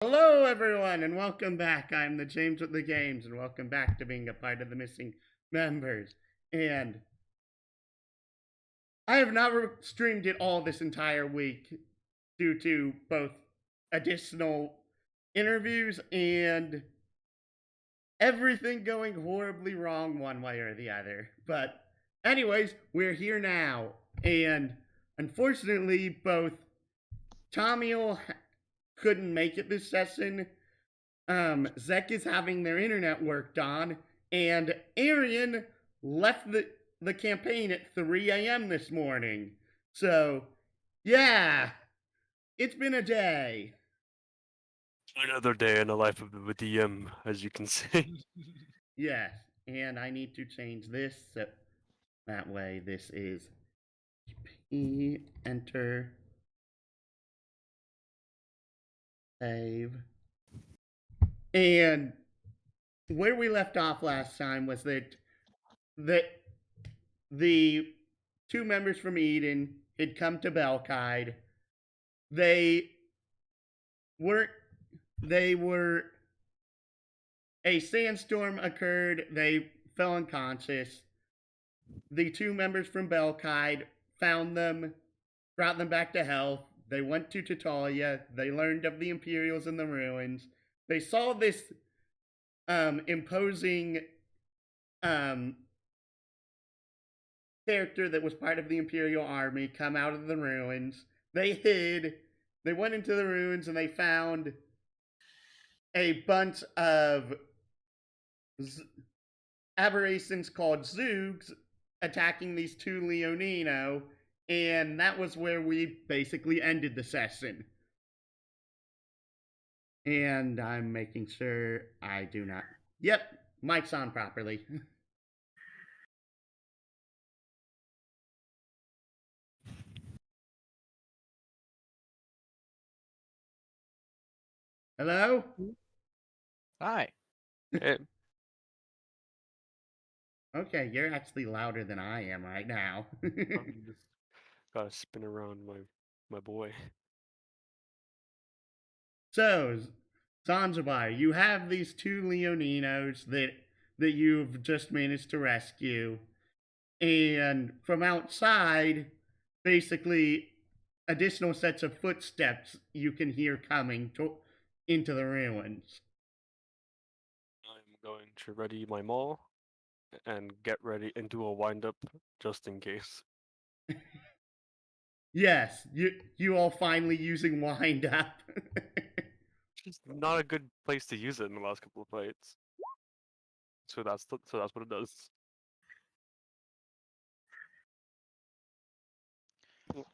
Hello, everyone, and welcome back. I'm the James with the Games, and welcome back to being a part of the missing members. And I have not streamed it all this entire week due to both additional interviews and everything going horribly wrong one way or the other. But, anyways, we're here now, and unfortunately, both Tommy couldn't make it this session. Zek is having their internet worked on, and Arian left the campaign at 3 a.m. this morning. So, yeah, it's been a day. Another day in the life of the DM, as you can see. Yes, and I need to change this so that way this is P, enter, save. And where we left off last time was that the two members from Eden had come to Belkide. They were a sandstorm occurred. They fell unconscious. The two members from Belkide found them, brought them back to health. They went to Tatalia. They learned of the Imperials in the ruins. They saw this imposing character that was part of the Imperial army come out of the ruins. They hid. They went into the ruins and they found a bunch of aberrations called Zoogs attacking these two Leonino, and that was where we basically ended the session. And I'm making sure I do not. Yep, mic's on properly. Hello? Hi. Hey, Okay, you're actually louder than I am right now. I'm just gotta spin around my boy. So, Zanzibar, you have these two Leoninos that you've just managed to rescue, and from outside, basically, additional sets of footsteps you can hear coming into the ruins. I'm going to ready my maul and get ready and do a wind up just in case. Yes, you all finally using wind up. It's not a good place to use it in the last couple of fights. So that's what it does.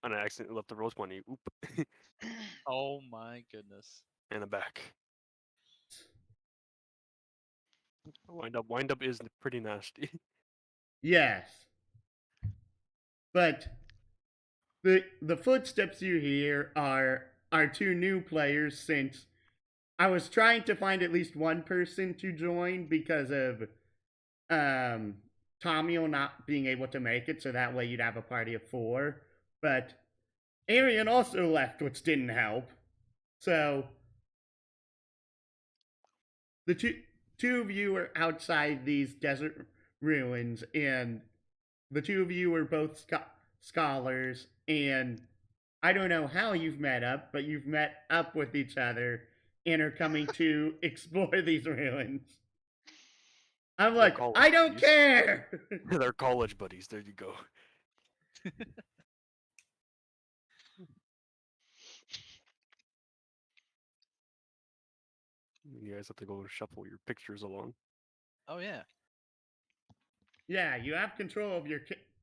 And I accidentally left the rose money. Oop. Oh my goodness. And I'm back. Wind up is pretty nasty. Yes, but the footsteps you hear are two new players, since I was trying to find at least one person to join because of Tommy not being able to make it, so that way you'd have a party of 4. But Arian also left, which didn't help. So the two of you are outside these desert ruins, and the two of you are both scholars, and I don't know how you've met up, but you've met up with each other and are coming to explore these ruins. I'm like, I don't buddies. care! They're college buddies. There you go. You guys have to go shuffle your pictures along. Oh yeah. Yeah, you have control of your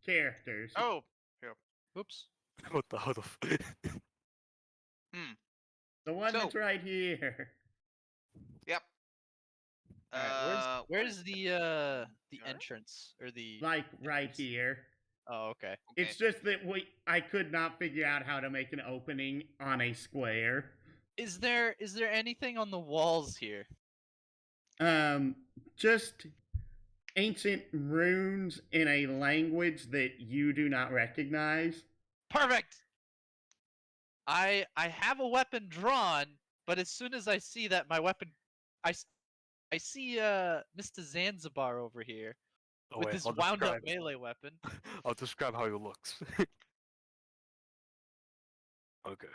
characters. Oh, yeah. Oops. What the hell? The one So- that's right here. Yep. Alright, where's the alright? entrance or the? Like right here. Oh, okay. It's just that I could not figure out how to make an opening on a square. Is there anything on the walls here? Just ancient runes in a language that you do not recognize. Perfect. I have a weapon drawn. But as soon as I see that my weapon, I see Mr. Zanzibar over here Oh with wait, this I'll wound up describe. melee weapon. I'll describe how he looks. Okay.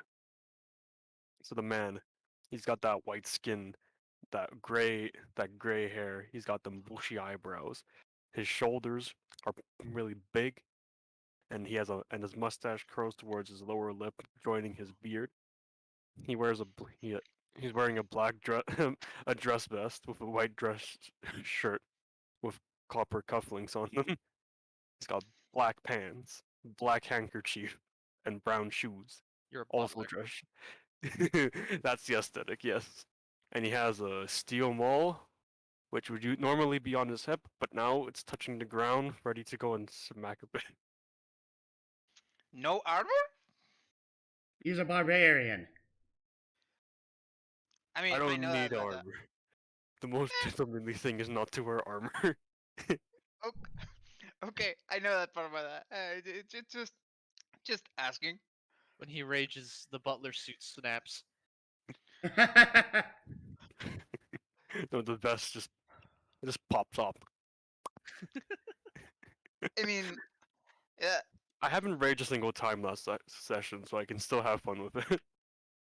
So the man, he's got that white skin, that gray hair. He's got them bushy eyebrows. His shoulders are really big, and his mustache curls towards his lower lip, joining his beard. He wears he's wearing a black dress a dress vest with a white dress shirt with copper cufflinks on them. He's got black pants, black handkerchief, and brown shoes. You're a Also butler. dress. That's the aesthetic, yes. And he has a steel maul, which would normally be on his hip, but now it's touching the ground, ready to go and smack a bit. No armor? He's a barbarian. I mean, I I don't know that, need but armor. The most gentlemanly thing is not to wear armor. okay, okay, I know that part about that. It's just asking. When he rages, the butler suit snaps. No, the vest just pops up. I mean, yeah, I haven't raged a single time last session, so I can still have fun with it.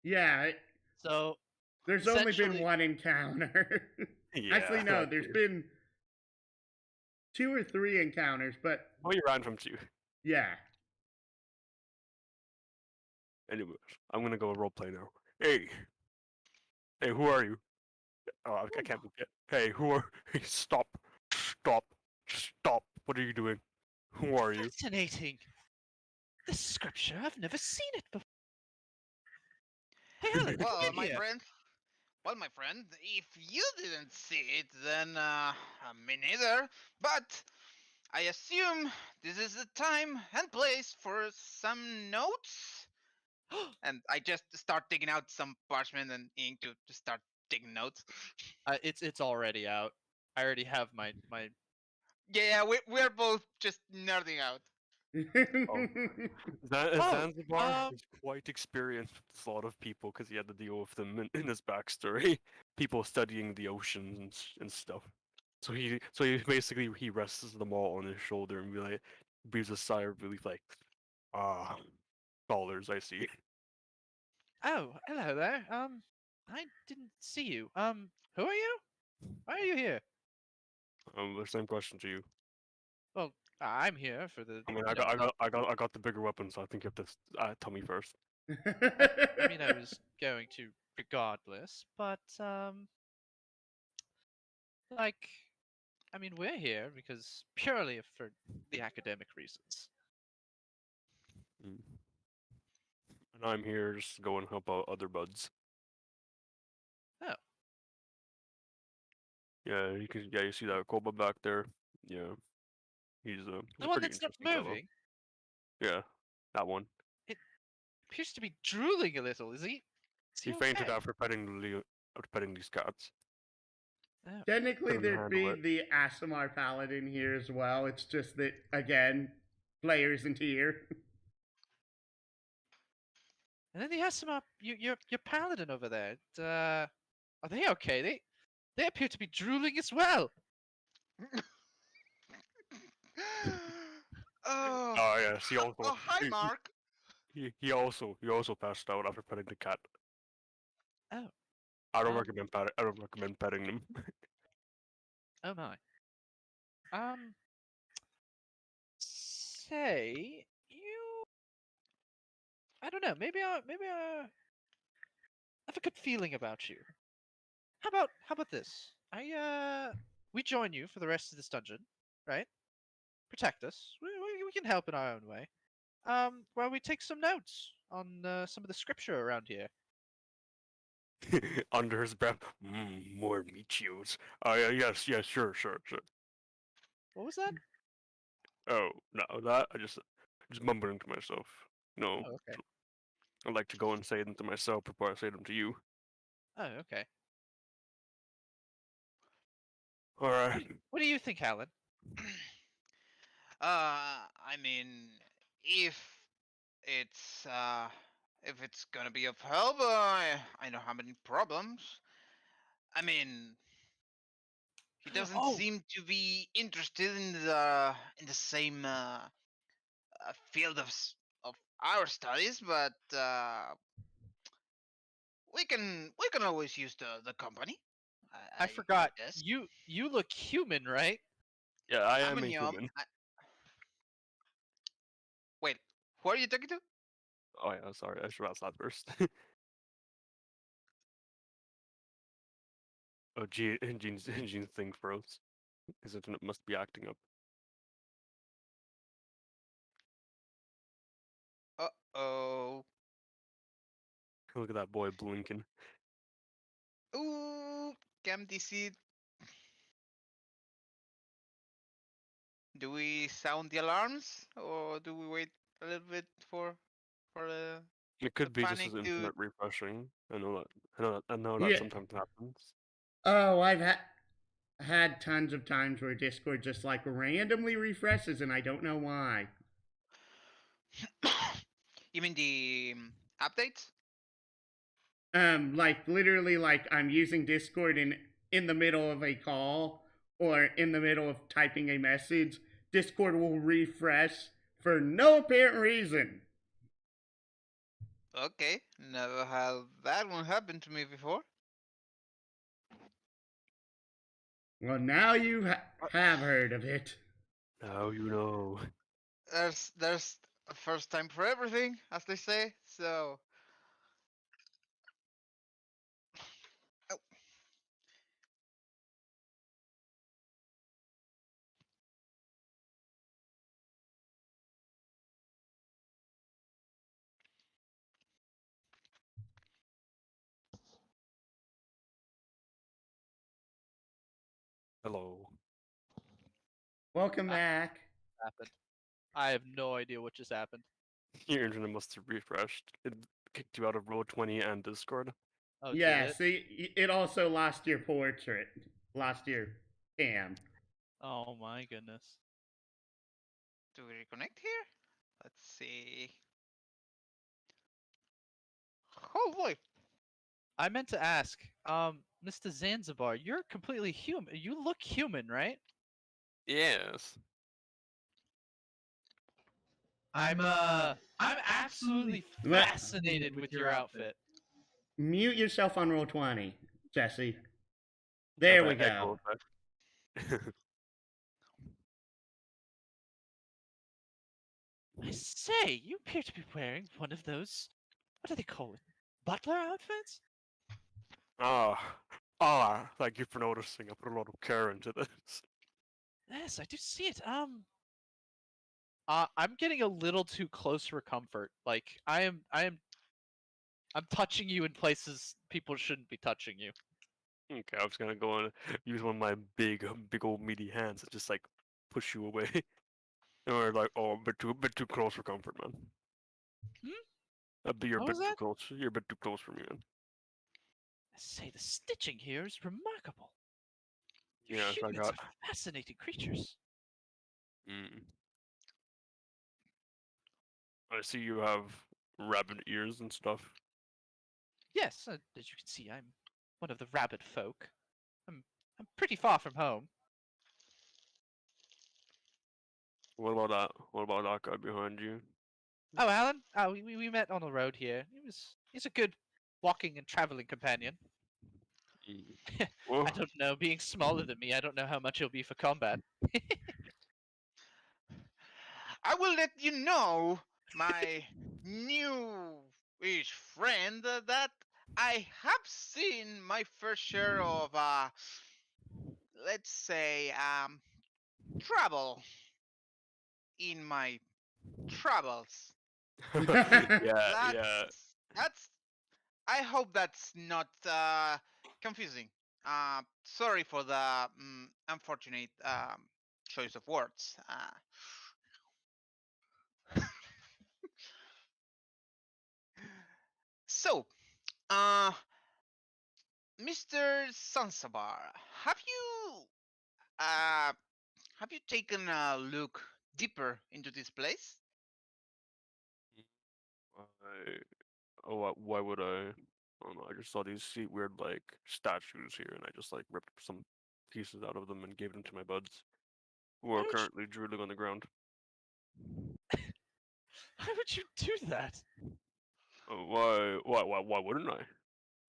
Yeah, So there's only been essentially- one encounter. Yeah. Actually, no, that there's too. been 2 or 3 encounters, but Oh, you ran from two. yeah. Anyways, I'm gonna go roleplay now. Hey, who are you? Oh, I can't forget. Hey, who are? Hey, stop! Stop! What are you doing? Who are you? fascinating. This scripture, I've never seen it before. Hey, Alan, come well, in my here. friend. Well, my friend, if you didn't see it, then me neither. But I assume this is the time and place for some notes. And I just start taking out some parchment and ink to start taking notes. It's already out. I already have my Yeah, we're both just nerding out. Oh. Oh, Zanzibar is quite experienced with a lot of people because he had to deal with them in his backstory. People studying the oceans and stuff. So he basically he rests them all on his shoulder and breathes a sigh of relief, like, ah, scholars, I see. Oh, hello there. I didn't see you. Who are you? Why are you here? The same question to you. Well, I'm here for the. I mean, you know, I got the bigger weapon, so I think you have to tell me first. I mean, I was going to regardless, but like, I mean, we're here because purely for the academic reasons. Mm. And I'm here just to go and help out other buds. Oh. Yeah, you see that kobold back there? Yeah. He's The a one pretty that's not interesting fellow. moving Yeah, that one. appears to be drooling a little. Is he? Is He he fainted okay? after petting these cats. Oh. Technically, Couldn't there'd handle be it. the Asimar Paladin here as well. It's just that, again, players isn't here. And then the Asima, your paladin over there. Are they okay? They appear to be drooling as well. Oh, Oh yes, he also oh, hi, Mark. he also passed out after petting the cat. Oh. I don't Um, recommend petting them. Oh my. Say you. I don't know. Maybe I have a good feeling about you. How about this? We join you for the rest of this dungeon, right? Protect us. We can help in our own way. While we take some notes on some of the scripture around here. Under his breath, more meat shields. Yes, sure. What was that? Oh, no, that I just mumbling to myself. No, Oh, okay. I like to go and say them to myself before I say them to you. Oh, okay. All right. What do you think, Alan? I mean, if it's if it's gonna be of help, I don't have any problems. I mean, he doesn't Oh, seem to be interested in the same field of our studies, but we can always use the company. I I forgot. guess. You look human, right? Yeah, I I'm am a a new. human. Wait, who are you talking to? Oh yeah, sorry, I should ask that first. Oh, Gene's thing froze. His internet must be acting up. Uh-oh. Look at that boy blinking. Ooh, CamDC. Do we sound the alarms, or do we wait a little bit for It the could be just panic his to? internet refreshing. I know that. I know that Yeah. sometimes happens. Oh, I've had tons of times where Discord just like randomly refreshes and I don't know why. You mean the updates? Like literally like I'm using Discord in the middle of a call or in the middle of typing a message, Discord will refresh for no apparent reason. Okay, never had that one happen to me before. Well, now you Uh, have heard of it. Now you know. There's a first time for everything, as they say. So, oh, Hello. Welcome Ah, back. happened. I have no idea what just happened. Your internet must have refreshed. It kicked you out of Roll20 and Discord. Oh, did Yeah, it? see, it also lost your portrait, lost your cam. Oh my goodness. do we reconnect here? Let's see. Oh boy. I meant to ask, Mr. Zanzibar, you're completely human. You look human, right? Yes. I'm absolutely fascinated with your outfit. Mute yourself on roll 20, Jesse. Got There we that echo go. effect. I say, you appear to be wearing one of those, what do they call it? Butler outfits? Thank you for noticing. I put a lot of care into this. Yes, I do see it. I'm getting a little too close for comfort. Like, I'm touching you in places people shouldn't be touching you. Okay, I was gonna go and use one of my big old meaty hands and just like push you away. And we're like, oh, a bit too close for comfort, man. You're a What bit was too that? close. You're a bit too close for me, man. I say, the stitching here is remarkable. You Yeah, so I humans got. are fascinating creatures. Mm, I see you have rabbit ears and stuff. Yes, as you can see, I'm one of the rabbit folk. I'm I'm pretty far from home. What about that? What about that guy behind you? Oh, Alan? Oh, we met on the road here. He's a good walking and traveling companion. Mm. I Well, don't know, being smaller than me, I don't know how much he'll be for combat. I will let you know, my new-ish friend, that I have seen my fair share of, let's say, trouble in my travels. yeah, yeah. That's. I hope that's not confusing. Sorry for the unfortunate choice of words. So, uh, Mr. Sansabar, uh, have you taken a look deeper into this place? why would I? I don't know. I just saw these weird like statues here, and I just like ripped some pieces out of them and gave them to my buds, who are Why would you, currently drooling on the ground. why would you do that? Why wouldn't I?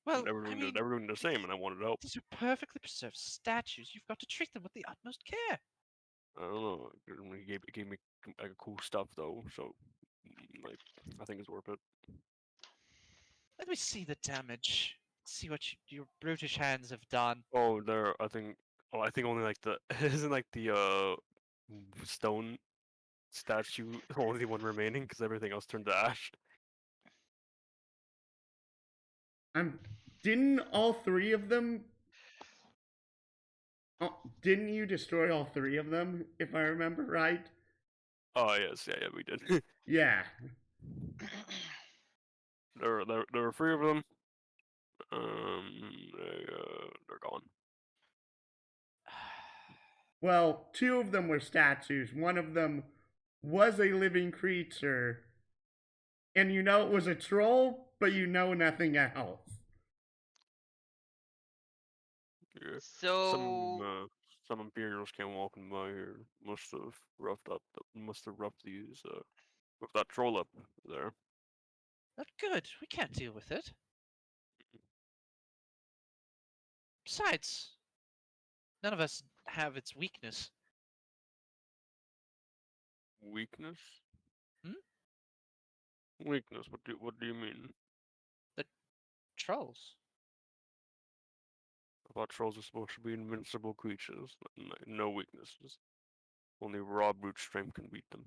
Well, They were I mean, doing the same, and I wanted to help. these are perfectly preserved statues. You've got to treat them with the utmost care. I don't know. It gave me like cool stuff though, so like I think it's worth it. Let me see the damage. See what your brutish hands have done. Oh, there. I think. Oh, I think only like the isn't like the stone statue the only one remaining because everything else turned to ash. Didn't all three of them? Oh, didn't you destroy all three of them? If I remember right. Oh yes, yeah, we did. Yeah. There were three of them. They're gone. Well, two of them were statues. One of them was a living creature, and you know it was a troll, but you know nothing else. Yeah. So Some Imperials came walking by here. Must have roughed these roughed that troll up there. Not good. We can't deal with it. Besides, none of us have its weakness. Weakness? Hmm? Weakness? What do you mean? Trolls. I thought trolls are supposed to be invincible creatures. No weaknesses. Only raw brute strength can beat them.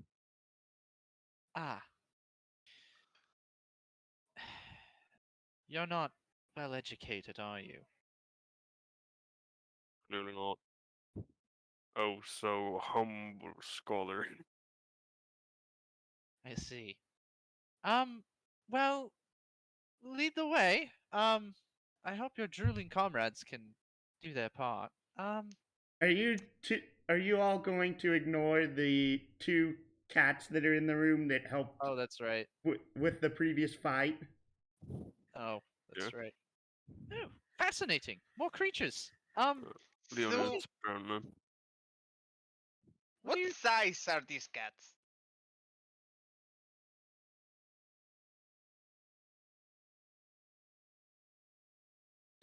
Ah. You're not well educated, are you? Clearly not. Oh, so humble scholar. I see. Well, lead the way. I hope your drooling comrades can do their part. Are you are you all going to ignore the two cats that are in the room that helped Oh, that's right. with the previous fight? Oh, that's Yeah. right. Oh, fascinating. More creatures. Leonids, So- apparently. What do what you... size are these cats?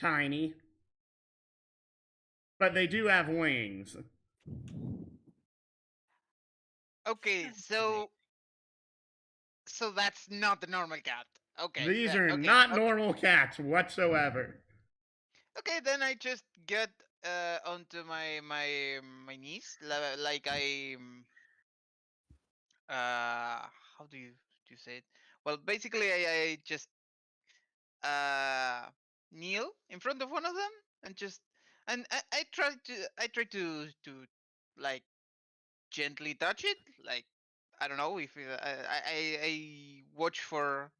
Tiny. But they do have wings. Okay, Fascinating. so that's not the normal cat. Okay, These are okay, not okay. normal cats whatsoever. Okay, then I just get onto my knees, like I how do you say it? Well, basically I just uh kneel in front of one of them and just and I try to like gently touch it, like I don't know if I watch for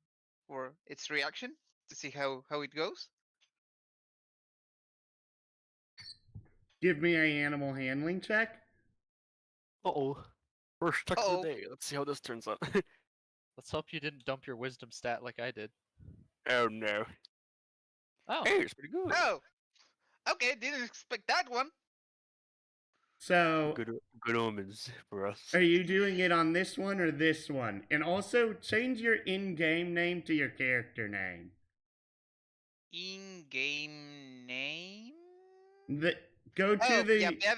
its reaction to see how it goes. Give me a animal handling check. Uh-oh. First check of Oh, the day. Let's see how this turns out. Let's hope you didn't dump your wisdom stat like I did. Oh no. Oh, Hey, it's pretty good. oh, okay, didn't expect that one. So, Good omens for us. are you doing it on this one or this one? And also, change your in-game name to your character name. In-game name. The, go to Oh, the. yep. Here.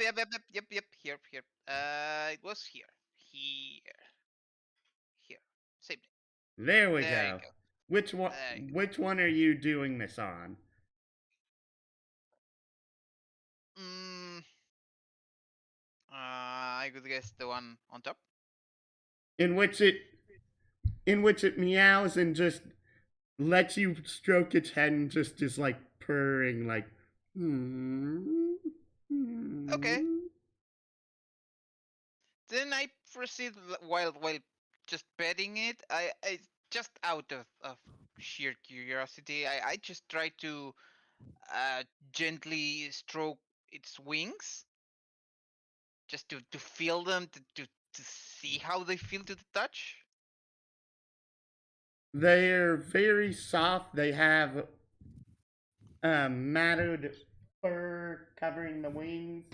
It was here, same name. There we There you go. go. Which one? There you Which one are you doing this on? go. I could guess the one on top. In which it meows and just lets you stroke its head and just is like purring like. Okay. Then I proceed while just petting it. I just out of sheer curiosity, I just try to gently stroke its wings, just to feel them, to see how they feel to the touch. They're very soft. They have matted fur covering the wings.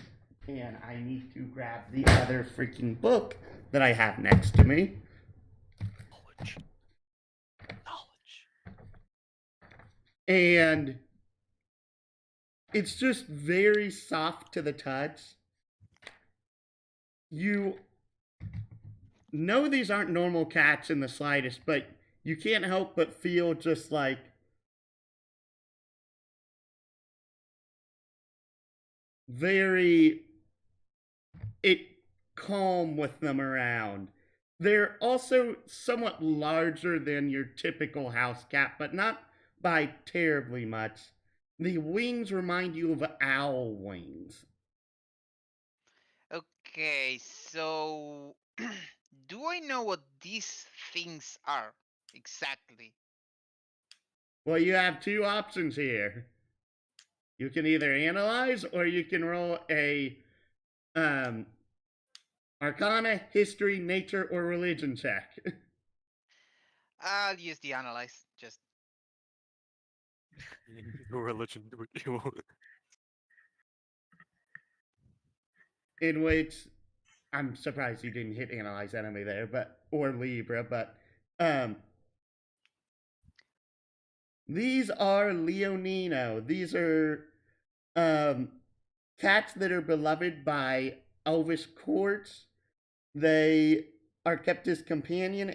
And I need to grab the other freaking book that I have next to me. Knowledge. Knowledge. And it's just very soft to the touch. You know these aren't normal cats in the slightest, but you can't help but feel just like very calm with them around. They're also somewhat larger than your typical house cat, but not by terribly much. The wings remind you of owl wings. Okay, so do I know what these things are exactly? Well, you have two options here. You can either analyze or you can roll a Arcana, History, Nature, or Religion check. I'll use the analyze. Just Your religion. In which I'm surprised you didn't hit Analyze Enemy there, but or Libra, but these are Leonino. These are cats that are beloved by elvish courts. They are kept as companion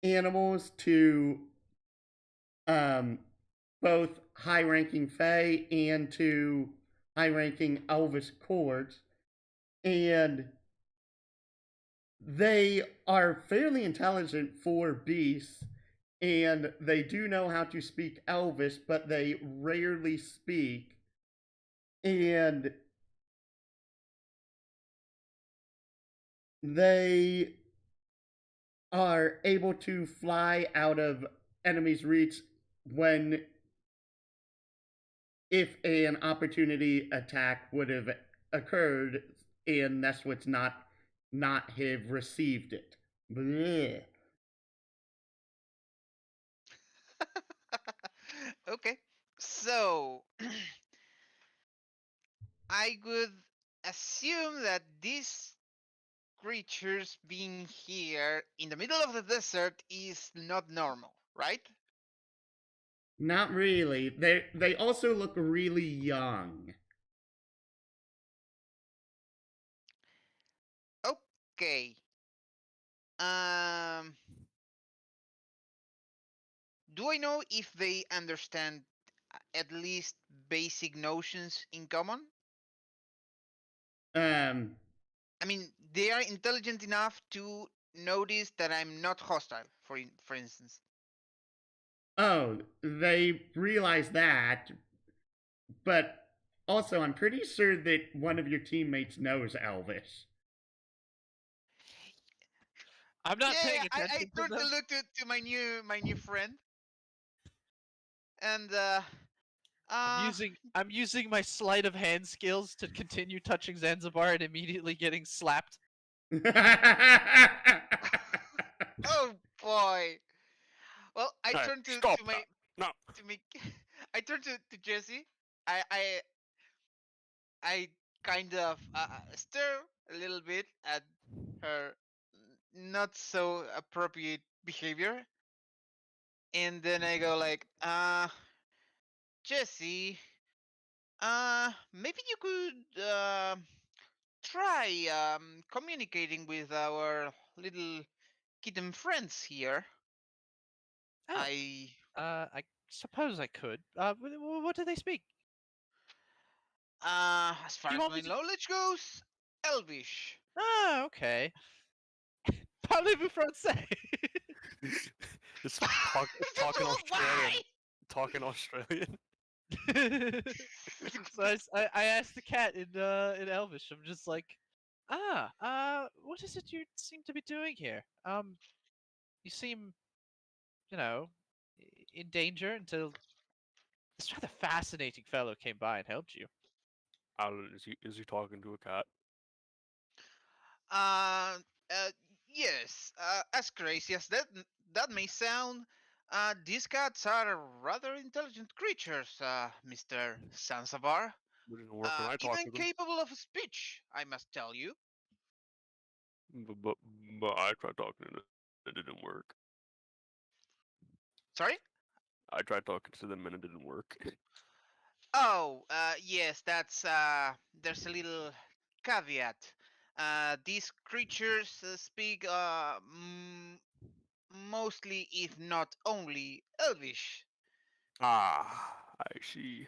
animals to both high-ranking Fae and to high-ranking elvish courts, and they are fairly intelligent for beasts, and they do know how to speak Elvish, but they rarely speak. And they are able to fly out of enemies' reach when, if an opportunity attack would have occurred, and that's what's not have received it. Blech. okay. So I would assume that these creatures being here in the middle of the desert is not normal, right? Not really. They also look really young. Okay. Um, do I know if they understand at least basic notions in common? Um, I mean, they are intelligent enough to notice that I'm not hostile, for instance. oh, they realize that, but also I'm pretty sure that one of your teammates knows Elvish. I'm not Yeah, paying I attention to turned to them. look to my new friend, and I'm using my sleight of hand skills to continue touching Zanzibar and immediately getting slapped. oh boy. Well, I Hey, turned stop to that. No. my I turned to Jesse. I kind of stare a little bit at her not so appropriate behavior, and then I go like, Jesse, maybe you could try communicating with our little kitten friends here. Oh, I I suppose I could. What do they speak? as far Do you as want my me to? knowledge goes, Elvish. Ah, okay. Parlez-vous français? It's talking Why? Australian. Talking Australian. So I asked the cat in Elvish. I'm just like, what is it you seem to be doing here? You seem, you know, in danger until this rather fascinating fellow came by and helped you. Is he talking to a cat? Uh, yes. As crazy as that may sound, These cats are rather intelligent creatures, Mr. Sansabar. It didn't work when I talked Even to them. capable of speech, I must tell you. But, but, but I tried talking to them. It didn't work. Sorry? I tried talking to them and it didn't work. Oh, yes, that's there's a little caveat. These creatures speak mostly, if not only, Elvish. Ah, I see.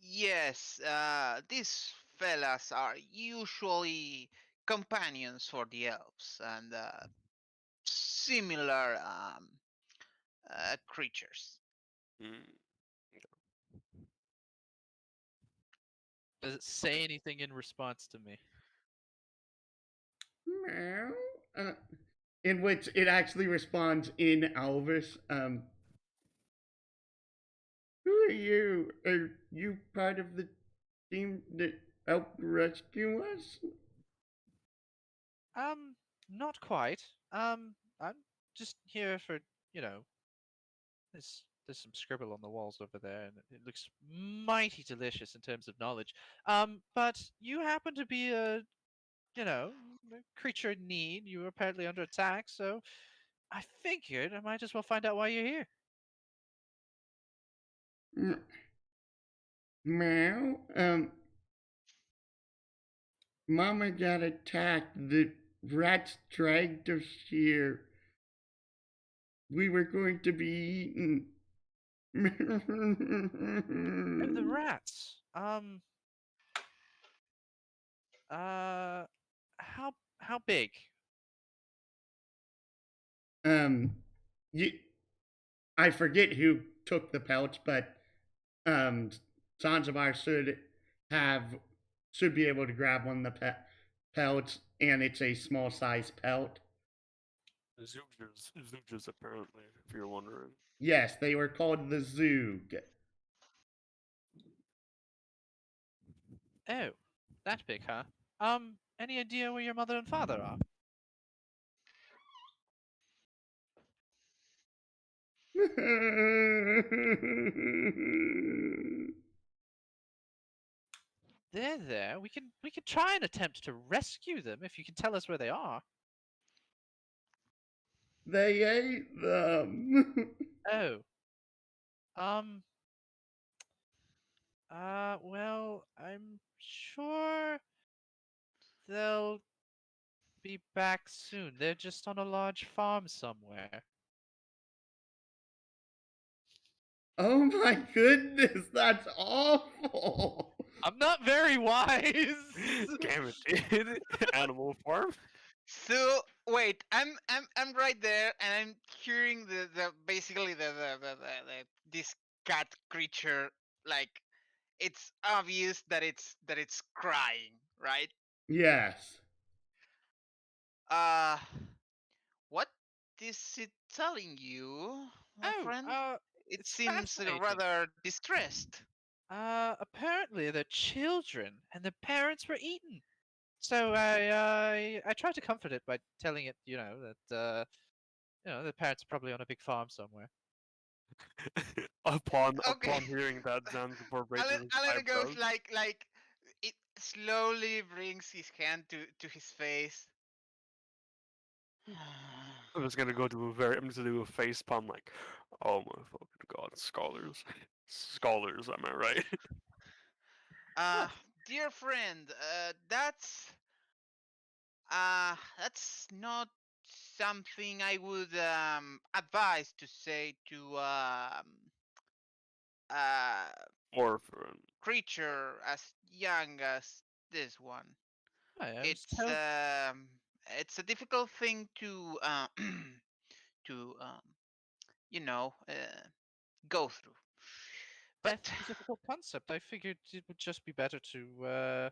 Yes, these fellas are usually companions for the elves and similar creatures. Mm. Does it say anything in response to me? Meow. In which it actually responds in Elvis. Who are you? Are you part of the team that helped rescue us? Not quite. I'm just here for, you know, there's some scribble on the walls over there, and it looks mighty delicious in terms of knowledge. But you happen to be you know, a creature in need. You were apparently under attack, so I figured I might as well find out why you're here. Meow. Mama got attacked. The rats dragged us here. We were going to be eaten. Oh, the rats. How big? um, you, I forget who took the pelts, but um, Zanzibar have should be able to grab one of the pelts, and it's a small size pelt. Zooges apparently, if you're wondering. Yes, they were called the Zoog. Oh, that big, huh? Any idea where your mother and father are? They're there. We can try and attempt to rescue them if you can tell us where they are. They ate them. Oh. Um. Well, I'm sure they'll be back soon. They're just on a large farm somewhere. Oh my goodness, that's awful. I'm not very wise. Damn it, dude. Animal Farm? So wait, I'm right there, and I'm hearing the basically the this cat creature, like it's obvious that it's crying, right? Yes. Uh, what is it telling you, my Oh, friend? It it's seems fascinating. rather distressed. Apparently they're children, and their parents were eaten. So I tried to comfort it by telling it, that the parents are probably on a big farm somewhere. Okay. upon hearing that, Zanzibar raises his Alan goes eyebrows. like it slowly brings his hand to his face. I'm just gonna do a face palm like, oh my fucking god, scholars. Scholars, am I right? uh, Huh. dear friend, that's not something I would advise to say to a Orphan. creature as young as this one. I was It's told. um, it's a difficult thing to to go through. But Death is a difficult concept. I figured it would just be better to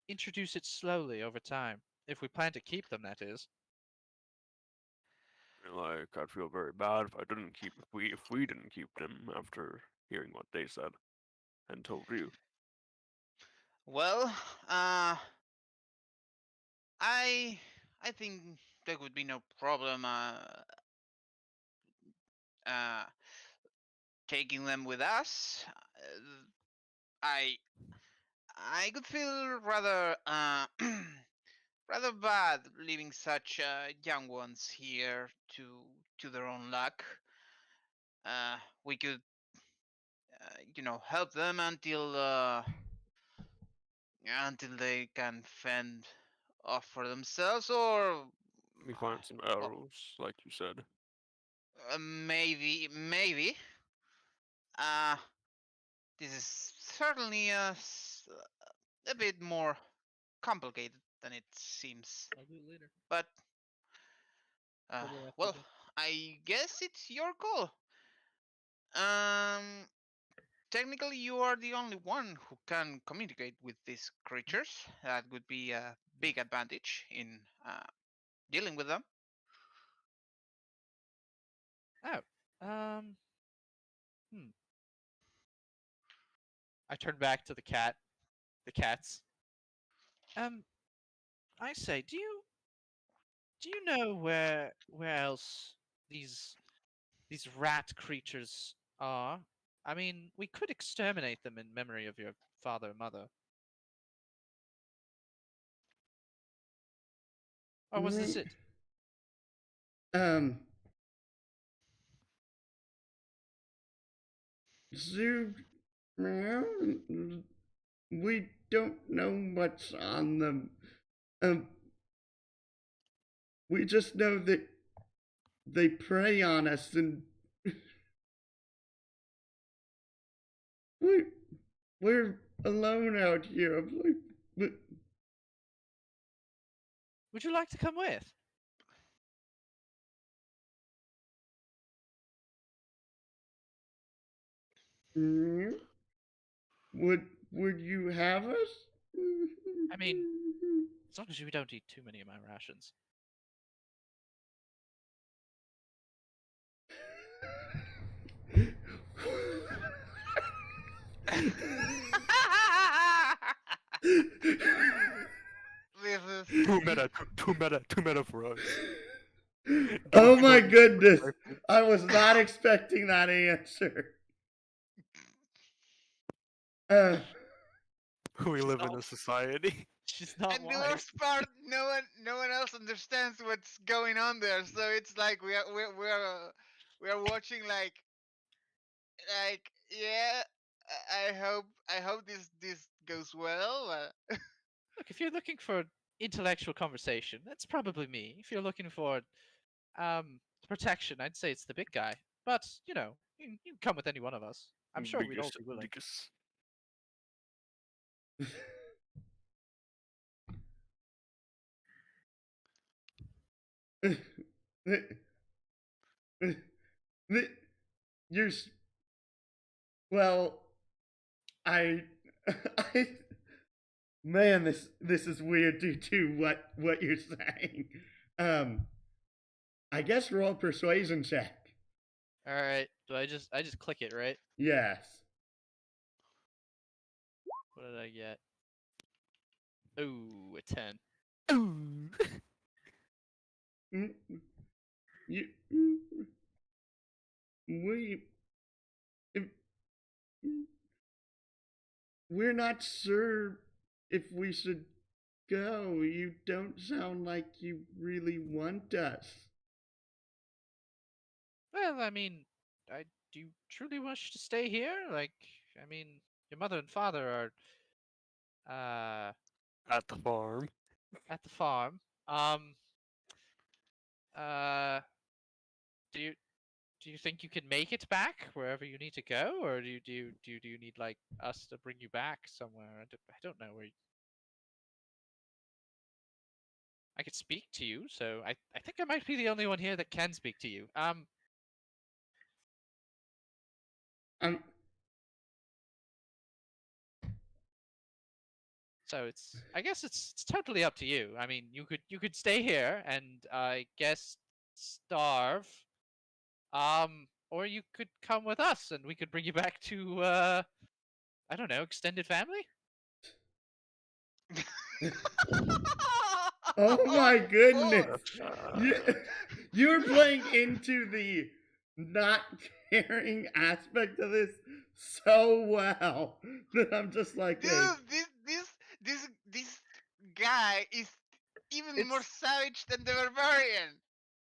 introduce it slowly over time. If we plan to keep them, that is. Like, I'd feel very bad if we didn't keep them after hearing what they said and told you. well, uh, I I think there would be no problem taking them with us, I could feel rather rather bad leaving such young ones here to their own luck. We could, help them until they can fend off for themselves, or We find some arrows, like you said. maybe. Uh, this is certainly a bit more complicated than it seems. I'll do it later. But Little after well, this. I guess it's your call. Um, technically, you are the only one who can communicate with these creatures. That would be a big advantage in dealing with them. Oh. I turn back to the cats. I say, do you know where else these rat creatures are? I mean, we could exterminate them in memory of your father and mother. Or was this it? Zoo, we don't know what's on them. We just know that they prey on us, and we're alone out here. Would you like to come with? Would you have us? I mean, as long as you don't eat too many of my rations. This is Too meta for us. Oh my goodness! I was not expecting that answer. We live in a society. She's not and the lying. worst part, no one else understands what's going on there. So it's like we are watching like yeah. I hope this goes well. Look, if you're looking for intellectual conversation, that's probably me. If you're looking for protection, I'd say it's the big guy. But you know, you can come with any one of us. I'm sure we'd all be willing. You're well. I man, this is weird due to what you're saying. I guess roll persuasion check. All right. Do I just click it, right? Yes. What did I get? Ooh, a 10. Ooh. We're not sure if we should go. You don't sound like you really want us. Well, I mean, do you truly wish to stay here? Like, I mean, your mother and father are At the farm. at the farm. Uh, do you think you can make it back wherever you need to go, or do you need like us to bring you back somewhere? I don't know where. I could speak to you, so I think I might be the only one here that can speak to you. So I guess it's totally up to you. I mean, you could stay here and I guess starve, or you could come with us and we could bring you back to I don't know, extended family. Oh my goodness! You're playing into not caring aspect of this so well that I'm just like, Dude, hey, this guy is even more It's savage than the barbarian.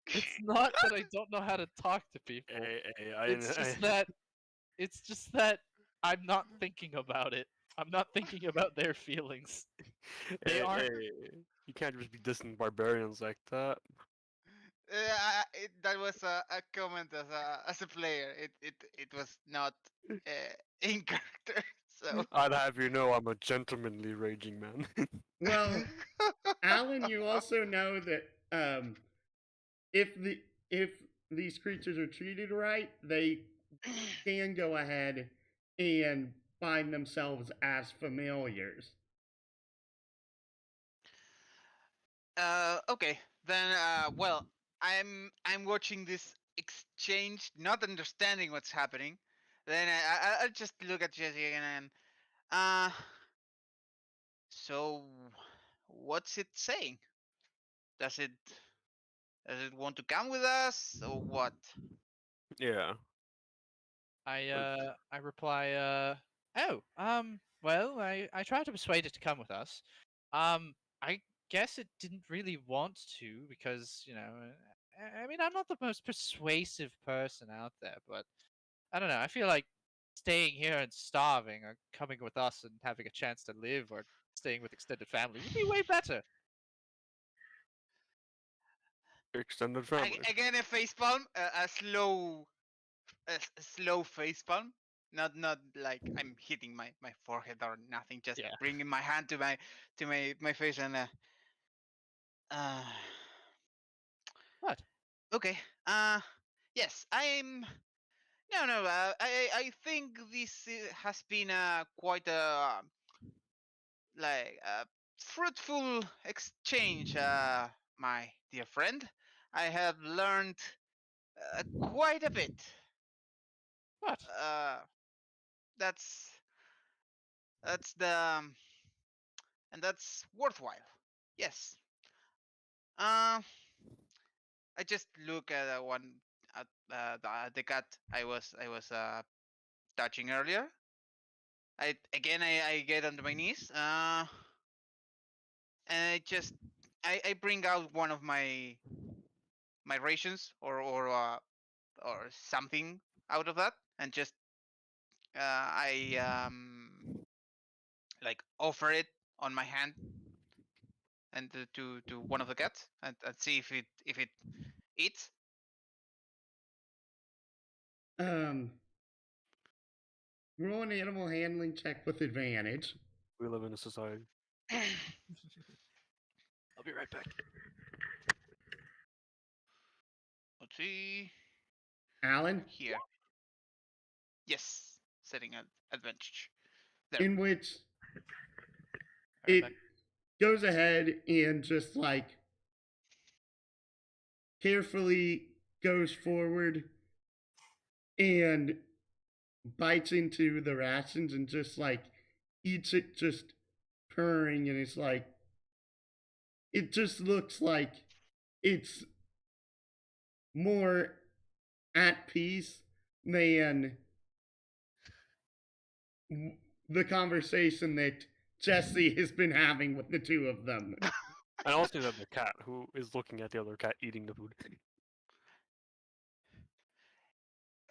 it's not that I don't know how to talk to people. It's just that I'm not thinking about it. I'm not thinking about their feelings. They aren't. You can't just be dissing barbarians like that. That was a comment as a player. It was not in character. So I'd have you know I'm a gentlemanly raging man. well, Alan, you also know that if the if these creatures are treated right, they can go ahead and find themselves as familiars. Okay, then well, I'm watching this exchange, not understanding what's happening. Then I'll just look at Jesse again and uh, so what's it saying? Does it does it want to come with us or what? Yeah. I reply, oh, well, I tried to persuade it to come with us. I guess it didn't really want to because, I mean, I'm not the most persuasive person out there, but I don't know. I feel like staying here and starving or coming with us and having a chance to live or staying with extended family would be way better. Extended family. Again, a facepalm, a slow facepalm. Not like I'm hitting my forehead or nothing. Just Yeah. bringing my hand to my face and uh What? okay. Yes, I'm. No. I think this has been quite a like a fruitful exchange, my dear friend. I have learned quite a bit. What? Uh, that's that's the and that's worthwhile. Yes. Uh, I just look at one at the cat I was touching earlier. I get onto my knees. And I bring out one of my rations or something out of that, and just I like offer it on my hand and to one of the cats and see if it eats. Um, roll an animal handling check with advantage. We live in a society. I'll be right back. Let's see Alan, here. Yes, setting an advantage. There. in which Right it back. goes ahead and just like carefully goes forward and bites into the rations and just like eats it, just purring, and it's like it just looks like it's more at peace than the conversation that Jesse has been having with the two of them. And also the other cat who is looking at the other cat eating the food.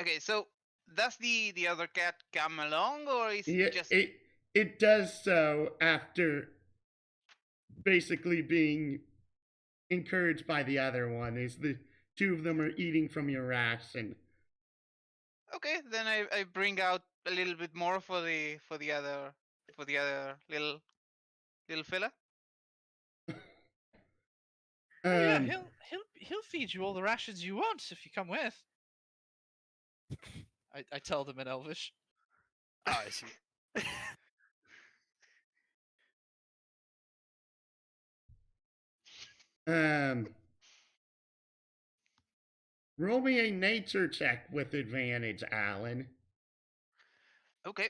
Okay, so does the other cat come along, or is Yeah, just it does so after basically being encouraged by the other one. Is the two of them are eating from your ration. okay? Then I bring out a little bit more for the other little fella. Oh yeah, Um, he'll feed you all the rations you want if you come with. I tell them in Elvish. Ah, I see. um, roll me a nature check with advantage, Alan. Okay.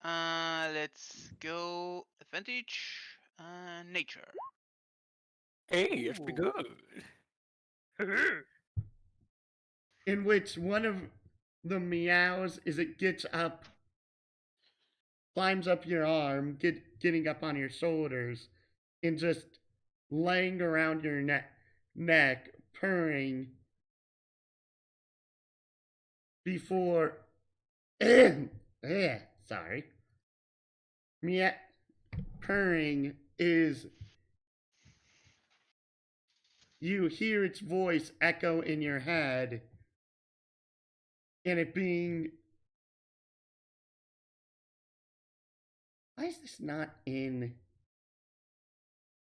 Let's go advantage. Nature. Hey, it's pretty Ooh. good. in which one of the meows is it gets up, climbs up your arm, getting up on your shoulders, and just laying around your neck, purring before. Sorry. Meow, purring is you hear its voice echo in your head, and it being. Why is this not in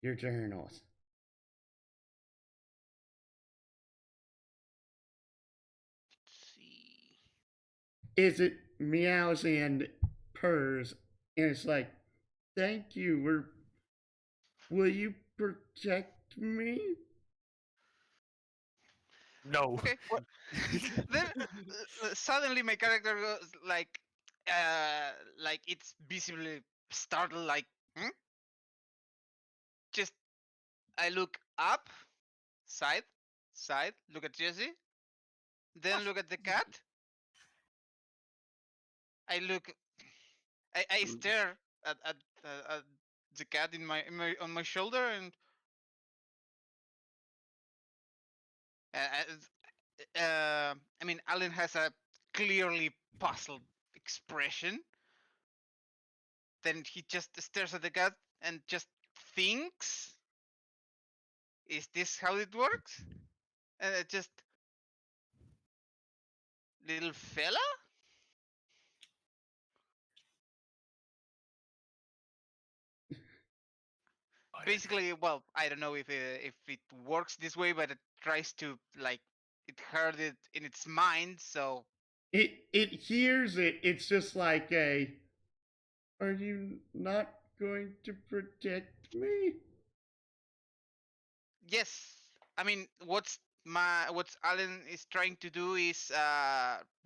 your journals? Let's see. Is it meows and purrs, and it's like, thank you, will you protect me? No. Okay. Well, then suddenly my character goes like it's visibly startled. Like, hmm? Just I look up, side, look at Jesse, then look at the cat. I look, I stare at the cat in my on my shoulder, and I mean, Alan has a clearly puzzled expression. Then he just stares at the cat and just thinks, "Is this how it works?" And it just, little fella. Basically, well, I don't know if it works this way, but it tries to like it heard it in its mind, so It hears it. It's just like a. Are you not going to protect me? yes. I mean, what's Alan is trying to do is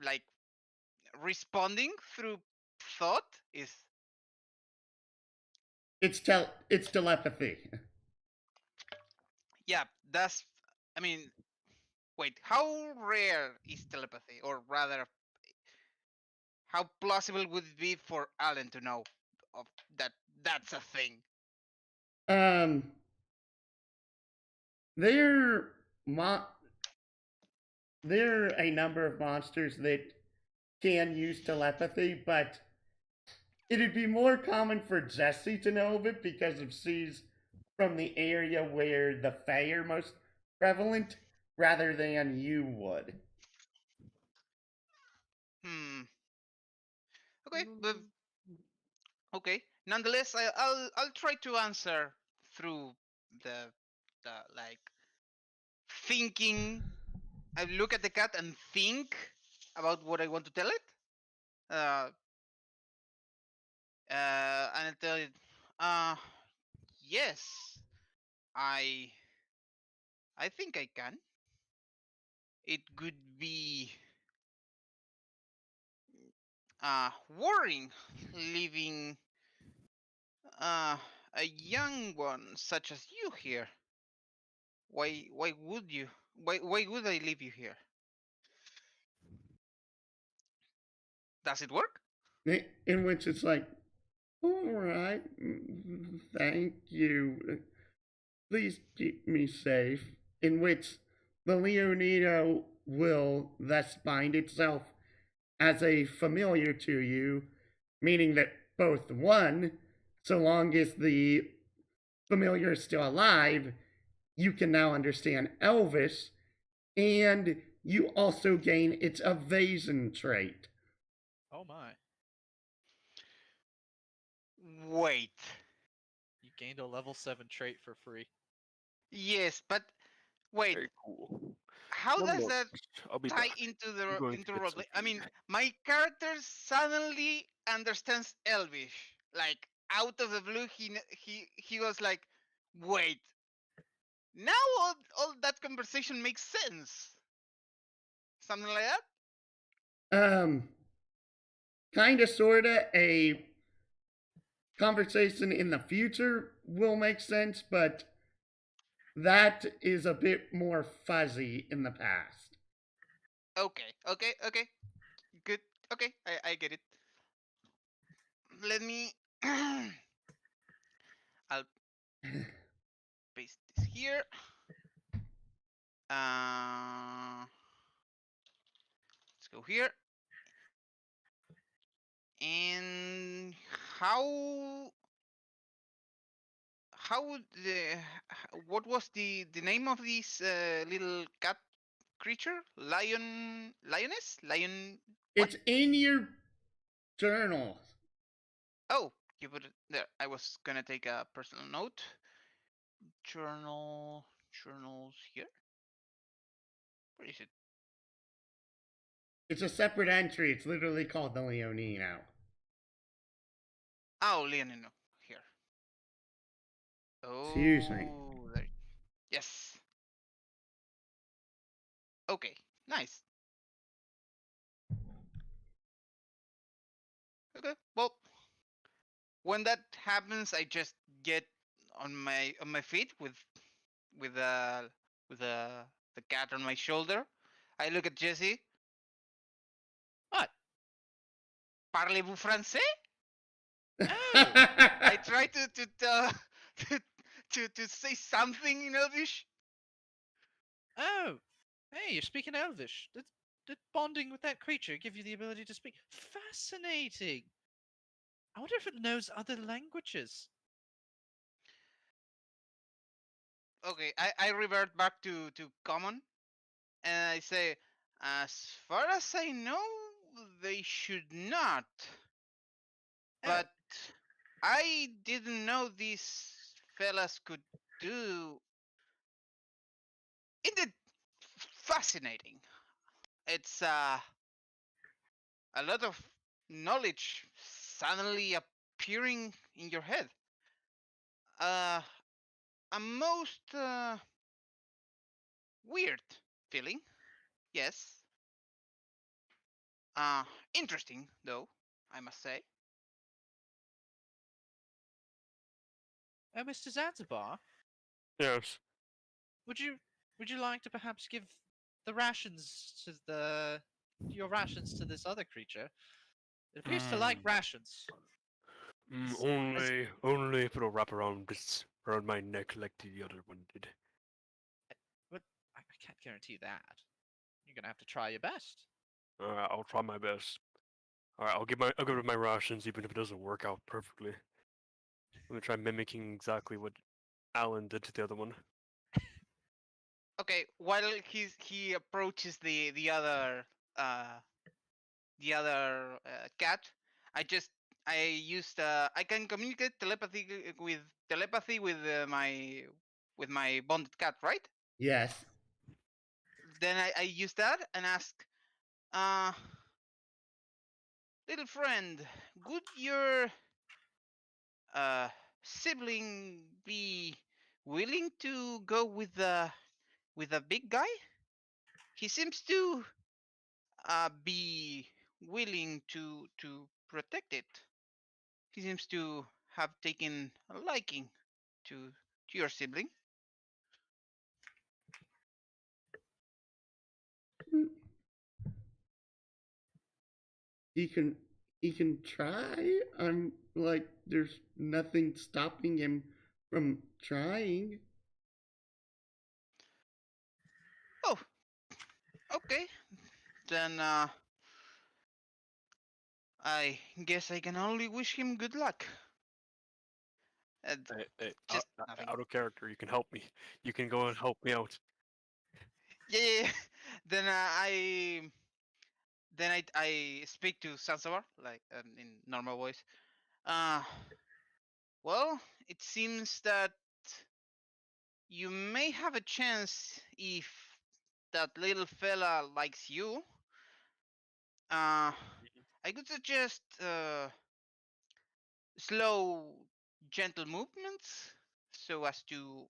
like responding through thought is It's telepathy. yeah. That's I mean, wait, how rare is telepathy, or rather, how plausible would it be for Alan to know of that that's a thing? Um, there mo- there are a number of monsters that can use telepathy, but it'd be more common for Jesse to know of it because of she's from the area where the Fae are most prevalent, rather than you would. Hmm. Okay, but okay. Nonetheless, I'll try to answer through the like thinking. I look at the cat and think about what I want to tell it. Uh, and I tell it, uh, yes, I I think I can. It could be worrying leaving uh a young one such as you here. Why would you? Why would I leave you here? Does it work? In which it's like, all right, thank you. Please keep me safe. In which the Leonino will thus bind itself as a familiar to you, meaning that both one, so long as the familiar is still alive, you can now understand Elvish, and you also gain its evasion trait. Oh my. Wait. You gained a level 7 trait for free. Yes, but wait. Very cool. How One does more. that I'll be tie back. into I'm going into to get some roleplay? I mean, food. my character suddenly understands Elvish. Like out of the blue, he was like, "Wait, now all that conversation makes sense." Something like that. Um, Kinda, sorta, a conversation in the future will make sense, but that is a bit more fuzzy in the past. Okay. Good. Okay, I get it. Let me. I'll paste this here. Let's go here. And how how would the what was the name of this little cat creature? Lioness? What? It's in your journal. Oh, you put it there. I was gonna take a personal note. Journals here. Where is it? It's a separate entry. It's literally called the Leonino. Oh, Leonino here. Excuse me. Oh, there. Yes. Okay. Nice. Okay. Well, when that happens, I just get on my feet with with the cat on my shoulder. I look at Jesse. What? Parlez-vous français? Oh. I try to tell to say something in Elvish. Oh. Hey, you're speaking Elvish. Did bonding with that creature give you the ability to speak? Fascinating. I wonder if it knows other languages. Okay, I revert back to common, and I say, as far as I know, they should not. Oh. But I didn't know these fellas could do. Indeed, fascinating. It's a lot of knowledge suddenly appearing in your head. Uh, a most weird feeling, yes. Interesting though, I must say. Mr. Zanzibar, Yes. would you would you like to perhaps give the rations to the your rations to this other creature? It appears to like rations. As Only if it'll wrap around my neck like the other one did. but I can't guarantee that. You're gonna have to try your best. Alright, I'll try my best. Alright, I'll give it my rations even if it doesn't work out perfectly. I'm gonna try mimicking exactly what Alan did to the other one. Okay, while he approaches uh the other cat, I used I can communicate telepathy with my bonded cat, right? Yes. Then I use that and ask, uh, little friend, would your uh sibling be willing to go with the big guy? He seems to be willing to protect it. He seems to have taken a liking to your sibling. He can he can try. I'm like there's nothing stopping him from trying. Oh, okay. Then I guess I can only wish him good luck. Hey, Just nothing. out of character, you can help me. You can go and help me out. Yeah. Then I speak to Sansavar like in normal voice. Uh, well, it seems that you may have a chance if that little fella likes you. I could suggest slow, gentle movements so as to,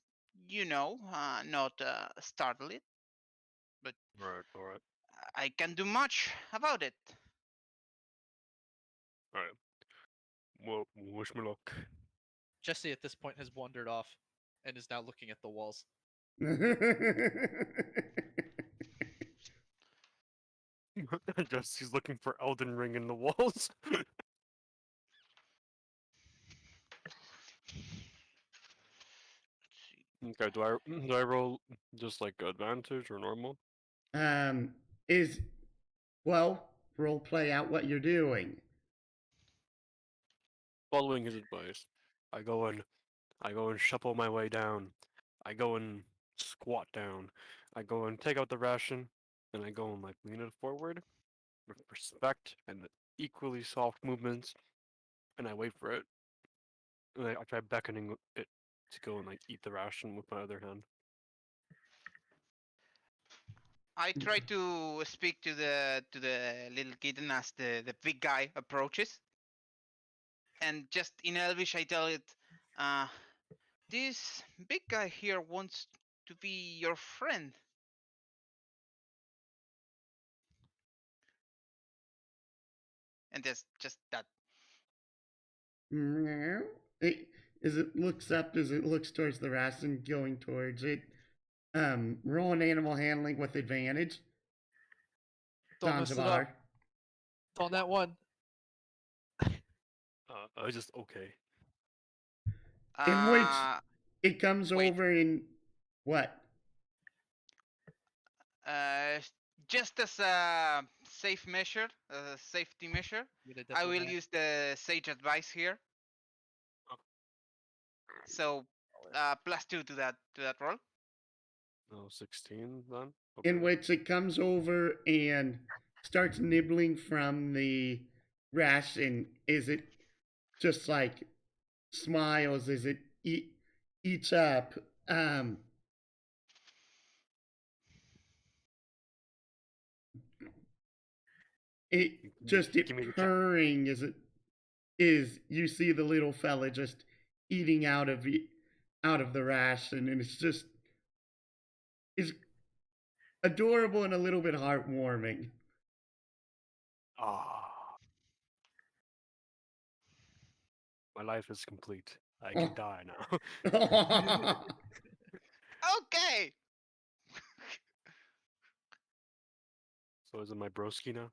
not startle it. But Alright. I can't do much about it. Alright. Well, wish me luck. Jesse at this point has wandered off and is now looking at the walls. Just he's looking for Elden Ring in the walls. Okay, do I roll just like advantage or normal? Is well, role play out what you're doing. Following his advice, I go and shuffle my way down. I go and squat down. I go and take out the ration, and I go and like lean it forward with respect and equally soft movements, and I wait for it. And I try beckoning it to go and like eat the ration with my other hand. I try to speak to the little kitten as the big guy approaches, and just in Elvish I tell it, this big guy here wants to be your friend. And just that. As it looks up, as it looks towards the ration, going towards it. Roll an animal handling with advantage. Don't mess it up. Zanzibar. On that one. I just okay. In which Uh, it comes wait. over in what? Just as a safe measure, a safety measure, I will use the sage advice here. So, +2 to that roll. No, 16 then. In Okay. which it comes over and starts nibbling from the ration. Is it just like smiles as it eats up? It just Give me it the purring as it is. You see the little fella just eating out of the ration, and it's just is adorable and a little bit heartwarming. Ah. My life is complete. I can die now. Okay. So is it my broski now?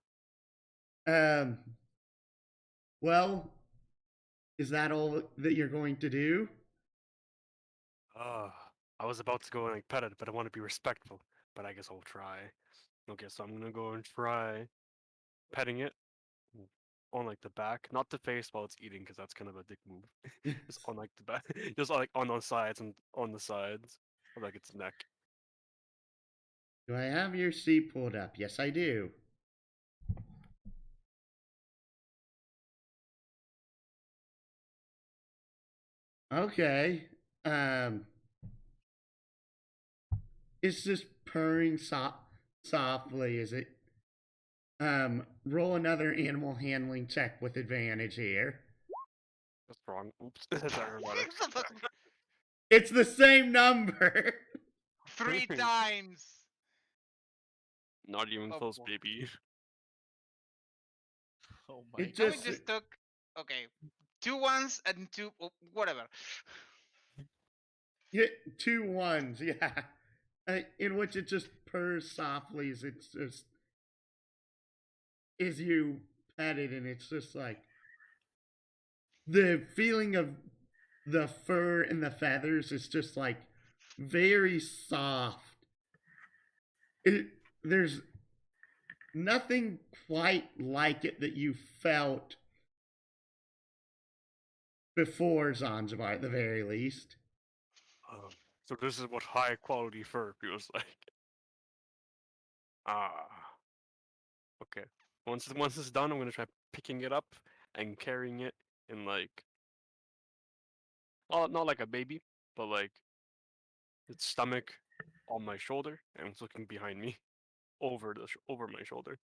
Well, is that all that you're going to do? I was about to go and like pet it, but I want to be respectful. But I guess I'll try. Okay, so I'm gonna go and try petting it on like the back, not the face while it's eating, because that's kind of a dick move. Just on like the back, just like on the sides and on the sides of like its neck. Do I have your sheet pulled up? Yes, I do. Okay. It's just purring softly. Is it? Roll another animal handling check with advantage here. That's wrong. Oops. That's ironic. It's the same number. 3 times. Not even Oh, close, boy. baby. Oh my It god. We just took, okay, 2 ones and 2, whatever. Yeah, 2 ones. Yeah, in which it just purrs softly as it's just as you pet it, and it's just like the feeling of the fur and the feathers is just like very soft. There's nothing quite like it that you felt before Zanzibar, at the very least. So this is what high quality fur feels like. Ah. Okay. Once it's done, I'm gonna try picking it up and carrying it in like, not like a baby, but like its stomach on my shoulder, and it's looking behind me, over my shoulder.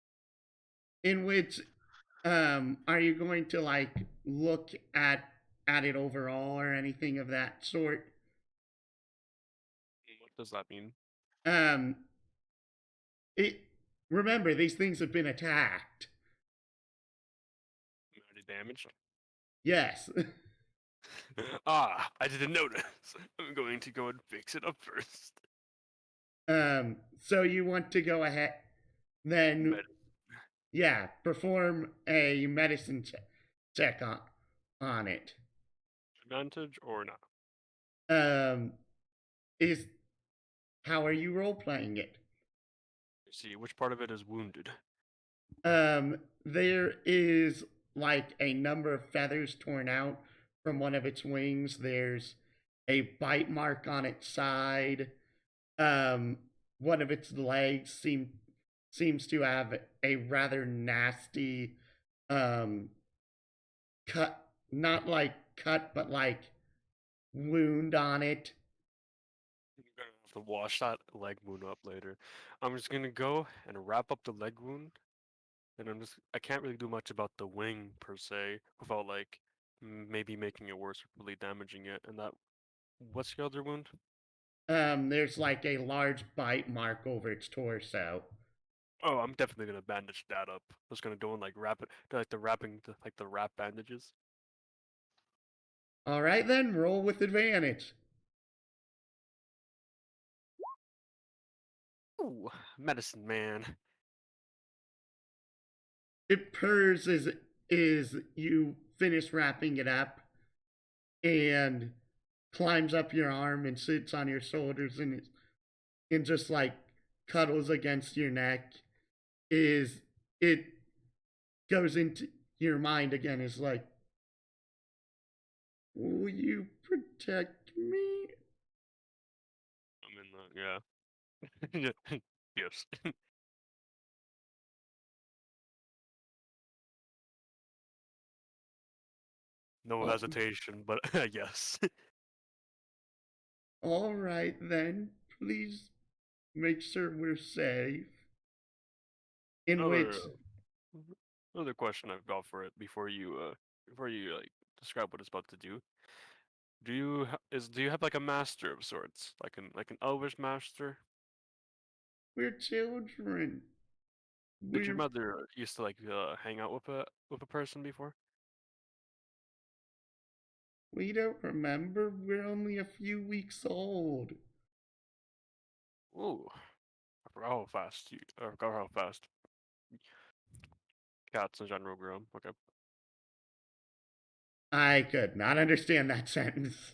In which, are you going to like look at it overall or anything of that sort? What does that mean? Um, it. Remember, these things have been attacked. Already damaged. Yes. I didn't notice. I'm going to go and fix it up first. So you want to go ahead then? Yeah, perform a medicine check on it. Advantage or not? Is how are you role playing it? Let's see, which part of it is wounded? There is like a number of feathers torn out from one of its wings. There's a bite mark on its side. One of its legs seems to have a rather nasty um cut, not like cut, but like wound on it. You're gonna have to wash that leg wound up later. I'm just gonna go and wrap up the leg wound, and I can't really do much about the wing per se without like maybe making it worse or really damaging it. And that, what's the other wound? There's like a large bite mark over its torso. Oh, I'm definitely gonna bandage that up. I was gonna go and like wrap it, like the wrapping, like the wrap bandages. All right then, roll with advantage. Ooh, medicine man. It purrs as you finish wrapping it up and climbs up your arm and sits on your shoulders and just like cuddles against your neck. Is it goes into your mind again? Is like, will you protect me? I'm in the yeah. Yes. No Oh, hesitation, but yes. all right then, please make sure we're safe. In Another which, another question I've got for it before you like describe what it's about to do. Do you have like a master of sorts, like an elvish master? we're children. Did your We're mother used to like hang out with a person before? we don't remember. We're only a few weeks old. Ooh, I forgot how fast cats in general grow. Okay. I could not understand that sentence.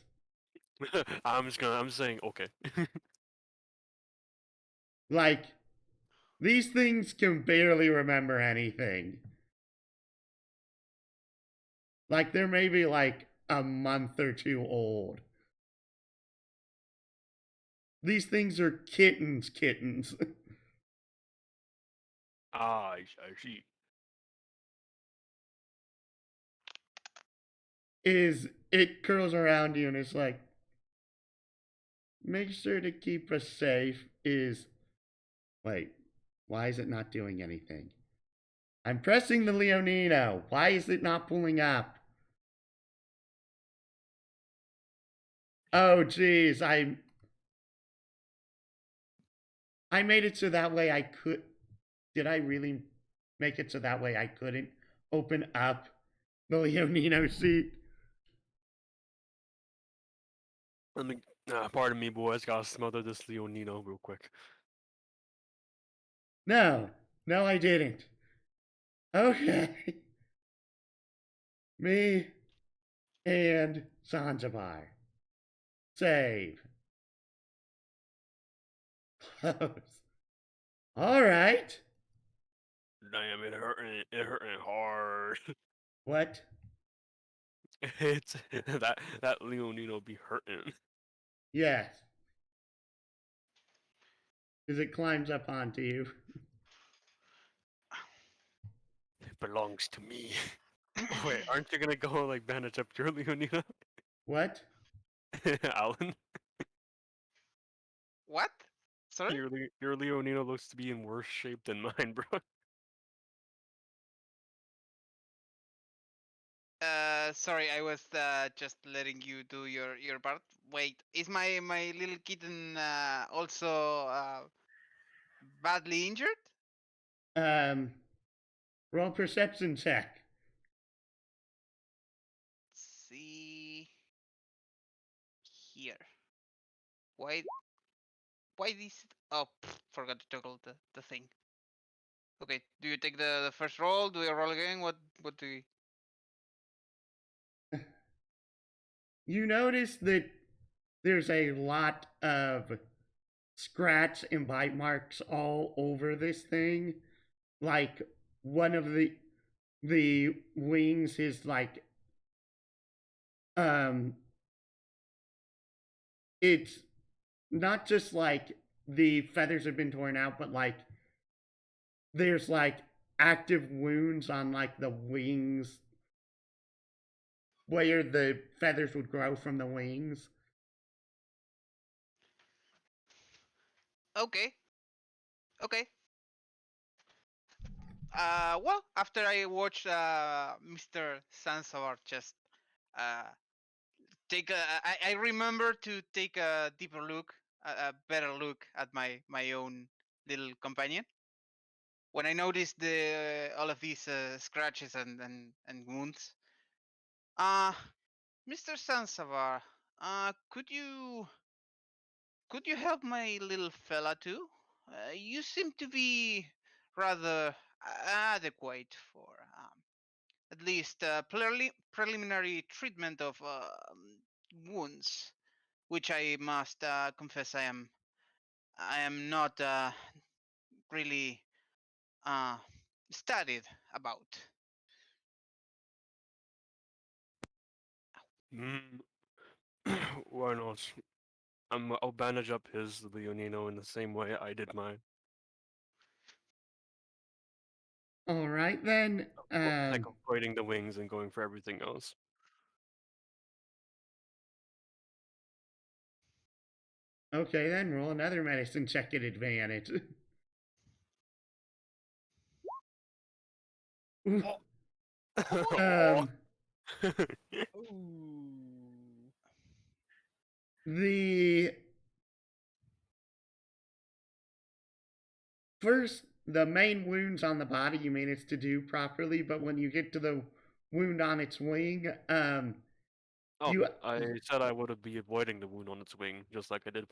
I'm saying okay. Like, these things can barely remember anything. Like, they're maybe like a month or two old. These things are kittens. I see. Is it curls around you and is like, make sure to keep us safe. Is wait, why is it not doing anything? I'm pressing the Leonino. Why is it not pulling up? Oh geez, I made it so that way I could. Did I really make it so that way I couldn't open up the Leonino seat? Let me. Pardon me, boys. Gotta smother this Leonino real quick. No, no, I didn't. Okay. Me and Zanzibar. Save. Close. All right. Damn, it hurting hard. What? It's that Leonino be hurting. Yes. As it climbs up onto you. It belongs to me. Oh, wait, aren't you gonna go like bandage up your Leonino, What? Alan? What? Sorry? Your Leonino looks to be in worse shape than mine, bro. Sorry, I was just letting you do your part. Wait, is my little kitten also badly injured? Um, roll perception check. See here. Why why this? Oh, forgot to toggle the thing. Okay, do you take the first roll? Do you roll again? What do you? You notice that there's a lot of scratch and bite marks all over this thing. Like one of the wings is like um it's not just like the feathers have been torn out, but like there's like active wounds on like the wings where the feathers would grow from the wings. Okay, okay. Well, after I watched Mr. Sansavar just uh take I remember to take a deeper look, a better look at my own little companion. When I noticed the all of these scratches and wounds, uh, Mr. Sansavar, could you help my little fella too? You seem to be rather adequate for at least preliminary treatment of wounds, which I must confess I am not really uh, studied about. Mm, why not? I'll bandage up his Leonino in the same way I did mine. All right then. Like avoiding the wings and going for everything else. Okay then, roll another medicine check at advantage. Ooh, Aw. Ooh. the first, the main wounds on the body you managed to do properly, but when you get to the wound on its wing, Oh, you I said I would be avoiding the wound on its wing, just like I did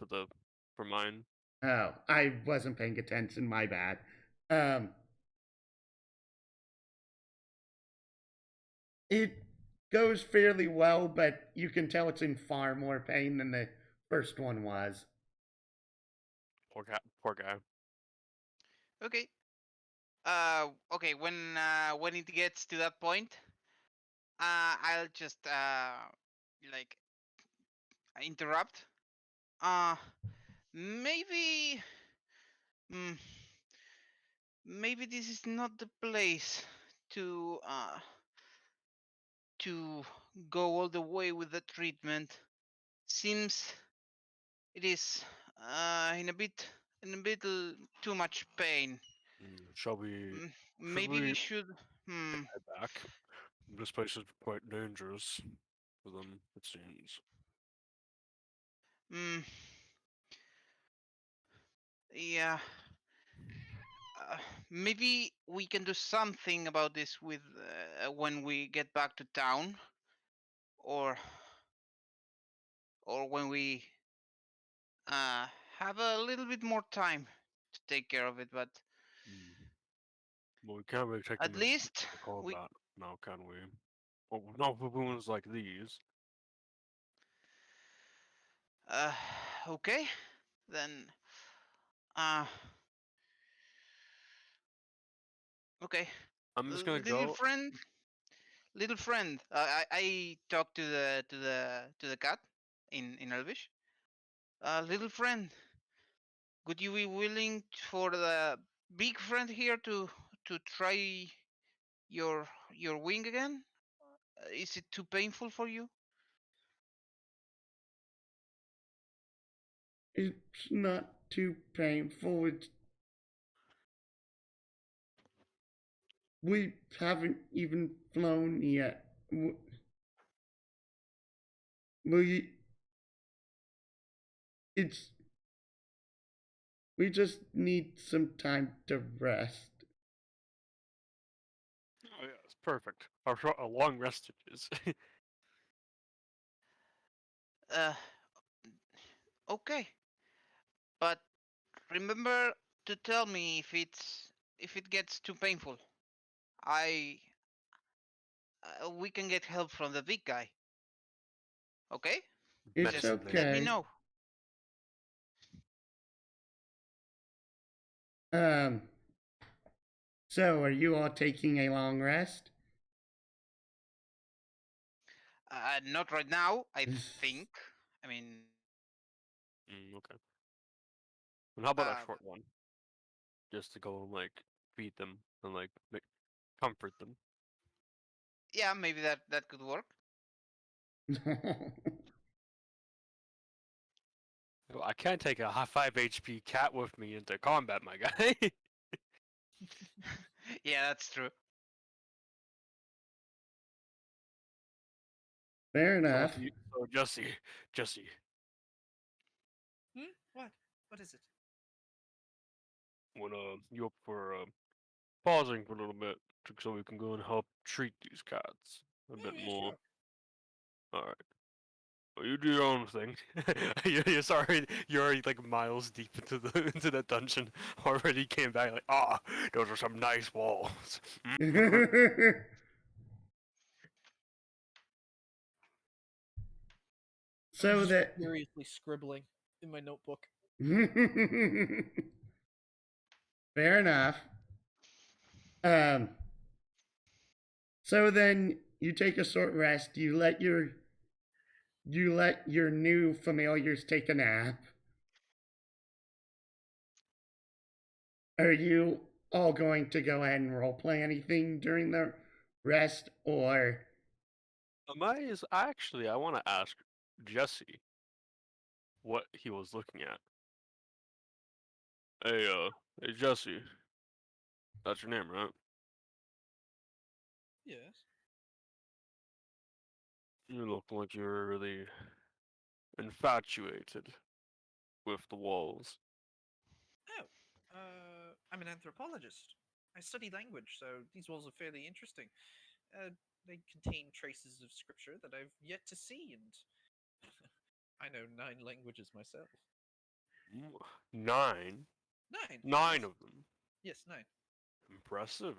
for mine. oh, I wasn't paying attention, my bad. Um it goes fairly well, but you can tell it's in far more pain than the first one was. Poor guy. Okay. Okay. When it gets to that point, I'll just like interrupt. Uh, maybe, mm, maybe this is not the place to go all the way with the treatment. Seems it is in a bit too much pain. Shall we? Should Maybe we we should. Hmm. head back? This place is quite dangerous for them, it seems. Hmm. Yeah. Maybe we can do something about this with when we get back to town, or when we uh, have a little bit more time to take care of it. But Well, we can't really take at them into least the we. combat now, can we? Well, not for wounds like these. Uh, okay, then. Uh, okay, I'm just gonna little go. friend, little friend. I talked to the cat in Elvish. Little friend, would you be willing for the big friend here to try your wing again? Is it too painful for you? It's not too painful. We haven't even flown yet. We it's we just need some time to rest. Oh yeah, it's perfect. A long rest it is. Uh, okay, but remember to tell me if it's if it gets too painful, I we can get help from the big guy. Okay? It's Just Mention let me okay. know. Um, so are you all taking a long rest? Not right now, I think. I mean, Okay. And how about a uh, short one? Just to go and like feed them and like comfort them. yeah, maybe that could work. Well, I can't take a 5 HP cat with me into combat, my guy. Yeah, that's true. Fair enough. So Jesse, Hmm? What? What is it? when you up for pausing for a little bit so we can go and help treat these cats a Oh, bit yeah, more. sure. All right. Well, you do your own thing. You're sorry. You're already like miles deep into the into that dungeon. Already came back like, those are some nice walls. I'm So just that furiously scribbling in my notebook. fair enough. Um, so then you take a short rest. You let your new familiars take a nap. Are you all going to go ahead and roleplay anything during the rest, or Actually, I want to ask Jesse what he was looking at. Hey Jesse, that's your name, right? Yes. You look like you're really infatuated with the walls. Oh, I'm an anthropologist. I study language, so these walls are fairly interesting. They contain traces of scripture that I've yet to see, and I know 9 languages myself. Mm, 9? 9. 9 Yes. of them. Yes, 9. Impressive.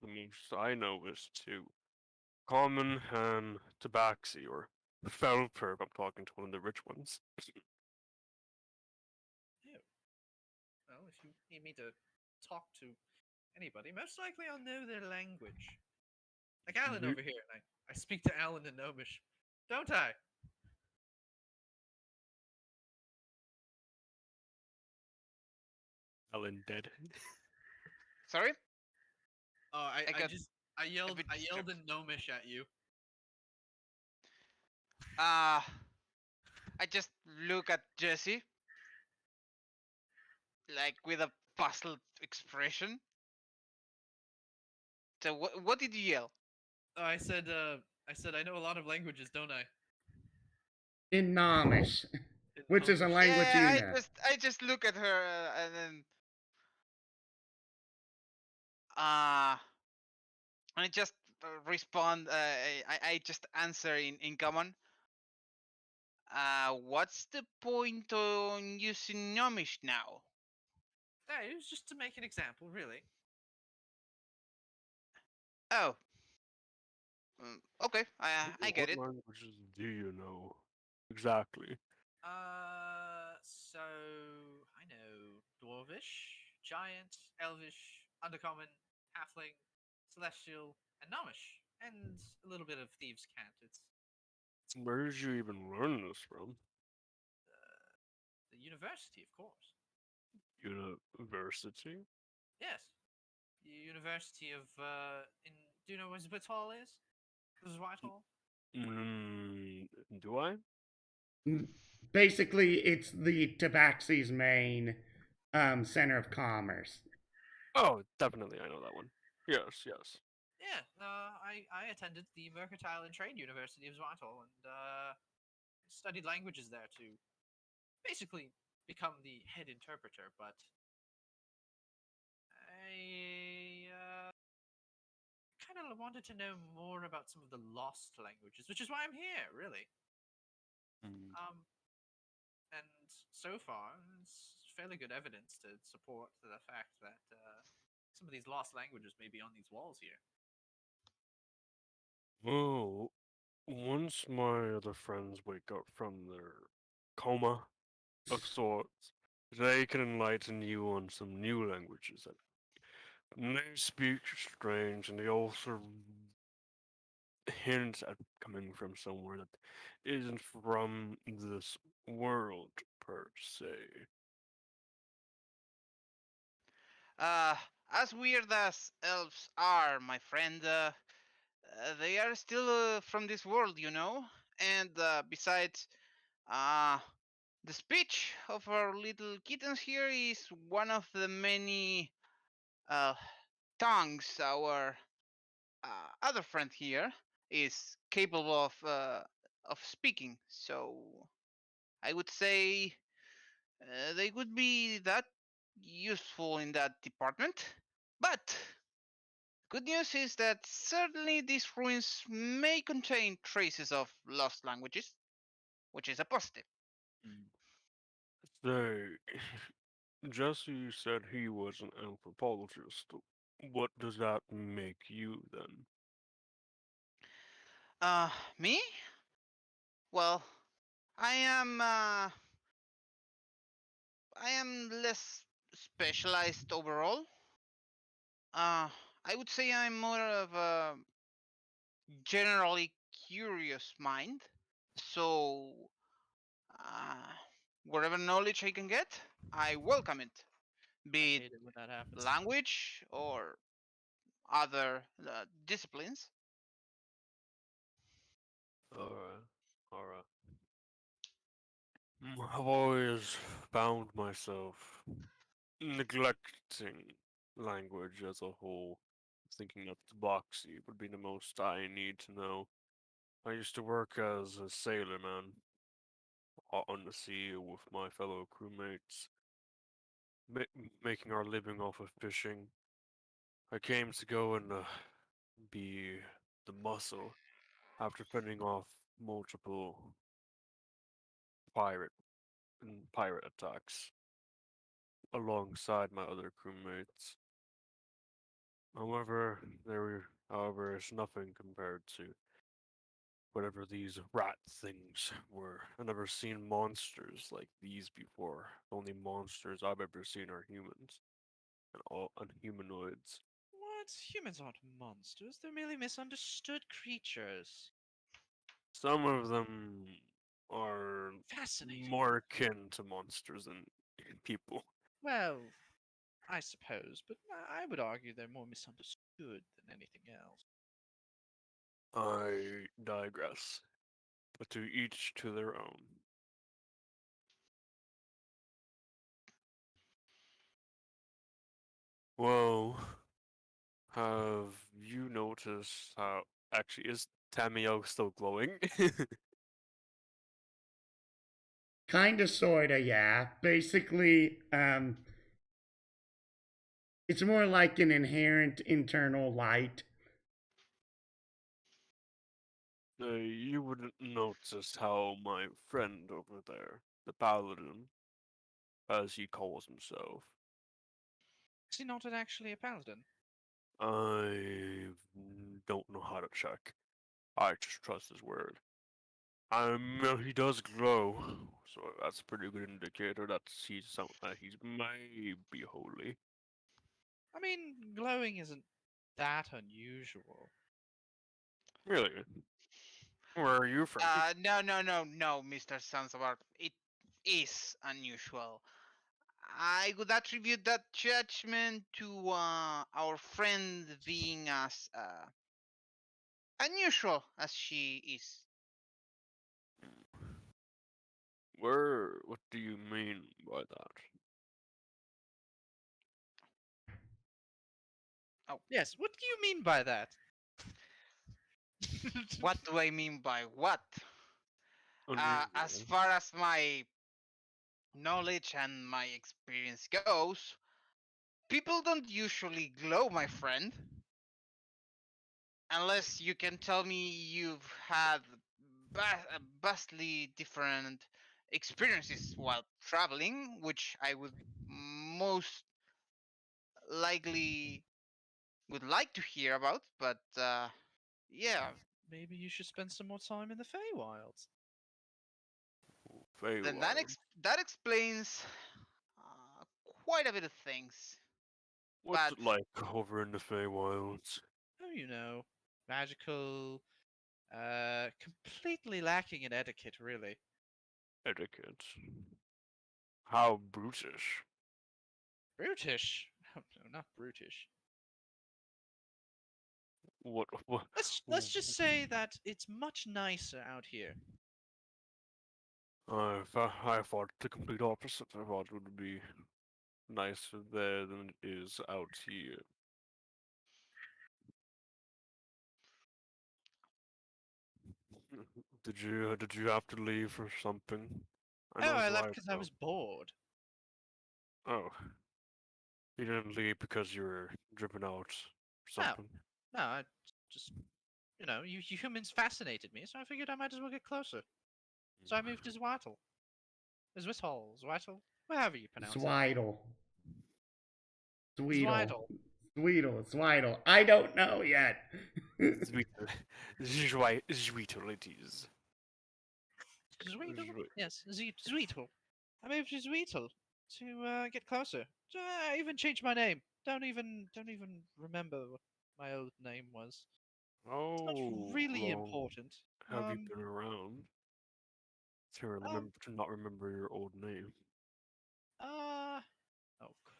The most I know is 2. Common and Tabaxi, or Felper, if I'm talking to one of the rich ones. Oh. Well, if you need me to talk to anybody, most likely I'll know their language. Like Alan You- over here, and I speak to Alan in Gnomish, don't I? Ellen dead. Sorry? Oh, I got I a bit yelled distracted. in Gnomish at you. Uh, I just look at Jesse, like with a puzzled expression. So what did you yell? Oh, I said I know a lot of languages, don't I? in Nomish, In which is a Gnomish. language you Yeah, know? I just look at her and then uh I just respond. I just answer in common. What's the point on using Gnomish now? No, it was just to make an example, really. Oh, okay, I get What it. languages do you know? Exactly. So I know Dwarvish, Giant, Elvish, Undercommon, Halfling, Celestial, and Gnomish, and a little bit of Thieves' Cant. It's Where did you even learn this from? the university, of course. University? Yes, the University of in. Do you know where Whitehall is? This is Whitehall. Do I? Basically, it's the Tabaxi's main center of commerce. Oh, definitely, I know that one. Yes. Yeah, I attended the Mercantile and Trade University of Whitehall and studied languages there to basically become the head interpreter. But I kind of wanted to know more about some of the lost languages, which is why I'm here, really. Mm. And so far, it's fairly good evidence to support the fact that some of these lost languages may be on these walls here. Well, once my other friends wake up from their coma of sorts, they can enlighten you on some new languages that they speak strange, and they also hint at coming from somewhere that isn't from this world per se. Uh, as weird as elves are, my friend, they are still from this world, you know? And besides, uh, the speech of our little kittens here is one of the many uh, tongues our other friend here is capable of speaking. So I would say they would be that useful in that department. But good news is that certainly these ruins may contain traces of lost languages, which is a positive. They, Jesse said he was an anthropologist. What does that make you then? Me? Well, I am I am less specialized overall. I would say I'm more of a generally curious mind. So, uh, whatever knowledge I can get, I welcome it, I be it hate it when that happens. language or other disciplines. Alright, alright. I've always found myself neglecting language as a whole, thinking that Boxy would be the most I need to know. I used to work as a sailorman on the sea with my fellow crewmates, making our living off of fishing. I came to go and be the muscle after fending off multiple pirate pirate attacks alongside my other crewmates. However, is nothing compared to whatever these rat things were. I've never seen monsters like these before. The only monsters I've ever seen are humans and humanoids. What? Humans aren't monsters. They're merely misunderstood creatures. Some of them are Fascinating. more akin to monsters than people. Well, I suppose, but I would argue they're more misunderstood than anything else. I digress, but to each to their own. Well, have you noticed how actually is Tamio still glowing? Kinda, sorta, yeah. Basically, it's more like an inherent internal light. You wouldn't notice how my friend over there, the paladin, as he calls himself, Is he not actually a paladin? I don't know how to check. I just trust his word. He does glow, so that's a pretty good indicator that he's maybe holy. I mean, glowing isn't that unusual. Really? Where are you from? No, Mr. Sansabar. It is unusual. I would attribute that judgment to our friend being as unusual as she is. What do you mean by that? Yes, what do you mean by that? What do I mean by what? As Unusual. far as my knowledge and my experience goes, people don't usually glow, my friend. Unless you can tell me you've had vastly different experiences while traveling, which I would most likely would like to hear about, but yeah, Maybe you should spend some more time in the Feywilds. then Feywild. that explains uh, quite a bit of things. What's But it like over in the Feywilds? Oh, magical, completely lacking in etiquette, really. Etiquette. How brutish. Brutish. Oh, no, not brutish. What Let's just say that it's much nicer out here. I thought the complete opposite. I thought it would be nicer there than it is out here. Did you have to leave or something? I Oh, know I it's left live because I though. was bored. Oh, you didn't leave because you were dripping out or No, something. no, I just, you humans fascinated me, so I figured I might as well get closer. So I moved to Zweitel. Zweitel, however you pronounce it. Zweidel. Zweedle. Zweitel. Zweedle. Zweidle. I don't know yet. Zweetle. Zweetle it is. Zweitel? Yes, Zweitel. I moved to Zweitel to get closer. I even changed my name. Don't even remember what my old name was. It's not Oh, really long important. have you been around Um, to not remember your old name? oh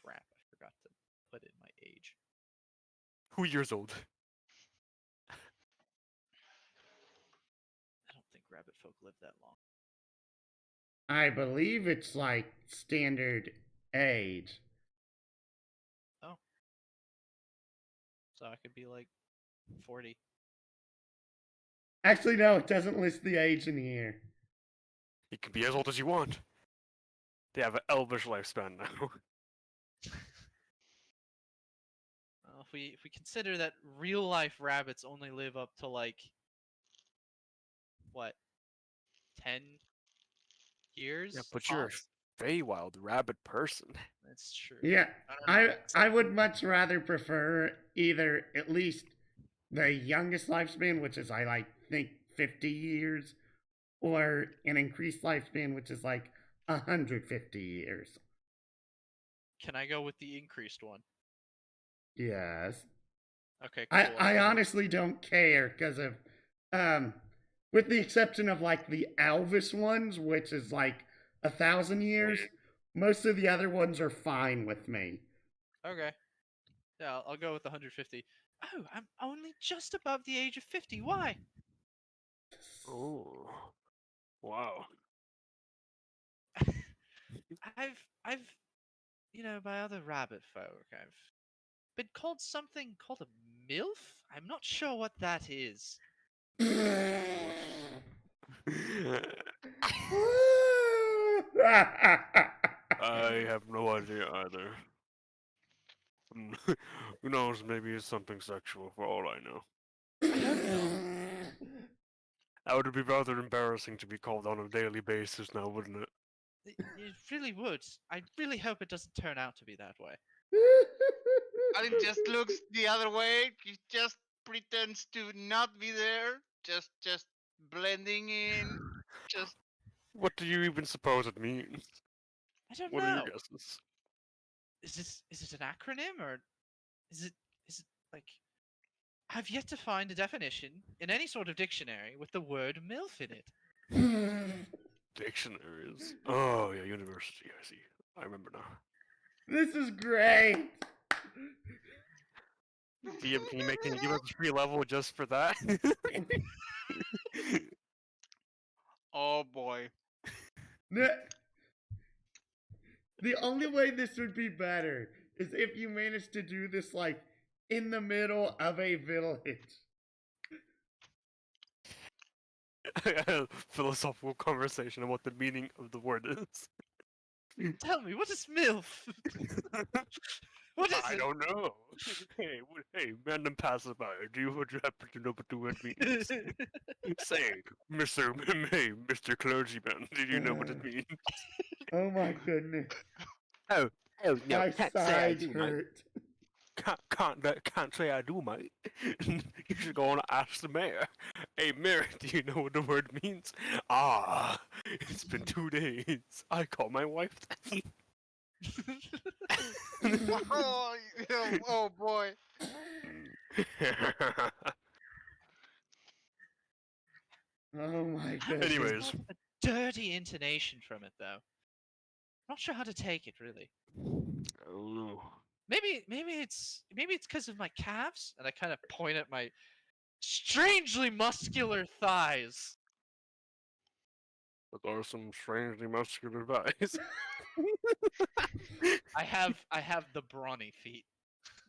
crap! I forgot to put in my age. Who years old? I don't think rabbit folk live that long. I believe it's like standard age. Oh, so I could be like 40. Actually, no, it doesn't list the age in here. You can be as old as you want. They have an elvish lifespan now. Well, if we consider that real life rabbits only live up to like what 10 years? Yeah, but you're tops? a Feywild rabbit person. That's true. Yeah, I don't know. I would much rather prefer either at least the youngest lifespan, which is I like think 50 years, or an increased lifespan, which is like 150 years. Can I go with the increased one? Yes. Okay, cool. I honestly don't care because of, with the exception of like the Elvis ones, which is like 1,000 years, most of the other ones are fine with me. Okay. Yeah, I'll go with 150. Oh, I'm only just above the age of 50. Why? Oh, wow. I've by other rabbit folk, I've been called something called a MILF? I'm not sure what that is. I have no idea either. Who knows? Maybe it's something sexual for all I know. I hope not. That would be rather embarrassing to be called on a daily basis now, wouldn't it? It really would. I really hope it doesn't turn out to be that way. Alin just looks the other way. He just pretends to not be there. Just blending in. Just What do you even suppose it means? I don't What are your know. guesses? Is it an acronym or is it like I've yet to find a definition in any sort of dictionary with the word MILF in it. Dictionaries. Oh yeah, university. I see. I remember now. This is great. DM, can you give us a free level just for that? oh boy. The only way this would be better is if you managed to do this like in the middle of a village. Philosophical conversation on what the meaning of the word is. Tell me, what is MILF? What is I it? don't know. Hey, random passerby. Would you happen to know what the word means? Say, Mr. Clergyman, do you know what it means? Oh my goodness. Oh, no, My can't say I sides do, mate. hurt. Can't say I do, mate. You should go and ask the mayor. Hey, mayor, do you know what the word means? Ah, it's been 2 days. I call my wife. Oh, oh boy. Oh my goodness. Anyways. A dirty intonation from it, though. Not sure how to take it, really. I don't know. Maybe it's because of my calves, and I kind of point at my strangely muscular thighs. But there are some strangely muscular guys. I have the brawny feet.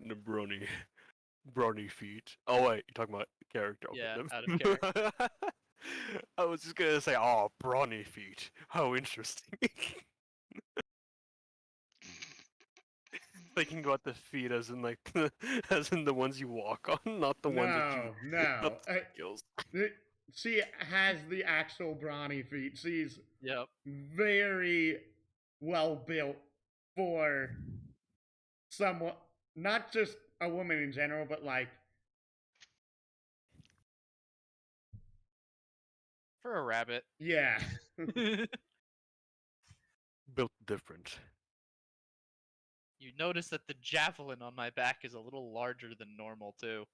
The brawny feet. Oh wait, you're talking about character. Okay, Yeah, never- out of character. I was just gonna say, oh, brawny feet. How interesting. Thinking about the feet as in like as in the ones you walk on, not the ones that you No. not the skills. She has the actual brawny feet. She's Yep. very well built for someone, not just a woman in general, but like, For a rabbit. yeah. Built different. You notice that the javelin on my back is a little larger than normal too.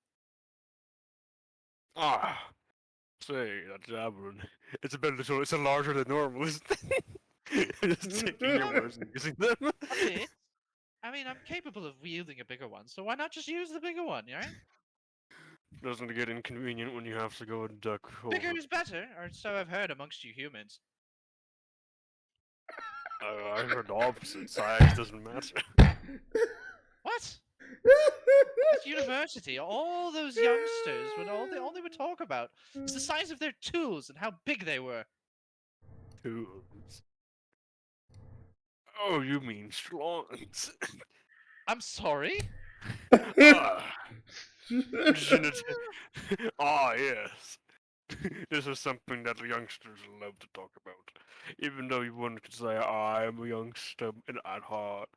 Ah, say that javelin. It's a larger than normal, isn't it? Just taking your words and using them. A bit. I mean, I'm capable of wielding a bigger one, so why not just use the bigger one, right? Doesn't it get inconvenient when you have to go and duck Bigger over? is better, or so I've heard amongst you humans. I heard the opposite. Size doesn't matter. What? At university, all those youngsters would all they would talk about is the size of their tools and how big they were. Tools. Oh, you mean schlongs. I'm sorry? Ah, ah, yes. This is something that the youngsters love to talk about. Even though you wouldn't say I'm a youngster at heart.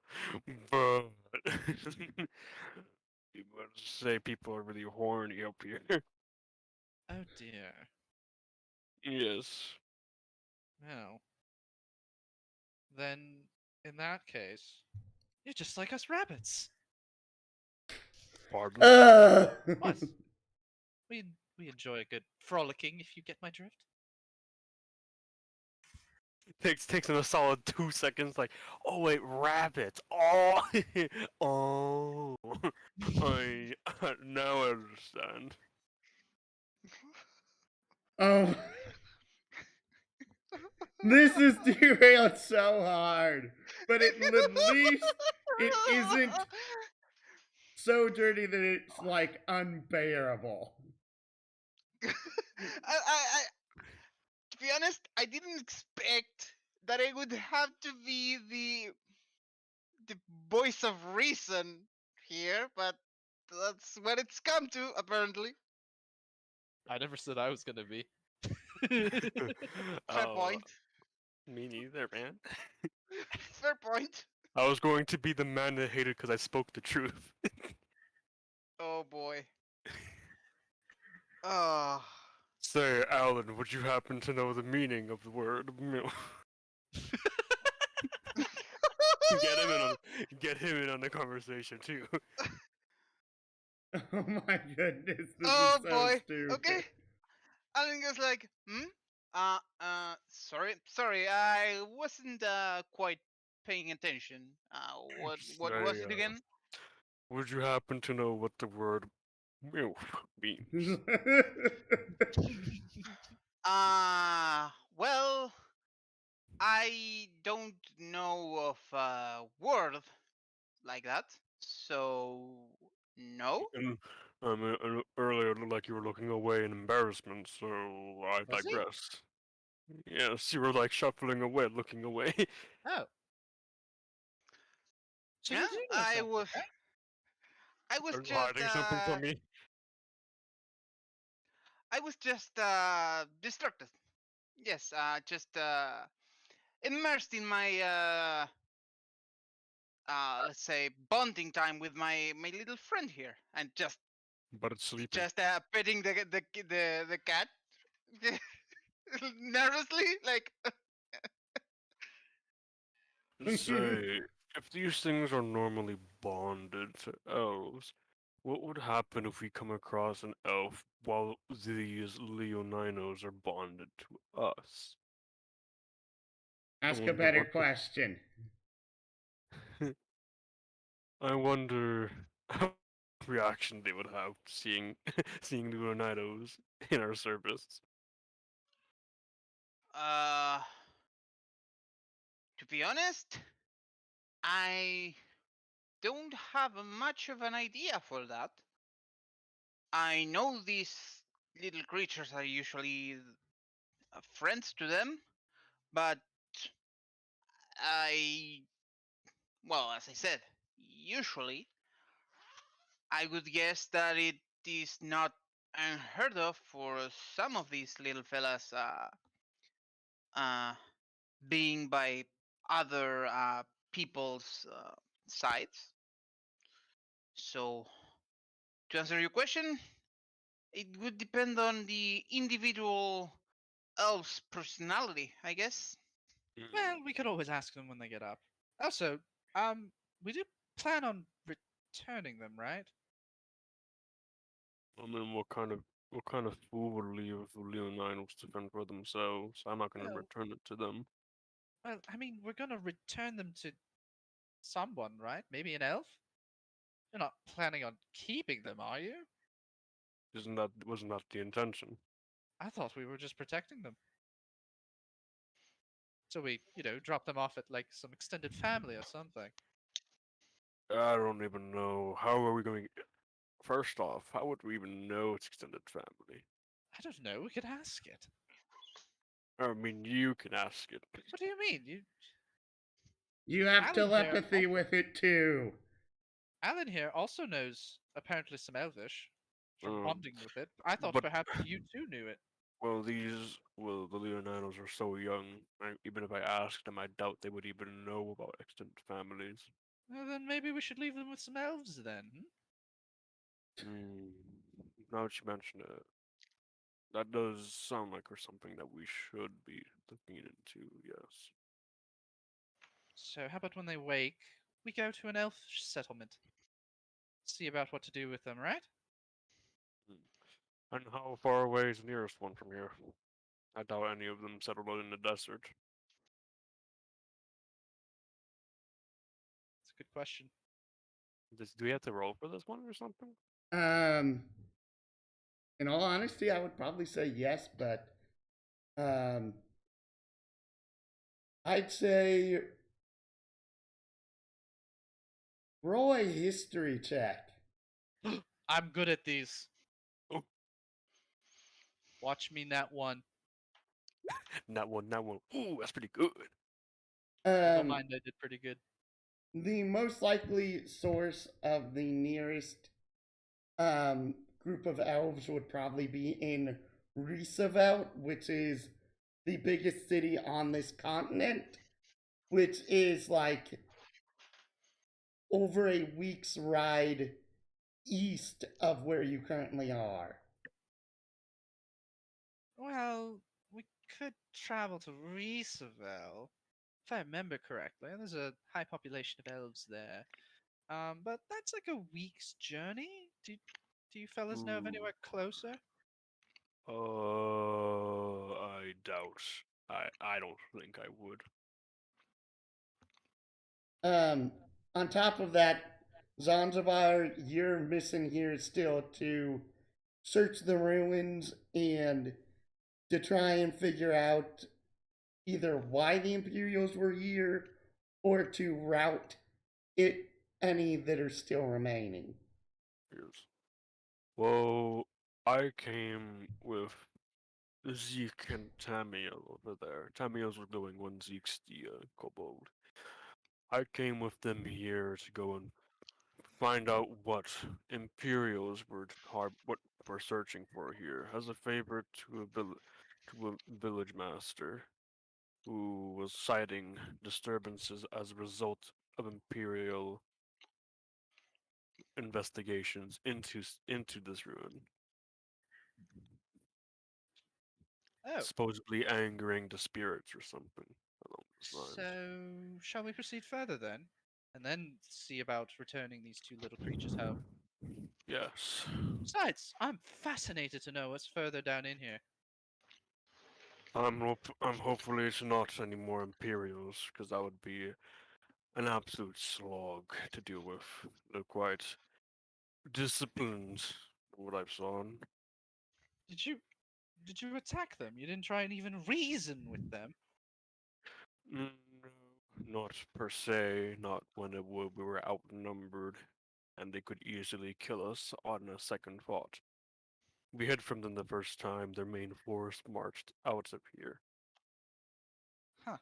But you would say people are really horny up here. Oh dear. Yes. No. Then, in that case, you're just like us rabbits. Pardon? What? We enjoy a good frolicking, if you get my drift. Takes him a solid 2 seconds. Like, oh wait, rabbits. Oh, oh. I now I understand. Oh. This is derailed so hard, but at least it isn't so dirty that it's like unbearable. To be honest, I didn't expect that I would have to be the voice of reason here, but that's what it's come to, apparently. I never said I was gonna be. Fair point. Me neither, man. Fair point. I was going to be the man that hated because I spoke the truth. Oh boy. Oh. Say, Alan, would you happen to know the meaning of the word milk? Get him in on the conversation too. Oh my goodness, this Oh is so boy. stupid. Okay. Alan goes like, sorry, I wasn't quite paying attention. What was Say, it again? would you happen to know what the word milk means? Well, I don't know of a word like that, so no. And, earlier it looked like you were looking away in embarrassment, so I Was he? digress. Yes, you were like shuffling away, looking away. Oh. So Yeah, you do know I something, was. right? I was Are you just. hiding something from me? I was just distracted. Yes, just immersed in my let's say bonding time with my little friend here, and But it's sleeping. petting the cat nervously, like. Say, if these things are normally bonded to elves, what would happen if we come across an elf while these Leoninos are bonded to us? Ask a wonder better what the- question. I wonder what reaction they would have to seeing seeing Leoninos in our service. Uh, to be honest, I don't have much of an idea for that. I know these little creatures are usually friends to them, but I, well, as I said, usually I would guess that it is not unheard of for some of these little fellas uh, being by other people's sides. So, to answer your question, it would depend on the individual elf's personality, I guess. Well, we could always ask them when they get up. Also, we do plan on returning them, right? I mean, what kind of food would leave the Leoninos to fend for themselves? I'm not gonna Well, return it to them. well, I mean, we're gonna return them to someone, right? Maybe an elf. You're not planning on keeping them, are you? Wasn't that the intention? I thought we were just protecting them. So we, drop them off at like some extended family or something. I don't even know. How are we going? First off, how would we even know it's extended family? I don't know. We could ask it. I mean, you can ask it. What do you mean? You have Alan here telepathy also- with it too. Alan here also knows apparently some Elvish from Um, bonding with it. I thought but perhaps you too knew it. the Leoninos are so young. Even if I asked them, I doubt they would even know about extended families. Well, then maybe we should leave them with some elves then. Hmm. Now that you mention it, that does sound like something that we should be looking into. Yes. So how about when they wake, we go to an elf settlement. See about what to do with them, right? And how far away is the nearest one from here? I doubt any of them settled in the desert. It's a good question. Do we have to roll for this one or something? Um, in all honesty, I would probably say yes, but um, I'd say roll a history check. I'm good at these. Oh. Watch me nat one. Not one, not one. Ooh, that's pretty good. Never mind, I did pretty good. The most likely source of the nearest group of elves would probably be in Roosevelt, which is the biggest city on this continent, which is like over a week's ride east of where you currently are. Well, we could travel to Reesevel, if I remember correctly. There's a high population of elves there. But that's like a week's journey. Do you fellas know of Ooh. anywhere closer? I doubt. I don't think I would. On top of that, Zanzibar, you're missing here still to search the ruins and to try and figure out either why the Imperials were here or to route any that are still remaining. Yes. Well, I came with Zeke and Tamiel over there. Tamiel's was going when Zeke's the kobold. I came with them here to go and find out what Imperials what we're searching for here. As a favor to a village master who was citing disturbances as a result of Imperial investigations into this ruin, Oh, supposedly angering the spirits or something along those lines. so shall we proceed further then? And then see about returning these two little creatures home. Yes. Besides, I'm fascinated to know what's further down in here. I'm hopefully it's not any more Imperials, because that would be an absolute slog to deal with. They're quite disciplined, from what I've seen. Did you did you attack them? You didn't try and even reason with them. No, not per se, not when we were outnumbered, and they could easily kill us on a second thought. We hid from them the first time their main force marched out of here. Huh.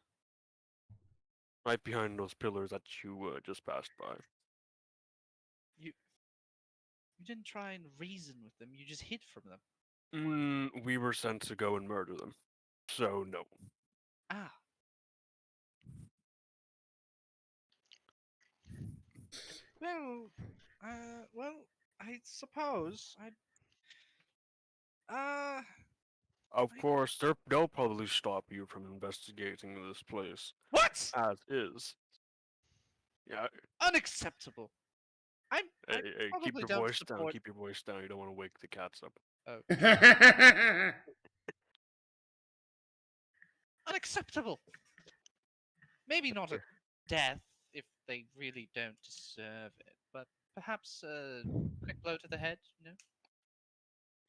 Right behind those pillars that you just passed by. You didn't try and reason with them. You just hid from them. We were sent to go and murder them. So, no. Ah. Well, I suppose uh, Of I- course, they'll probably stop you from investigating this place what? as is. Yeah, Unacceptable. I'm hey, keep probably your down to voice down. support. Keep your voice down. You don't want to wake the cats up. Oh, unacceptable. Maybe not a death if they really don't deserve it, but perhaps a quick blow to the head. You know.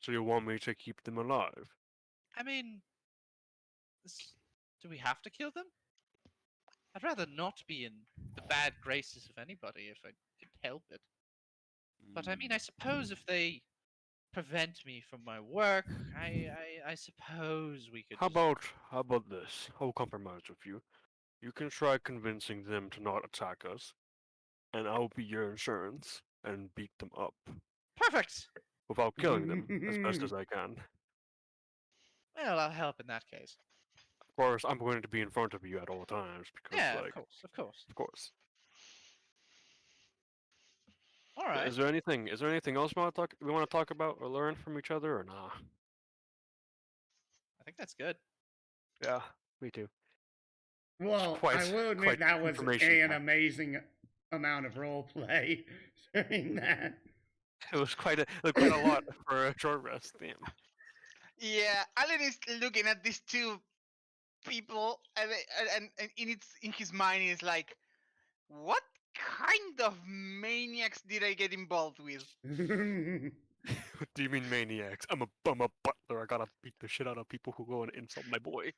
So you want me to keep them alive? I mean, do we have to kill them? I'd rather not be in the bad graces of anybody if I could help it. But I mean, I suppose if they prevent me from my work, I suppose we could. How about this? I'll compromise with you. You can try convincing them to not attack us, and I'll be your insurance and beat them up Perfect. without killing them as best as I can. Well, I'll help in that case. Of course, I'm going to be in front of you at all times because, Yeah, like, of course. of course. All right. Is there anything else we want to talk about or learn from each other or nah? I think that's good. Yeah, me too. Well, I will admit quite that was information an packed. amazing amount of role play during that. It was quite a lot for a short rest theme. Yeah, Alan is looking at these two people, and in his mind is like, what kind of maniacs did I get involved with? What do you mean maniacs? I'm a butler. I gotta beat the shit out of people who go and insult my boy.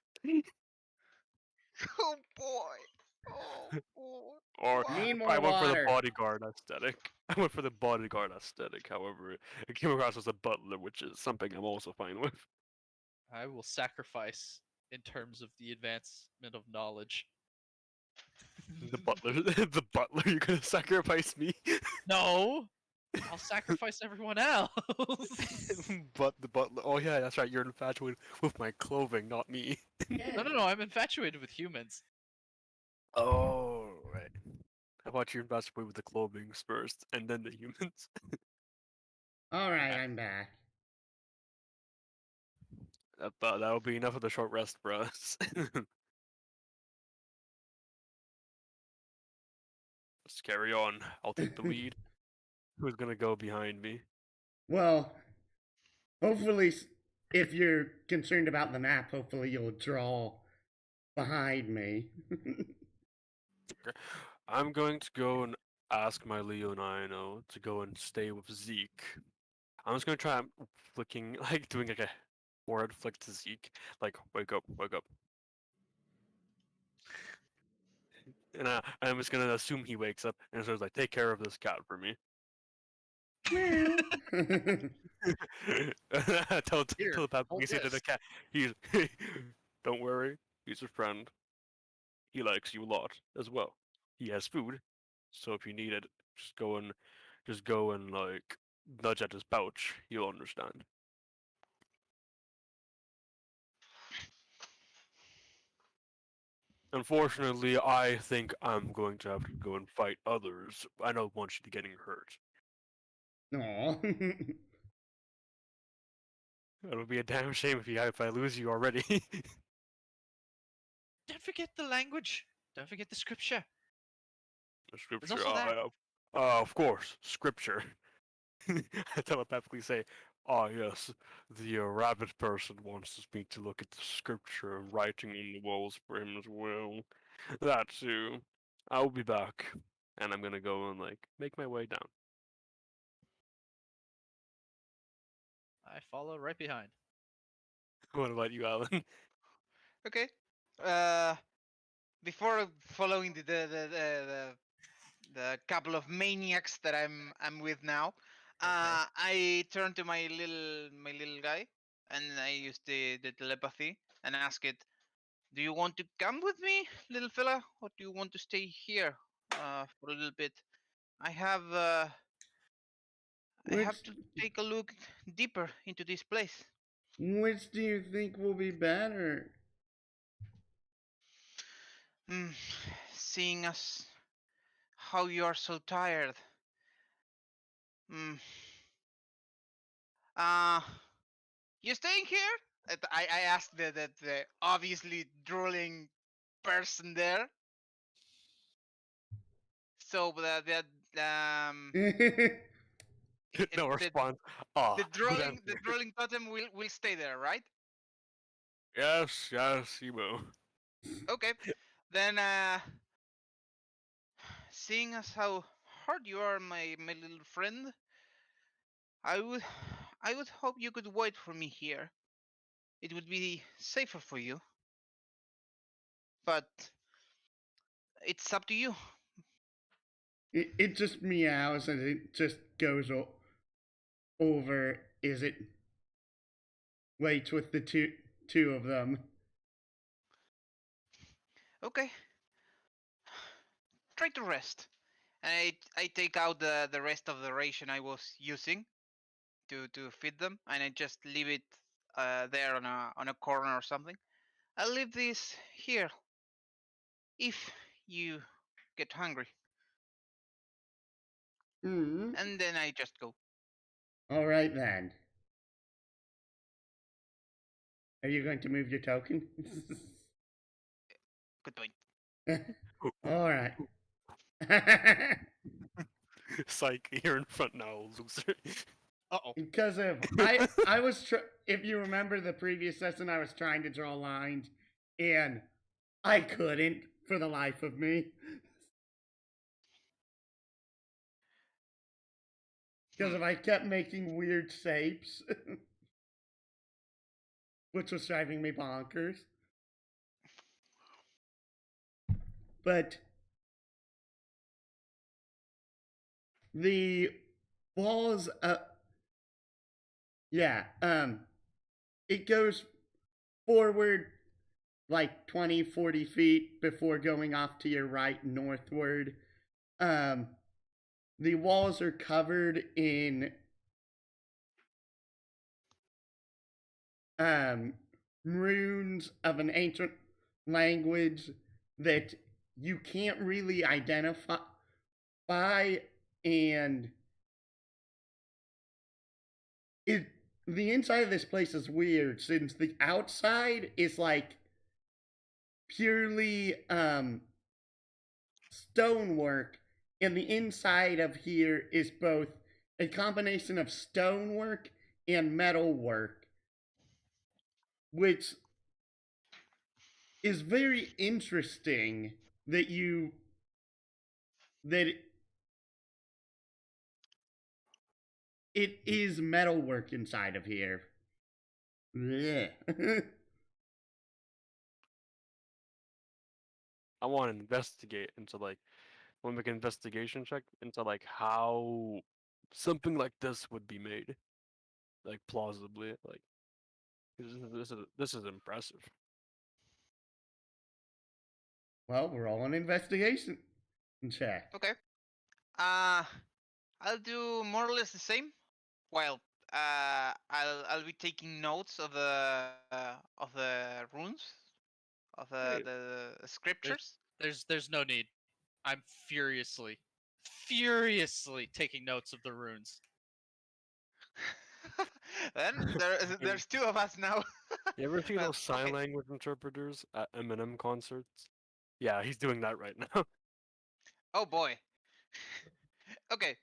Oh boy. Oh boy. Or Wow. Need I more went for the water. bodyguard aesthetic. I went for the bodyguard aesthetic. However, it came across as a butler, which is something I'm also fine with. I will sacrifice in terms of the advancement of knowledge. The butler, the butler. You're gonna sacrifice me, No, I'll sacrifice everyone else. but the butler. Oh yeah, that's right. You're infatuated with my clothing, not me. No, I'm infatuated with humans. Oh right. I thought you infatuated with the clothing first, and then the humans. All right, Yeah. I'm back. That'll be enough of the short rest for us. Let's carry on. I'll take the lead. Who's gonna go behind me? Well, hopefully, if you're concerned about the map, hopefully you'll draw behind me. I'm going to go and ask my Leonino to go and stay with Zeke. I'm just gonna try flicking, like doing like a forward flick to Zeke, like wake up, wake up. And I'm just gonna assume he wakes up and says like, take care of this cat for me. Meow. Here, tell the pet hold you say to the this. cat, don't worry, he's a friend. He likes you a lot as well. He has food, so if you need it, just go and like nudge at his pouch. He'll understand. Unfortunately, I think I'm going to have to go and fight others. I don't want you to getting hurt. Aw. It'll be a damn shame if I lose you already. Don't forget the language. Don't forget the scripture. The scripture, also that. of course, scripture. I telepathically say, "Ah, yes, the rabbit person wants me to look at the scripture and writing on the walls for him as well. That too. I'll be back, and I'm gonna go and make my way down." I follow right behind. What about you, Alan? Okay. Before following the couple of maniacs that I'm with now, I turned to my little guy, and I used the telepathy and asked it, "Do you want to come with me, little fella, or do you want to stay here for a little bit? I have uh, I have which to take a look deeper into this place." which do you think will be better? Hmm, seeing as how you are so tired. Hmm. Uh, you staying here? I asked the obviously drooling person there. So No the response. Ah, good answer. the drooling totem will stay there, right? Yes, yes, he will. Okay. Then seeing as how hard you are, my little friend, I would I would hope you could wait for me here. It would be safer for you, but it's up to you. It just meows and it just goes over. Is it waits with the two of them? Okay. Try to rest. And I take out the rest of the ration I was using to feed them, and I just leave it there on a corner or something. I'll leave this here if you get hungry, Hmm. and then I just go. All right then. Are you going to move your token? Good point. All right. Psych, you're in front now, loser. Uh-oh. Because of I was if you remember the previous session, I was trying to draw lines, and I couldn't for the life of me. Because if I kept making weird shapes, which was driving me bonkers. But the walls, yeah, it goes forward like 20, 40 feet before going off to your right northward. Um, the walls are covered in runes of an ancient language that you can't really identify, and it the inside of this place is weird since the outside is like purely stonework, and the inside of here is both a combination of stonework and metalwork, which is very interesting that that it is metalwork inside of here. Blech. I want to investigate into want to make an investigation check into how something like this would be made, plausibly. 'Cause this is impressive. Well, we're all an investigation check. Okay. I'll do more or less the same. Well, I'll be taking notes of the runes of Hey. the scriptures? There's no need. I'm furiously taking notes of the runes. Then there's two of us now. You ever see Well, those sign okay. language interpreters at Eminem concerts? Yeah, he's doing that right now. Oh boy. Okay.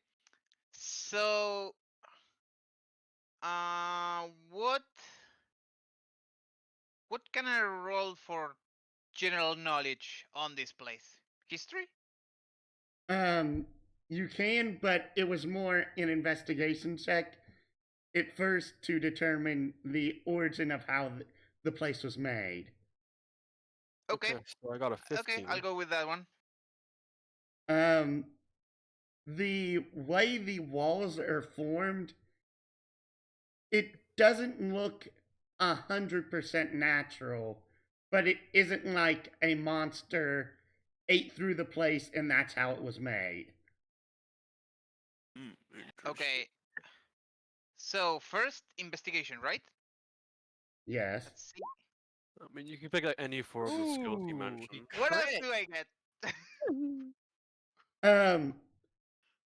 So, what can I roll for general knowledge on this place? History? You can, but it was more an investigation check at first to determine the origin of how the place was made. Okay. So I got a 15. Okay, I'll go with that one. The way the walls are formed, it doesn't look 100% natural, but it isn't like a monster ate through the place and that's how it was made. Okay. So first investigation, right? Yes. Let's see. I mean, you can pick like any four of the skills you Ooh, mentioned. he What else crit. do I get?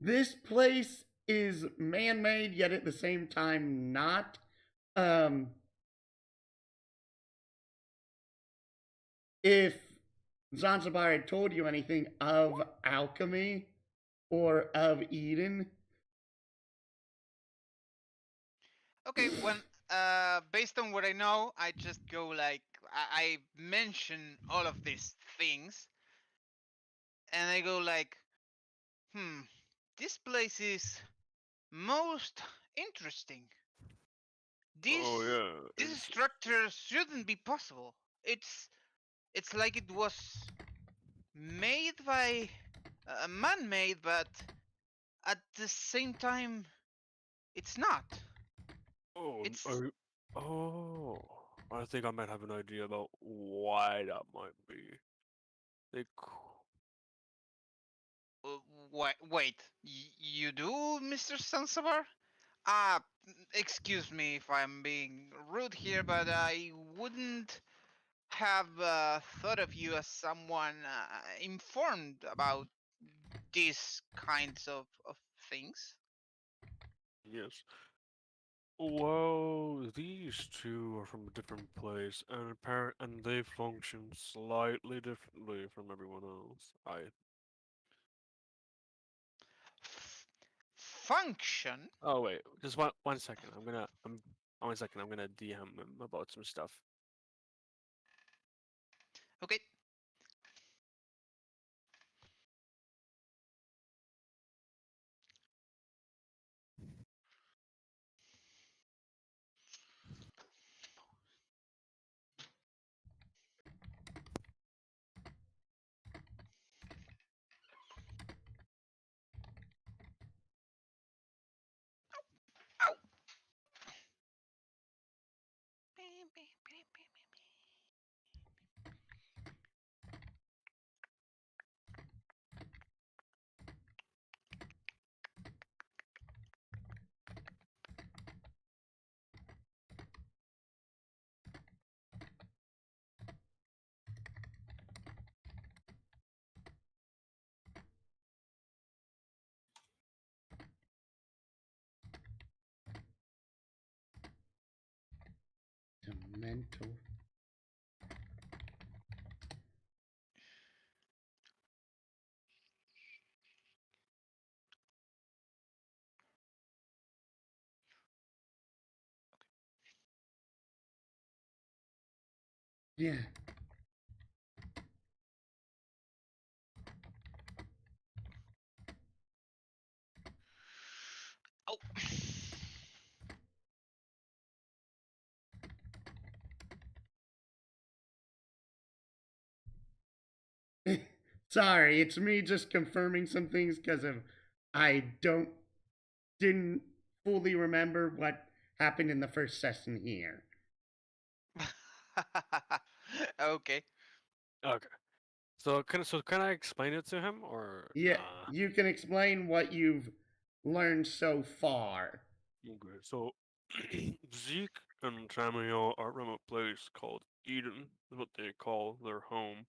This place is man-made, yet at the same time not. If Zanzibar had told you anything of alchemy or of Eden, Okay, when based on what I know, I just go like I mention all of these things, and I go like, this place is most interesting. This Oh yeah. this structure shouldn't be possible. It's like it was made by man-made, but at the same time, it's not. Oh, It's I think I might have an idea about why that might be. They wait, you do, Mr. Sansavar? Excuse me if I'm being rude here, but I wouldn't have thought of you as someone informed about these kinds of things. Yes. Well, these two are from a different place, and they function slightly differently from everyone else. Function? Oh wait, just one second. One second. I'm gonna DM him about some stuff. Okay. Ow. the mental. Yeah. Oh. Sorry, it's me just confirming some things because of I didn't fully remember what happened in the first session here. Okay. Okay. So can I explain it to him or? Yeah, you can explain what you've learned so far. Okay. So Zeke and Samuel are from a place called Eden, is what they call their home,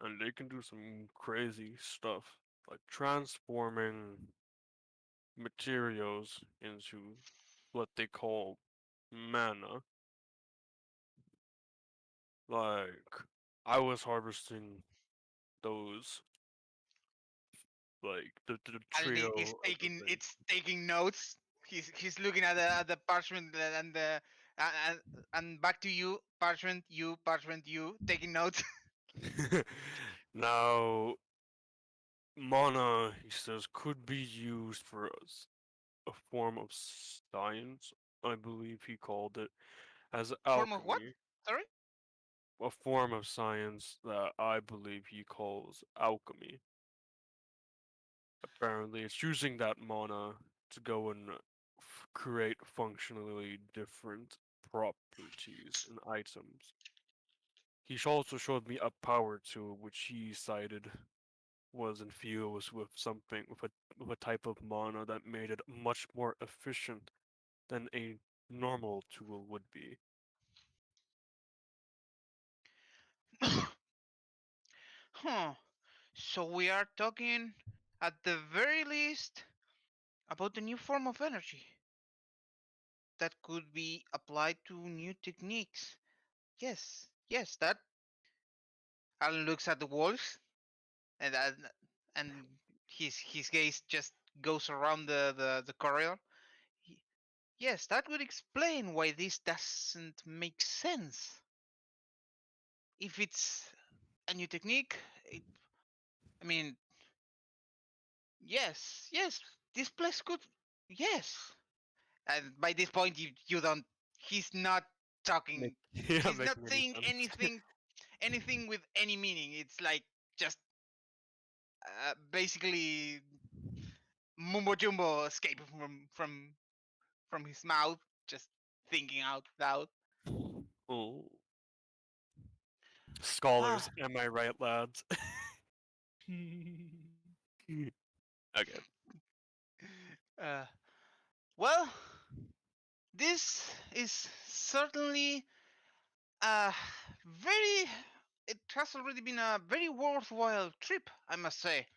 and they can do some crazy stuff, like transforming materials into what they call mana. Like, I was harvesting those, like the Alan is trio of the taking thing. it's taking notes. He's looking at the parchment and the and, and back to you parchment you taking notes. Now, mana, he says, could be used for a form of science, I believe he called it, as Form of what? alchemy. Sorry. A form of science that I believe he calls alchemy. Apparently, it's using that mana to go and create functionally different properties and items. He also showed me a power tool which he cited was infused with something with a type of mana that made it much more efficient than a normal tool would be. Huh. So we are talking at the very least about a new form of energy that could be applied to new techniques. Yes, yes, that Alan looks at the walls and and his gaze just goes around the corridor. Y- Yes, that would explain why this doesn't make sense. If it's a new technique, I mean, yes, this place could, yes. And by this point, you don't. He's not Make, talking. yeah, He's not making any saying sense. anything with any meaning. It's like just basically mumbo jumbo escaping from his mouth, just thinking out loud. Oh. Scholars, Ah, am I right, lads? Okay. uh, well, this is certainly a very. It has already been a very worthwhile trip, I must say.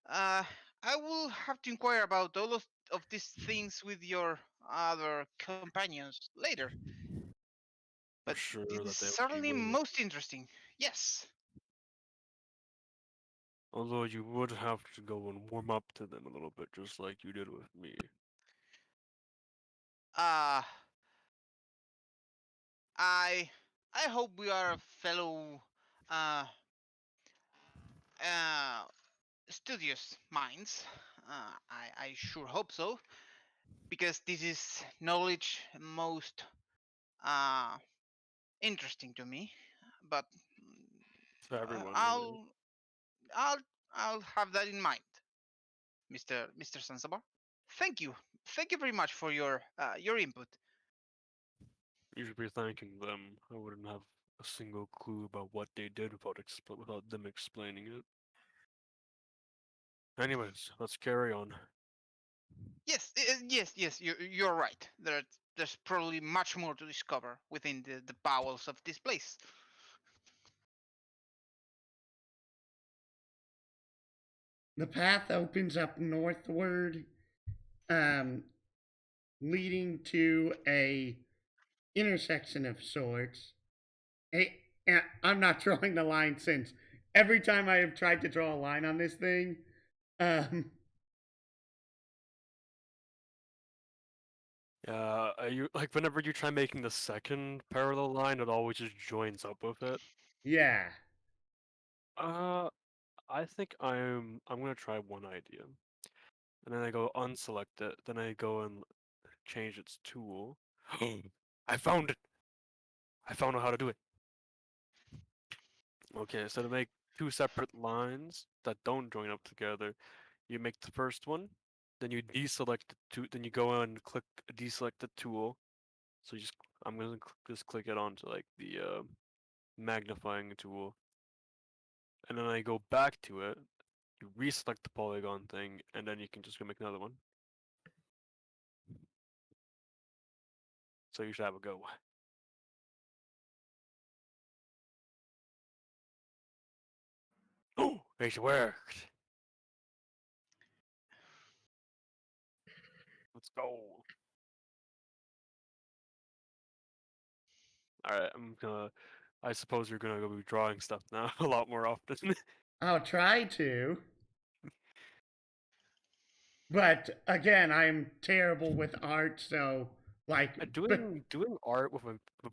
Uh, I will have to inquire about all of these things with your other companions later. I'm But this sure is that they would be certainly willing. most interesting. Yes. Although you would have to go and warm up to them a little bit, just like you did with me. Uh I I hope we are fellow uh uh studious minds. I sure hope so because this is knowledge most uh interesting to me. But To everyone, really. I'll I'll have that in mind, Mr. Sansabar. Thank you. Thank you very much for your input. You should be thanking them. I wouldn't have a single clue about what they did without them explaining it. Anyways, let's carry on. Yes. You're right. There's probably much more to discover within the bowels of this place. The path opens up northward, um, leading to a intersection of sorts. I'm not drawing the line since every time I have tried to draw a line on this thing, um, Yeah, you like whenever you try making the second parallel line, it always just joins up with it. yeah. Uh, I think I'm gonna try one idea, and then I go unselect it. Then I go and change its tool. I found it. I found out how to do it. Okay, so to make two separate lines that don't join up together, you make the first one, then you deselect the two, then you go and click deselect the tool. So just I'm gonna just click it onto like the magnifying tool, and then I go back to it. You reselect the polygon thing, and then you can just go make another one. So you should have a go. It worked. Let's go. Alright, I suppose you're gonna go be drawing stuff now a lot more often. I'll try to. But again, I'm terrible with art, so like Doing art with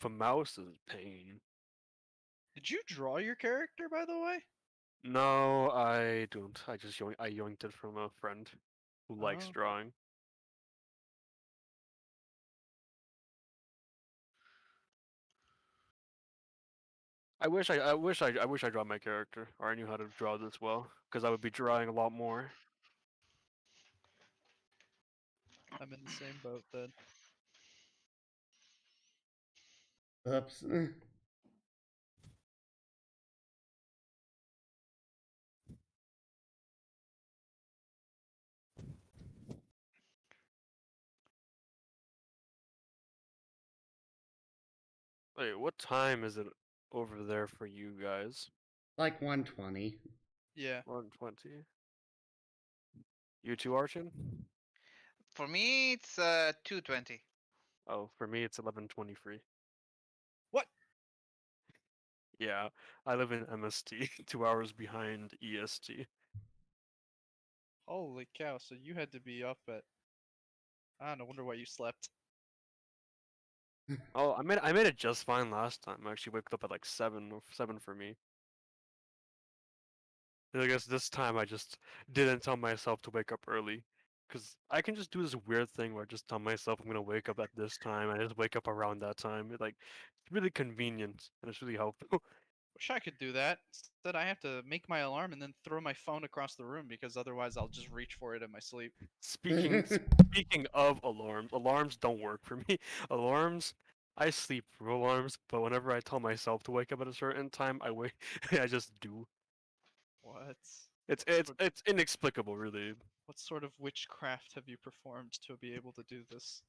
a mouse is pain. Did you draw your character, by the way? No, I don't. I just yoinked it from a friend who likes Oh. drawing. I wish I draw my character, or I knew how to draw this well, because I would be drawing a lot more. I'm in the same boat then. oops. Wait, what time is it over there for you guys? Like 120. Yeah. 1:20. You too, Archon? For me, it's 2:20. Oh, for me it's 11:23. What? Yeah, I live in MST, 2 hours behind EST. Holy cow! So you had to be up at. I don't know. Wonder why you slept. Oh, I made it just fine last time. I actually woke up at like 7 for me. I guess this time I just didn't tell myself to wake up early. Because I can just do this weird thing where I just tell myself I'm gonna wake up at this time, and I just wake up around that time. It's really convenient and it's really helpful. Wish I could do that. Instead, I have to make my alarm and then throw my phone across the room because otherwise I'll just reach for it in my sleep. Speaking of alarms, alarms don't work for me. Alarms, I sleep through alarms, but whenever I tell myself to wake up at a certain time, I wake. I just do. What? It's inexplicable, really. What sort of witchcraft have you performed to be able to do this?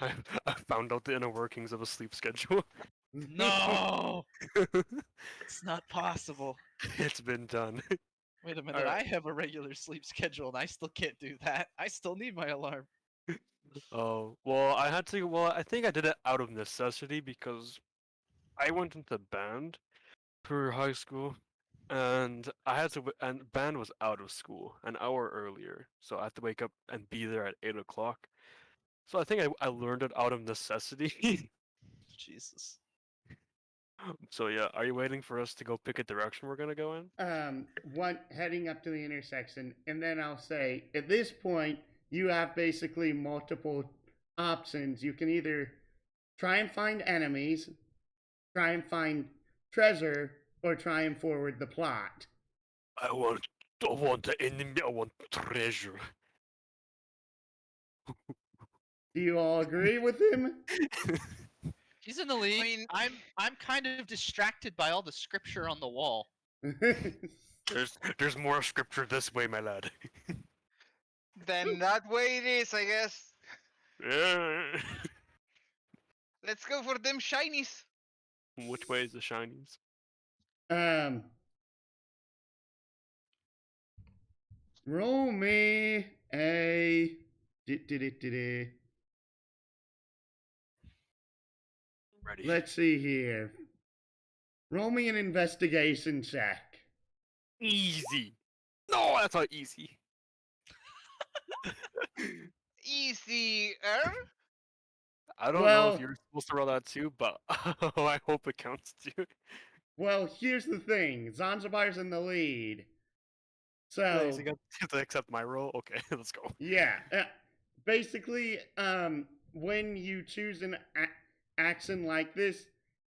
I found out the inner workings of a sleep schedule. No! It's not possible. It's been done. Wait a minute, Alright. I have a regular sleep schedule and I still can't do that. I still need my alarm. Oh, well, I had to. Well, I think I did it out of necessity because I went into band for high school, and I had to. And band was out of school an hour earlier, so I had to wake up and be there at 8 o'clock. So I think I learned it out of necessity. Jesus. So yeah, are you waiting for us to go pick a direction we're gonna go in? One heading up to the intersection, and then I'll say at this point you have basically multiple options. You can either try and find enemies, try and find treasure, or try and forward the plot. I don't want the enemy. I want treasure. Do you all agree with him? He's in the lead. mean- I'm kind of distracted by all the scripture on the wall. There's more scripture this way, my lad. Then that way it is, I guess. Yeah. Let's go for them shinies. Which way is the shinies? Roll me a. Ready. Let's see here. Roll me an investigation check. Easy. No, that's not easy. Easier. I don't know Well- if you're supposed to roll that too, but I hope it counts too. Well, here's the thing. Zanzibar's in the lead. So Thanks, you have to accept my roll. Okay, let's go. yeah, basically, when you choose an action like this,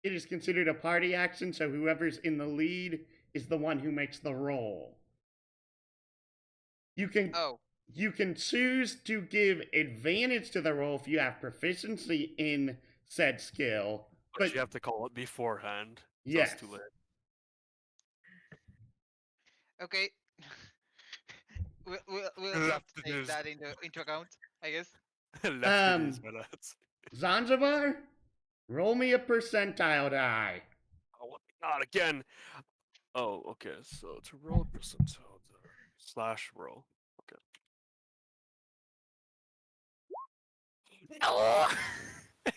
it is considered a party action. So whoever's in the lead is the one who makes the roll. You can Oh, you can choose to give advantage to the roll if you have proficiency in said skill, But you have to call it beforehand. So yes, it's too late. okay. We'll have to take Lefties. that into account, I guess. Left it is, my lads. Zanzibar, roll me a percentile die. Oh, not again. Oh, okay. So to roll percentile slash roll. Okay. No.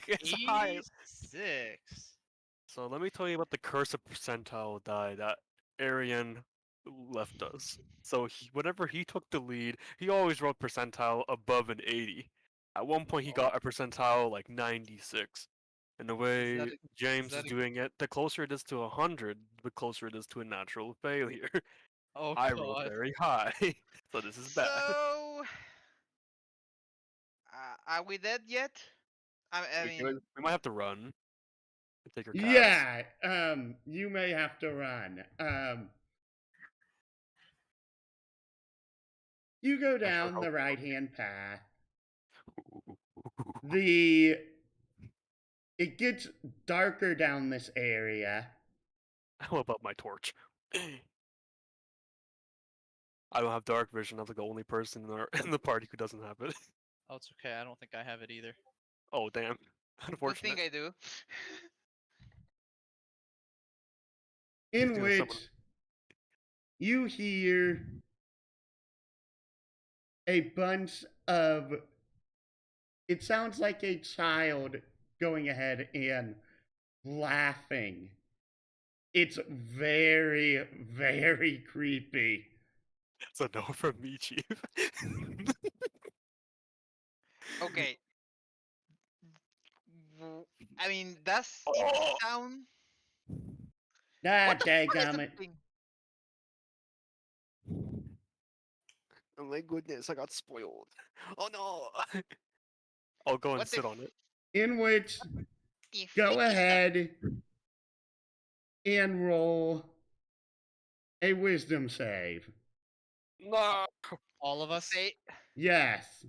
It's high. 86. So let me tell you about the curse of percentile die that Arian left us. So whenever he took the lead, he always rolled percentile above an 80. At one point, he got a percentile like 96. And the way is James is that a doing it, the closer it is to 100, the closer it is to a natural failure. oh I rolled god. very high, so this is bad. So, are we dead yet? I mean, We might have to run and take your cabs. Yeah, you may have to run. You go I sure down hope the so. right-hand path. The it gets darker down this area. How about my torch? I don't have dark vision. I'm like the only person in the party who doesn't have it. Oh, it's okay. I don't think I have it either. Oh damn! good Unfortunate. thing I do. In Doing someone- which you hear a bunch of it sounds like a child going ahead and laughing. It's very, very creepy. It's a no from me, Chief. Okay. I mean, does it Oh! sound? Ah, What the fuck is daggum that it. thing? Oh my goodness, I got spoiled. Oh no! I'll go and What the sit on it. In which the go freak is that? ahead and roll a wisdom save. No. All of us? Say, Yes.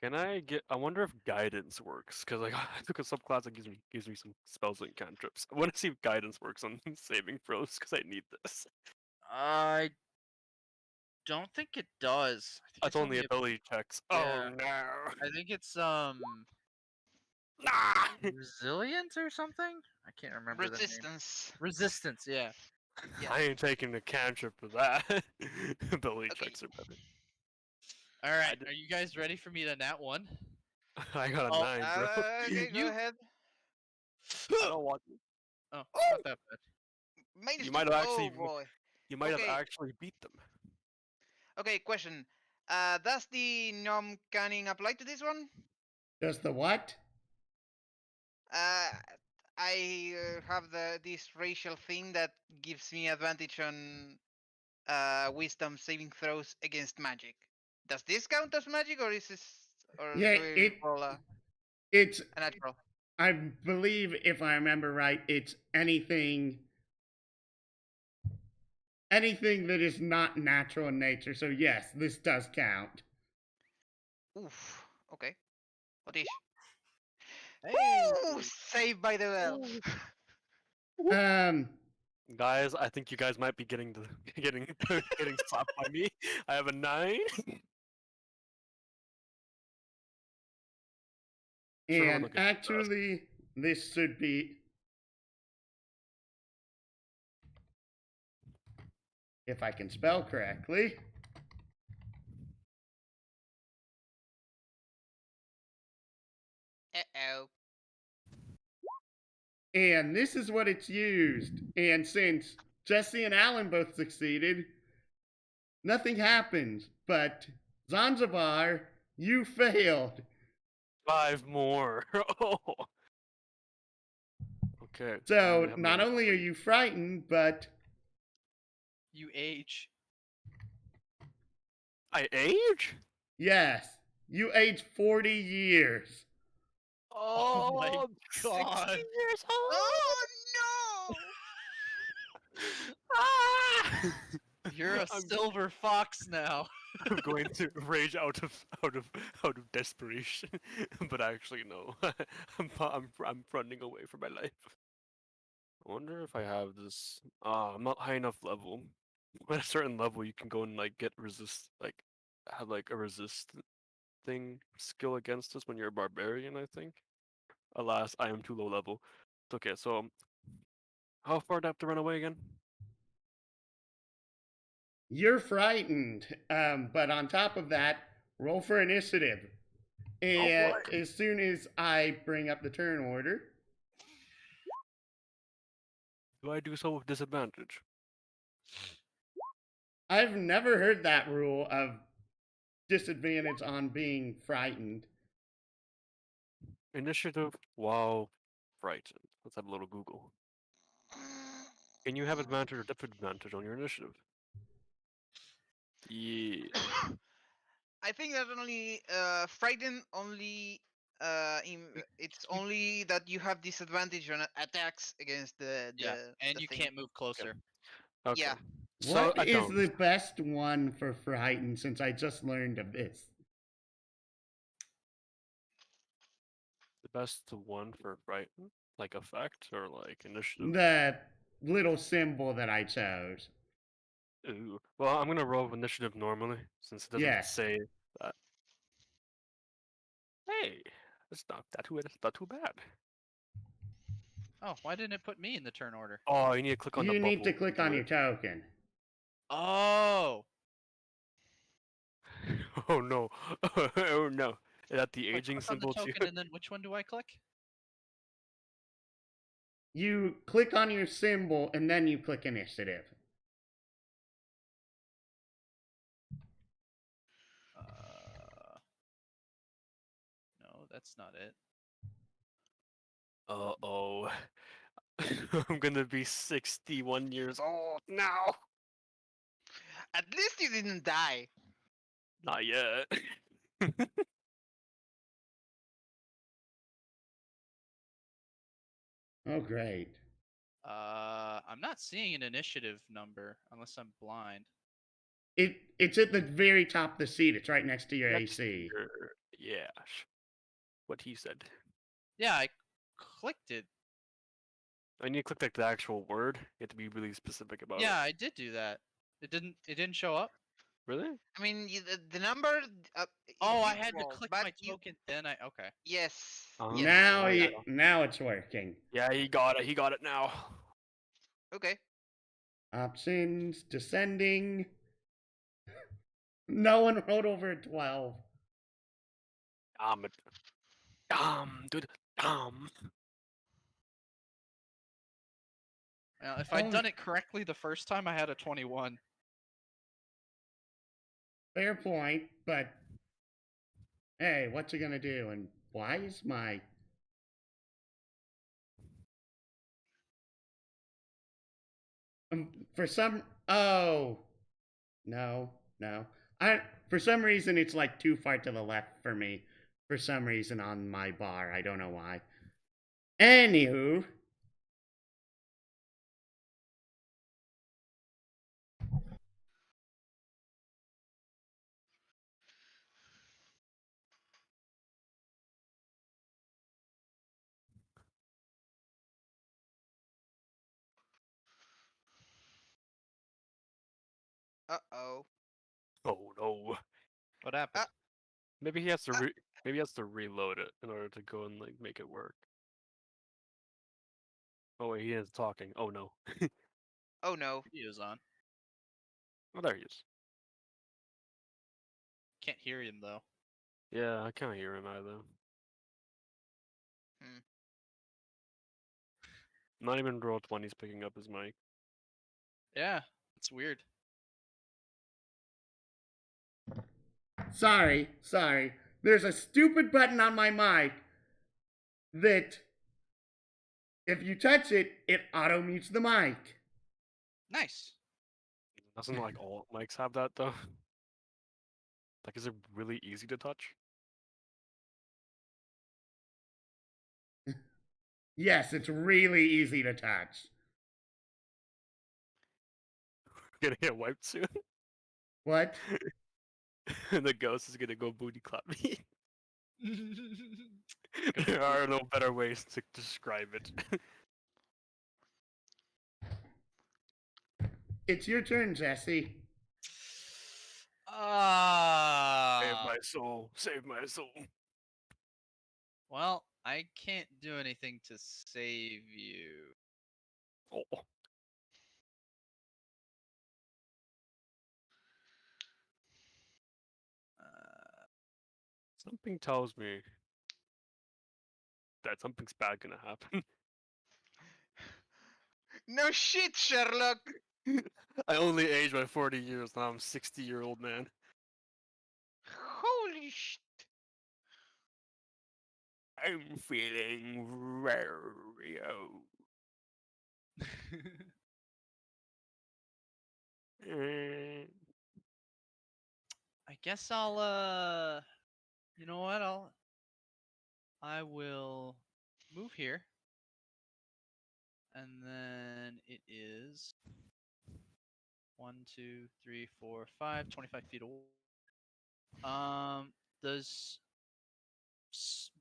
Can I get? I wonder if guidance works because like I took a subclass that gives me some spells and cantrips. I want to see if guidance works on saving throws because I need this. I don't think it does. I think It's only ability checks. Oh yeah. no! I think it's Ah! resilience or something? I can't remember the name. resistance. Resistance, yeah. Yeah. I ain't taking the cantrip for that. Ability Okay. checks are better. Alright, d- are you guys ready for me to nat one? I got a Oh, 9, bro. Okay, go You- ahead. I don't want. Oh, Oh! not that bad. Minus You two. might have Oh actually. boy. You might have Okay. actually beat them. Okay, question. Does the nom canning apply to this one? Does the what? Uh, I have this racial thing that gives me advantage on wisdom saving throws against magic. Does this count as magic, or is this, or Yeah, do we roll it's a natural? I believe if I remember right, it's anything that is not natural in nature. So yes, this does count. Oof. Okay. What is? Hey! Ooh, saved by the elf. Um Guys, I think you guys might be getting getting getting slapped by me. I have a 9. Sure, no one and will get actually this should be if I can spell correctly. Uh-oh. And this is what it's used. And since Jesse and Alan both succeeded, nothing happens. But Zanzibar, you failed. 5 more. Oh. Okay. I So only have not my only are you frightened, but You age. I age? yes, you age 40 years. Oh my I'm 60 God. years old. Oh no! Ah! You're a I'm, silver fox now. I'm going to rage out of desperation, but actually no. I'm running away from my life. I wonder if I have this. I'm not high enough level. At a certain level, you can go and like get resist, like have like a resist thing skill against us when you're a barbarian. I think. Alas, I am too low level. It's okay. So, how far do I have to run away again? You're frightened, but on top of that, roll for initiative. And boy. as soon as I bring up the turn order, Do I do so with disadvantage? I've never heard that rule of disadvantage on being frightened. Initiative while frightened. Let's have a little Google. Can you have advantage or disadvantage on your initiative? Yeah. I think that only frightened only it's only that you have disadvantage on attacks against the Yeah, and the you thing. can't move closer. Okay. Yeah. So What I is don't. the best one for frightened since I just learned of this? The best one for frightened? Like effect or like initiative? The little symbol that I chose. Ooh. Well, I'm gonna roll initiative normally, since it doesn't Yes. say that. Hey, it's not too bad. Oh, why didn't it put me in the turn order? Oh, you need to click on the You bubble. need to click do on it. your token. Oh, Oh no. Oh no. Is that the I aging click on the symbol too? token, and then which one do I click? You click on your symbol and then you click initiative. No, that's not it. Uh-oh. I'm gonna be 61 years old now. At least you didn't die. Not yet. Oh, great. I'm not seeing an initiative number unless I'm blind. It's at the very top of the seat. It's right next to your Next AC. year. Yeah. What he said. Yeah, I clicked it. I need to click like the actual word. You have to be really specific about Yeah, it. I did do that. It didn't show up. Really? I mean, the number. It Oh, I did had to roll, click but my you. token. Then okay. Yes. Oh, Yes. Now, yeah. now it's working. Yeah, he got it. He got it now. Okay. Options, descending. No one rolled over a 12. Dude. Dumb. Now, if I'd Oh. done it correctly the first time, I had a 21. Fair point, but hey, what's it gonna do? And why is my for some oh no I for some reason it's like too far to the left for me for some reason on my bar. I don't know why. Anywho, Oh. Oh no. What happened? Maybe he has to Uh, maybe he has to reload it in order to go and like make it work. Oh wait, he is talking. Oh no. Oh no. Video's on. Oh, there he is. Can't hear him though. Yeah, I can't hear him either. Hmm. Not even Roll20's picking up his mic. Yeah, it's weird. sorry. There's a stupid button on my mic that if you touch it, it auto mutes the mic. Nice. Doesn't like all mics have that though? Like, is it really easy to touch? Yes, it's really easy to touch. Gonna get wiped soon. What? The ghost is gonna go booty clap me. There are no better ways to describe it. It's your turn, Jesse. Save Ah. my soul. Save my soul. Well, I can't do anything to save you. Oh. Something tells me that something's bad gonna happen. No shit, Sherlock. I only aged by 40 years, now I'm 60-year-old man. Holy shit. I'm feeling very old. Eh, I guess I'll you know what? I will move here. And then it is 1, 2, 3, 4, 5, 25 feet away. Does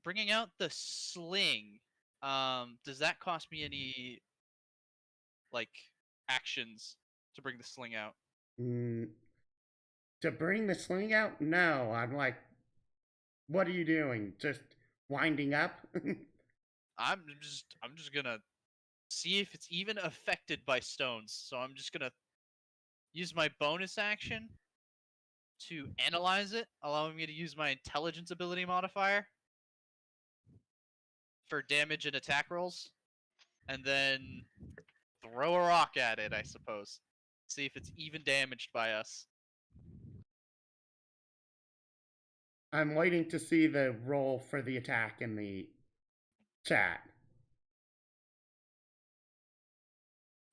bringing out the sling, does that cost me any like actions to bring the sling out? Mm, to bring the sling out? No, I'm like, what are you doing? Just winding up? I'm just gonna see if it's even affected by stones. So I'm just gonna use my bonus action to analyze it, allowing me to use my intelligence ability modifier for damage and attack rolls, and then throw a rock at it, I suppose. See if it's even damaged by us. I'm waiting to see the roll for the attack in the chat.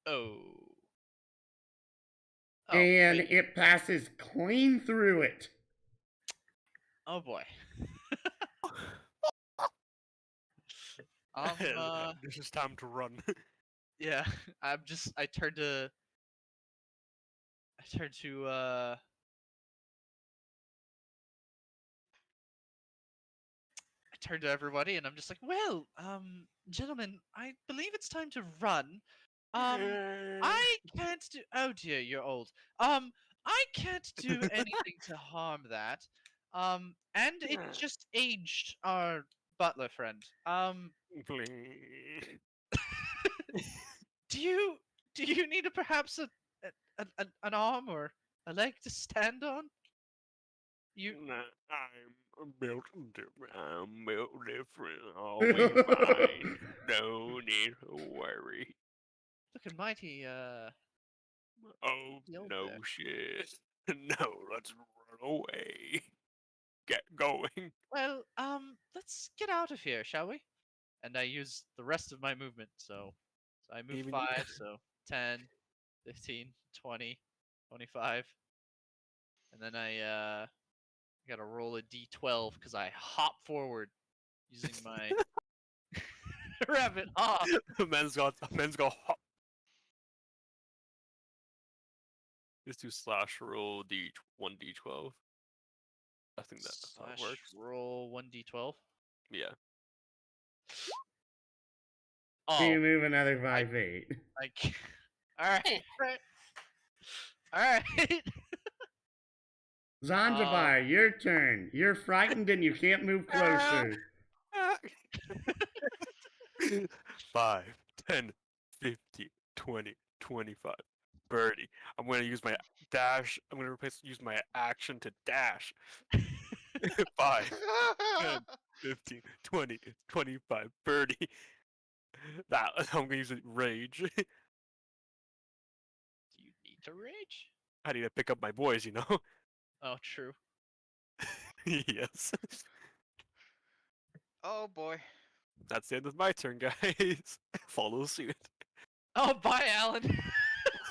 Oh. And wait. it passes clean through it. Oh boy. um, this is time to run. yeah. I turned to I turned to everybody and I'm just like, well, gentlemen, I believe it's time to run. I can't do. Oh dear, you're old. I can't do anything to harm that. And it just aged our butler friend. Please. Do you need perhaps an arm or a leg to stand on? You Nah, I'm built different. I'm built different. I'll be fine. No need to worry. looking mighty Oh, old no there. shit. No, let's run away. Get going. Well, let's get out of here, shall we? And I use the rest of my movement. So I moved Even- 5, so 10, 15, 20, 25. And then I gotta roll a d12 because I hop forward using my rabbit hop. men's got hop. Just do slash roll d1d12. I think that's how it Slash works. roll 1d12. Yeah. You Oh, move another 5 feet. like, all right, all right. Zanzibar, your turn. You're frightened and you can't move closer. 5, 10, 15, 20, 25. Birdie. I'm gonna use my dash. I'm gonna use my action to dash. 5, 10, 15, 20, 25. Birdie. That I'm gonna use rage. Do you need to rage? I need to pick up my boys, you know? Oh, true. Yes. Oh boy. That's the end of my turn, guys. Follow suit. Oh, bye, Alan.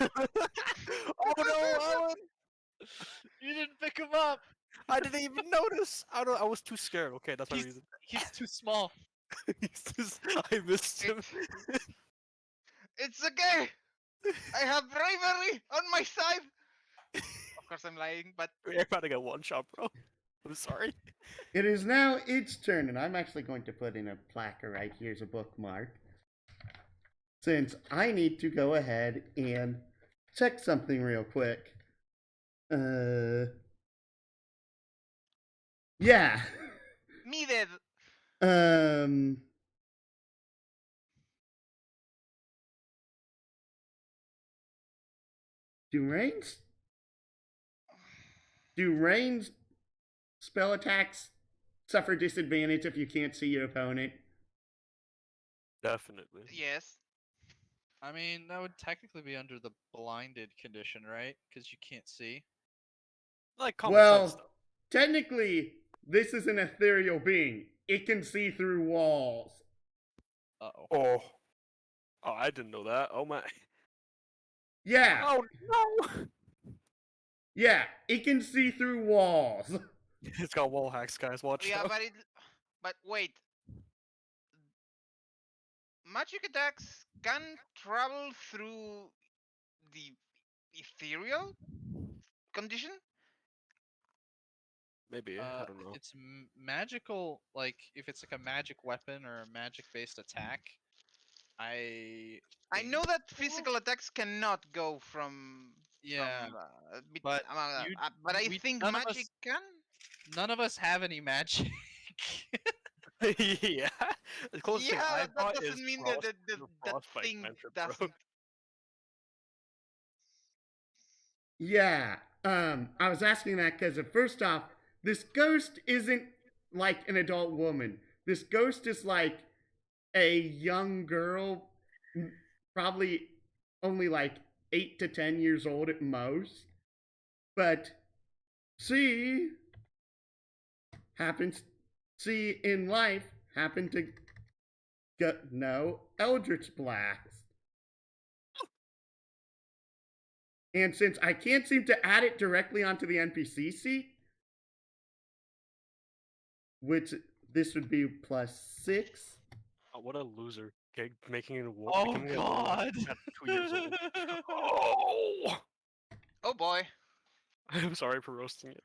Oh no, Alan! You didn't pick him up. I didn't even notice. I was too scared. Okay, that's my He's, reason. he's too small. I missed him. It's okay. I have bravery on my side. Of course, I'm lying, but You're about to get one shot, bro. I'm sorry. It is now its turn, and I'm actually going to put in a placard right here as a bookmark. Since I need to go ahead and check something real quick. Yeah. me dead. Do ranged spell attacks suffer disadvantage if you can't see your opponent. Definitely. Yes. I mean, that would technically be under the blinded condition, right? Because you can't see. Like common sense Well, stuff. technically, this is an ethereal being. It can see through walls. Uh-oh. Oh. Oh, I didn't know that. Oh my. Yeah, Oh no! yeah, it can see through walls. It's got wall hacks, guys. Watch Yeah, out. but wait. Magic attacks can travel through the ethereal condition. Maybe. I don't know. It's magical. Like if it's like a magic weapon or a magic-based attack, I I think know that so. physical attacks cannot go from Yeah, bit, but but I think none of magic us, can. none of us have any magic. Yeah. The closest thing Yeah, I've that got is doesn't mean frost, that the that frostbite thing cantrip, bro. doesn't. Yeah, I was asking that because first off, this ghost isn't like an adult woman. This ghost is like a young girl, probably only like 8 to 10 years old at most. But she happens, she in life happened to get no Eldritch Blast. And since I can't seem to add it directly onto the NPC sheet, which this would be +6. Oh, what a loser. Okay, making it a war. Oh becoming a warlock God! at 2 years old. Oh! Oh boy. I'm sorry for roasting it.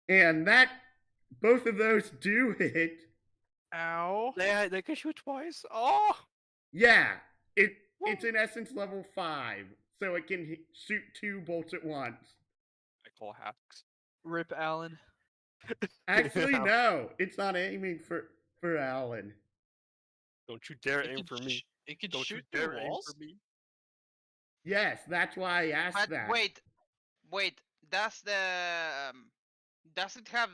And that, both of those do hit. Ow! They can shoot twice. Oh! Yeah, it's in essence level 5, so it can shoot 2 bolts at once. I call hacks. Rip Alan. Actually, no, it's not aiming for Alan. Don't you dare It aim could for me. It could Don't you shoot through dare aim walls. for me. Yes, that's why I asked But that. wait. Does it have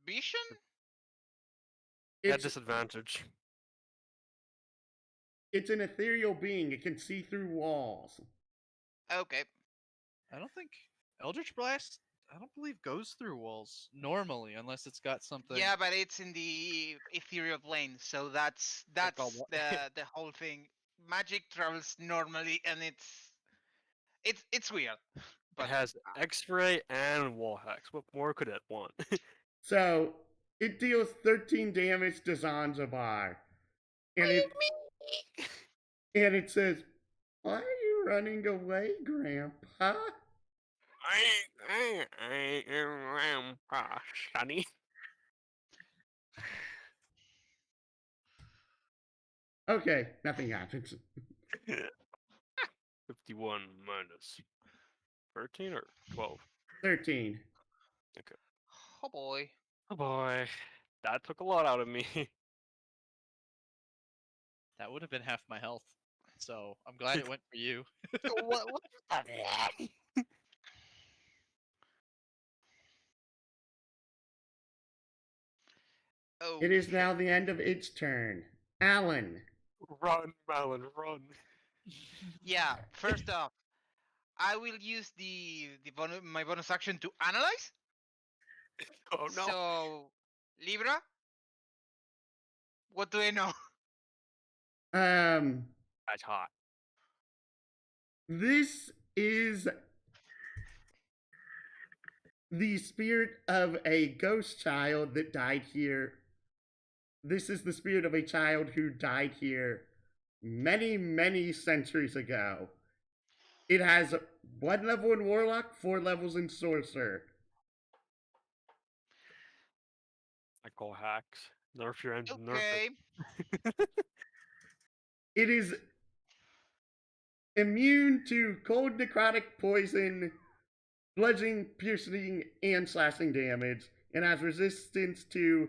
vision? At It's disadvantage. it's an ethereal being. It can see through walls. Okay. I don't think Eldritch Blast. I don't believe goes through walls normally, unless it's got something. Yeah, but it's in the ethereal plane, so that's Like a wa- the whole thing. Magic travels normally, and it's weird. But It has X-ray and wall hacks. What more could it want? So it deals 13 damage to Zanzibar, and it says, "Why are you running away, Grandpa?" Sonny. Okay, nothing happens. 51 minus 13 or 12? 13. oh boy. Oh boy. That took a lot out of me. That would have been half my health. So I'm glad it went for you. what was that? Oh. It is now the end of its turn. Alan. Run, Malin, run. Yeah. First off, I will use my bonus action to analyze. Oh no. So, Libra, what do I know? That's hot. This is the spirit of a ghost child that died here. This is the spirit of a child who died here many, many centuries ago. It has 1 level in Warlock, 4 levels in Sorcerer. I call hacks. Nerf your engine. Nerf Okay. it. It is immune to cold, necrotic, poison, bludgeoning, piercing, and slashing damage, and has resistance to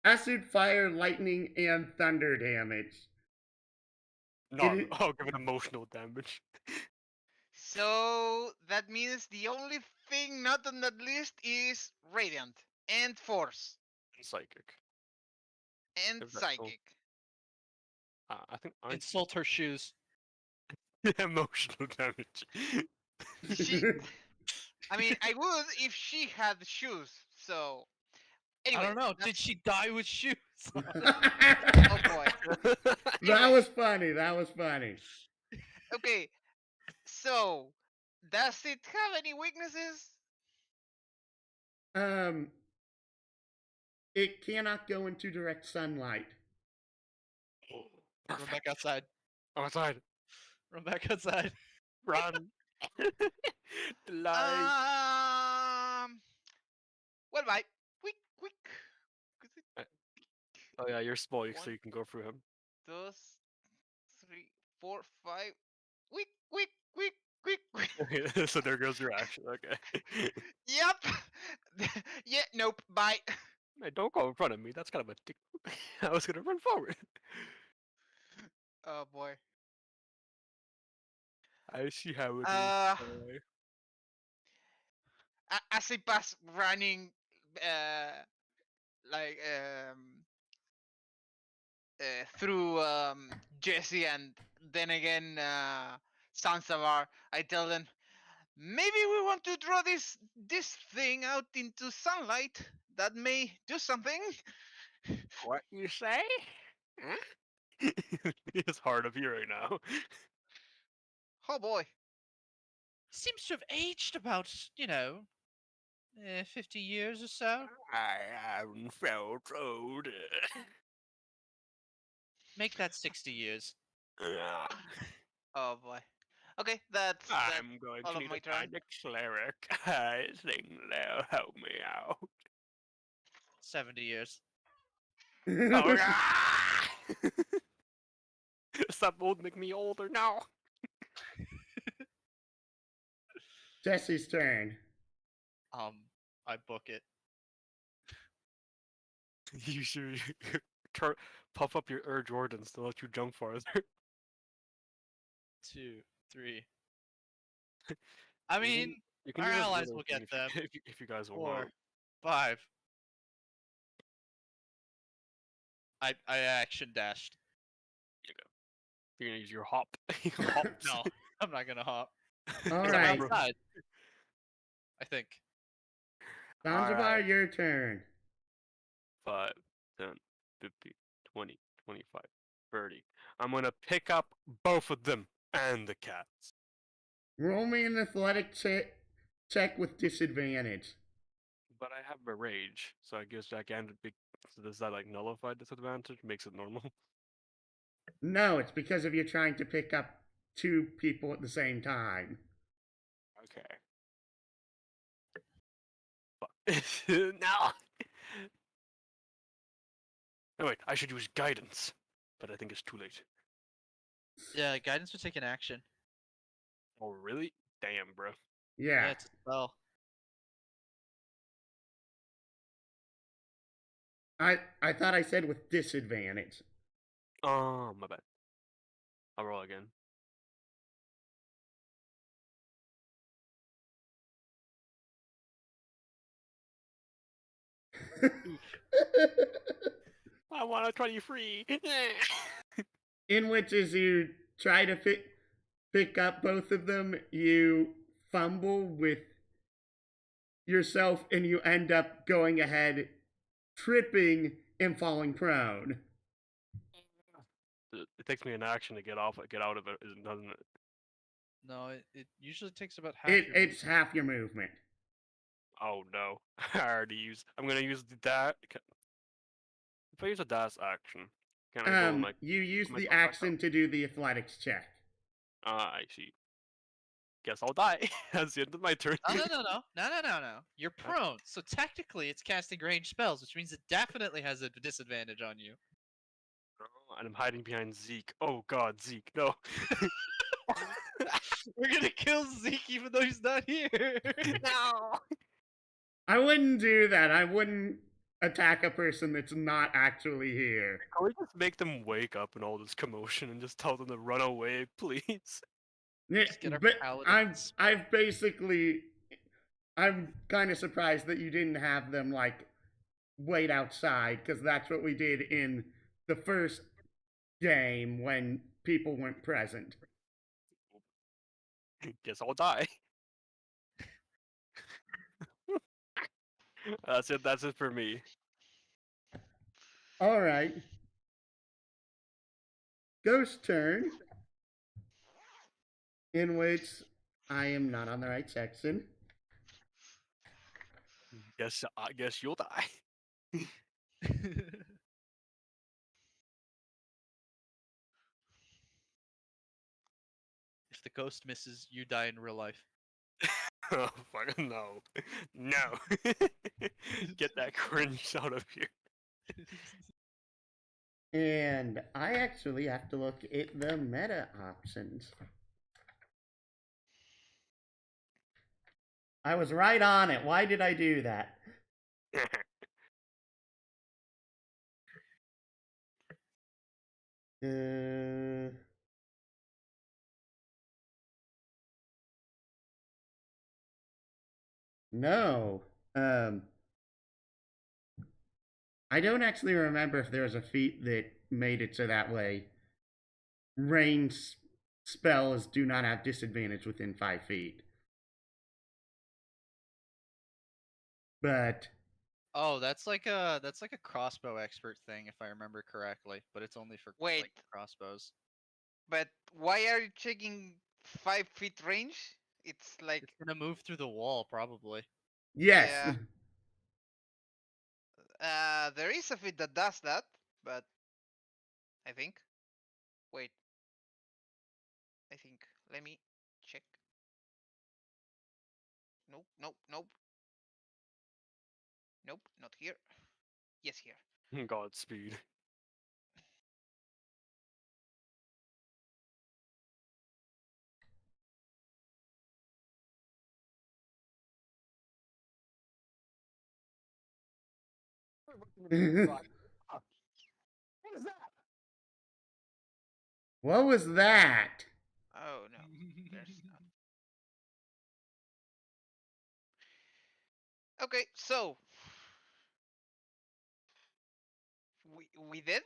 acid, fire, lightning, and thunder damage. No, It- I'll give it emotional damage. So that means the only thing not on that list is Radiant. and force And psychic. and If that's all- psychic. I think I Insult her shoes. emotional damage. She, I mean, I would if she had shoes. So anyway, I don't know. Did that's- she die with shoes? on? Oh boy. That was funny. That was funny. Okay. So, does it have any weaknesses? It cannot go into direct sunlight. Run back outside. I'm outside. Run back outside. Run. The light. Well, bye. Quick, quick. Oh yeah, you're small, so One. you can go through him. 2, 3, 4, 5. Quick, quick, quick, quick, quick. Okay, so there goes your action. Okay. Yep. Yeah. Nope. Bye. Hey, don't go in front of me. That's kind of a dick. I was gonna run forward. Oh boy. I see how it is. Uh, boy. As I pass running, like through Jesse and then again Sansavar, I tell them, maybe we want to draw this thing out into sunlight. That may do something. What you say? Huh? It's hard of hearing now. Oh boy. Seems to have aged about, 50 years or so. I haven't felt older. Make that 60 years. Oh boy. Okay, that's I'm going all to of need my to find turn. a cleric. I think they'll help me out. 70 years. Oh, God! Stop holding me older now. Jesse's turn. I book it. You should puff up your Air Jordans to let you jump farther. 2, 3. I mean, You can our do this allies little will thing get them. if you guys will 4, want. 5. I action dashed. You're gonna use your hop. Hop. No, I'm not gonna hop. All 'Cause right. I'm outside. I think. Zanzibar, Alright. your turn. 5, 10, 15, 20, 25, 30. I'm gonna pick up both of them and the cats. Roll me an athletic check with disadvantage. But I have a rage, so I guess gigantic big. So does that like nullify disadvantage? Makes it normal. No, it's because of you trying to pick up two people at the same time. Okay. Fuck. No. Oh wait, I should use guidance, but I think it's too late. Yeah, guidance would take an action. Oh really? Damn, bro. Yeah. It's a spell. I thought I said with disadvantage. Oh, my bad. I'll roll again. I want a 23. In which, as you try to pick up both of them, you fumble with yourself and you end up going ahead, tripping and falling prone. It takes me an action to get out of it, doesn't it? No, it usually takes about half. your It's half your movement. Oh no, I already used. I'm gonna use the dash. If I use a dash action, can I go like? You use myself the back action up? to do the athletics check. I see. Guess I'll die. That's the end of my turn. No. You're prone, so technically it's casting ranged spells, which means it definitely has a disadvantage on you. And I'm hiding behind Zeke. Oh god, Zeke, no. We're gonna kill Zeke even though he's not here. No. I wouldn't do that. I wouldn't attack a person that's not actually here. Can we just make them wake up in all this commotion and just tell them to run away, please? Yeah, Just get our but paladins. I'm kind of surprised that you didn't have them like wait outside because that's what we did in the first game when people weren't present. Guess I'll die. That's it. That's it for me. All right. Ghost turn, in which I am not on the right section. I guess you'll die. If the ghost misses, you die in real life. Oh fuck no, no! Get that cringe out of here. And I actually have to look at the meta options. I was right on it. Why did I do that? No. I don't actually remember if there was a feat that made it so that way range spells do not have disadvantage within 5 feet. But Oh, that's like a crossbow expert thing, if I remember correctly. But it's only for Wait. like, crossbows. But why are you checking 5 feet range? It's like It's gonna move through the wall, probably. yes. Yeah. There is a feat that does that, but I think. Wait. I think. Let me check. Nope, nope, nope. Nope, not here. Yes, here. Godspeed. What was that? Oh no, there's not. Okay, so we did.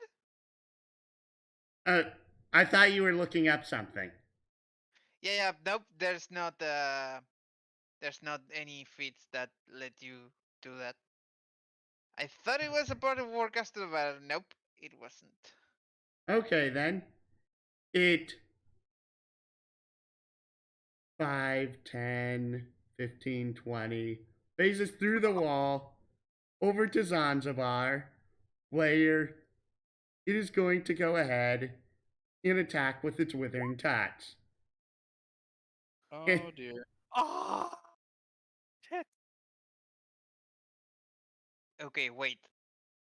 I thought you were looking up something. Yeah, yeah. Nope, there's not. There's not any feats that let you do that. I thought it was a part of Warcaster, but nope, it wasn't. Okay, then. It 5, 10, 15, 20 phases through the wall over to Zanzibar, where it is going to go ahead and attack with its withering touch. Oh dear. Ah, shit. Okay, wait.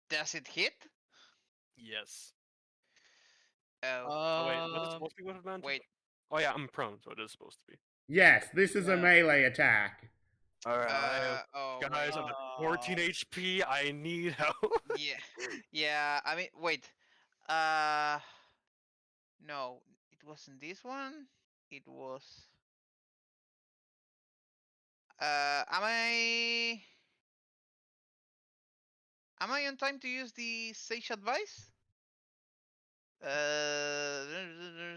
Does it hit? Yes. Oh, Oh wait, what is it Um, supposed to be with advantage? wait. Oh yeah, I'm prone, so it is supposed to be. Yes, this is a Yeah. melee attack. All right, I have Oh, guys. wait. I'm at 14 HP. I need help. Yeah, yeah. I mean, wait. No, it wasn't this one. It was. Am I? Am I on time to use the sage advice?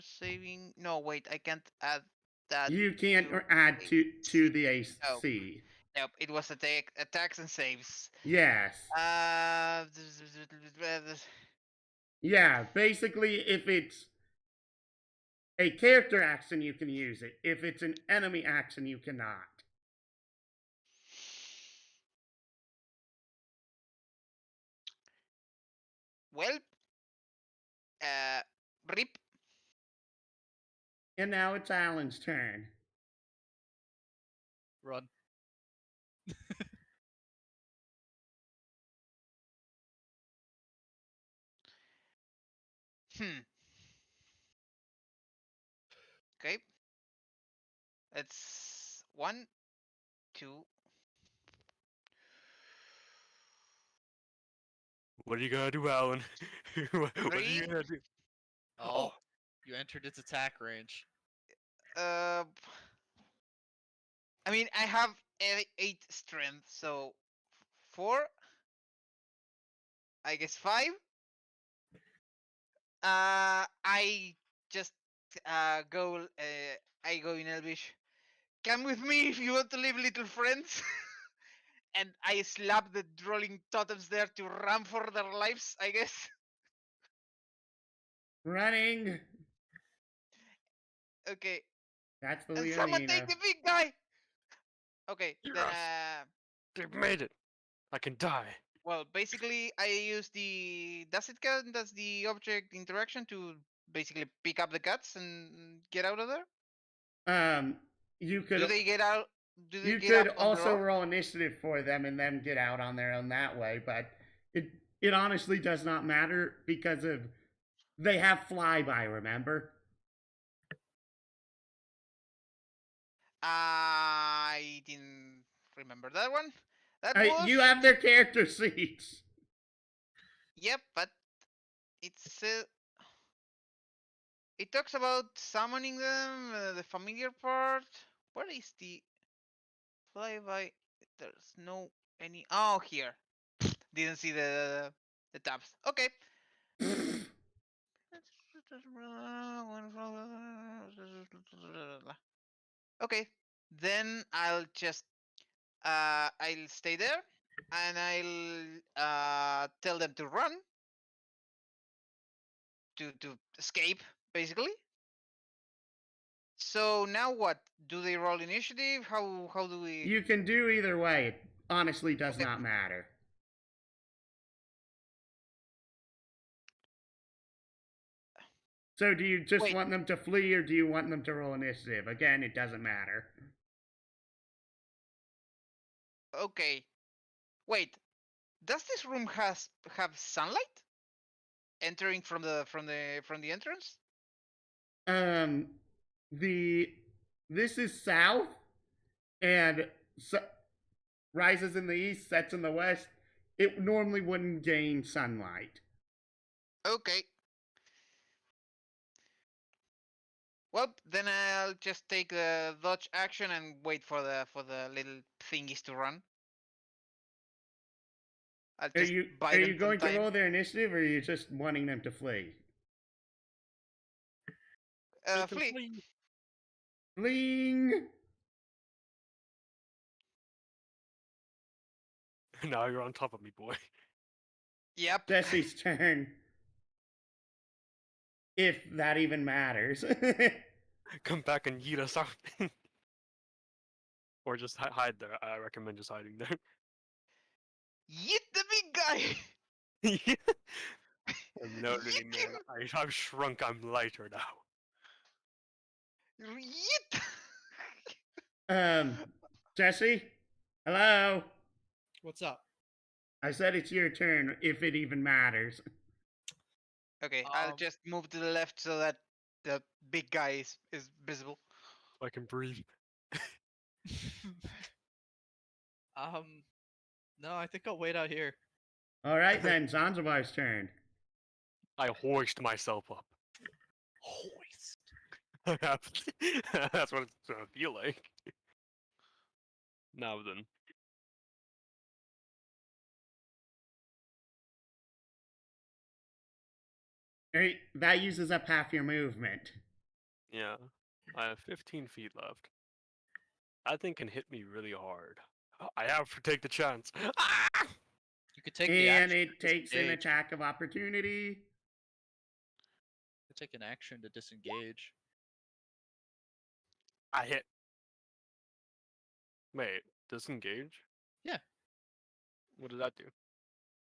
Saving. No, wait. I can't add that. You can't to add to the No, AC. nope. It was attacks and saves. Yes. Uh, Yeah, basically, if it's a character action, you can use it. If it's an enemy action, you cannot. well, uh, rip. And now it's Alan's turn. run. Hmm. Okay. It's 1, 2. What are you gonna do, Alan? What are you Three. gonna do? Oh, you entered its attack range. Uh, I mean, I have 8 strength, so 4. I guess 5. I just go. I go in Elvish. Come with me if you want to live, little friends. And I slap the rolling totems there to run for their lives. I guess. Running. Okay. That's the And someone Leonino. take the big guy. Okay. Then Yes! They've made it! I can die. well, basically, I use the. Does it count as the object interaction to basically pick up the cats and get out of there? You Do could they get out? Do they you get could up on their also own? roll initiative for them and then get out on their own that way, but it honestly does not matter because of they have flyby, remember? I didn't remember that one. That was. You have their character sheets. Yep, but it's. It talks about summoning them, the familiar part. Where is the flyby? There's no any. Oh, here. Didn't see the tabs. Okay. Okay. Then I'll just I'll stay there and I'll tell them to run to escape basically. So now what? Do they roll initiative? How do we? You can do either way. It honestly does Okay. not matter. So do you just Wait. want them to flee or do you want them to roll initiative? Again, it doesn't matter. Okay. Wait. Does this room have sunlight entering from the entrance? This is south and rises in the east, sets in the west. It normally wouldn't gain sunlight. Okay. Well, then I'll just take the dodge action and wait for the little thingies to run. I'll Are just you buy are them you some going to time. roll their initiative or are you just wanting them to flee? They can Flee. flee. Fleeing. Now you're on top of me, boy. Yep. Jesse's turn. If that even matters. Come back and yeet us out. Or just hide there. I recommend just hiding there. Yeet the big guy. No, really, man. I've shrunk. I'm lighter now. Yeet. Jesse? Hello? What's up? I said it's your turn, if it even matters. Okay, I'll Um, just move to the left so that the big guy is visible. So I can breathe. No, I think I'll wait out here. Alright then, Zanzibar's turn. I hoist myself up. Hoist. That's what it's gonna feel like. Now then. Alright, that uses up half your movement. Yeah. I have 15 feet left. That thing can hit me really hard. I have to take the chance. Ah! You could take the And action it to takes an disengage. attack of opportunity. You could take an action to disengage. I hit. Wait, disengage? Yeah. What does that do?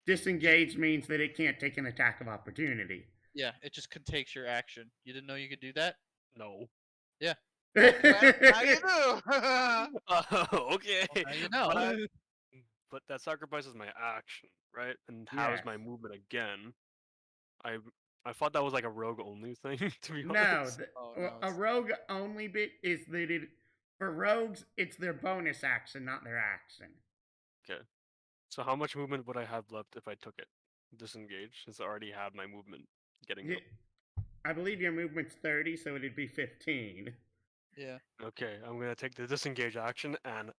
Disengage means that it can't take an attack of opportunity. Yeah, it just takes your action. You didn't know you could do that? No. Well, now you do. Okay. Well, now you know. But that sacrifices my action, right? And halves Yes. my movement again. I thought that was like a rogue only thing, to be No, honest. Oh, a no, it's- rogue only bit is that for rogues, it's their bonus action, not their action. Okay. So how much movement would I have left if I took it? Disengage, since I already have my movement getting Yeah, up. I believe your movement's 30, so it'd be 15. Yeah. Okay, I'm gonna take the disengage action and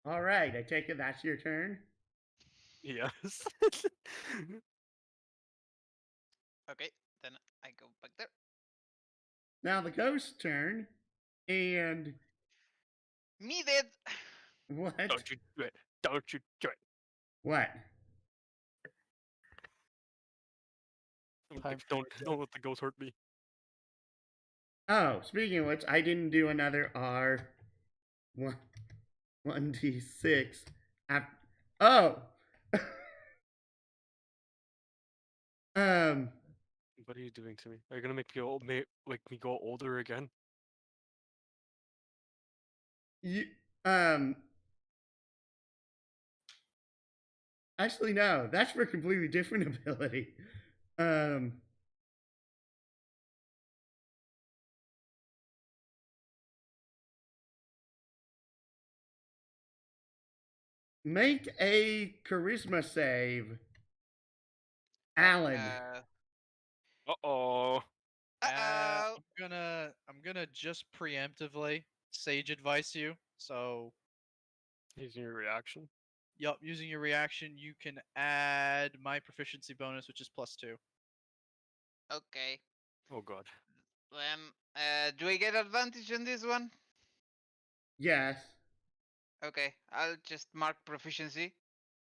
All right, I take it that's your turn. Yes. Okay, then I go back there. Now the ghost's turn, and Me dead. what? Don't you do it. Don't you do it. What? Time for Don't let the ghost hurt me. Oh, speaking of which, I didn't do another R. 1d6. Oh! What are you doing to me? Are you gonna make me go older again? You, actually, no. That's for a completely different ability. Make a charisma save, Alan. Uh-oh. Uh-oh. I'm gonna just preemptively sage advice you. So, Using your reaction. yup, using your reaction, you can add my proficiency bonus, which is +2. Okay. Oh god. Do I get advantage on this one? Yes. Okay, I'll just mark proficiency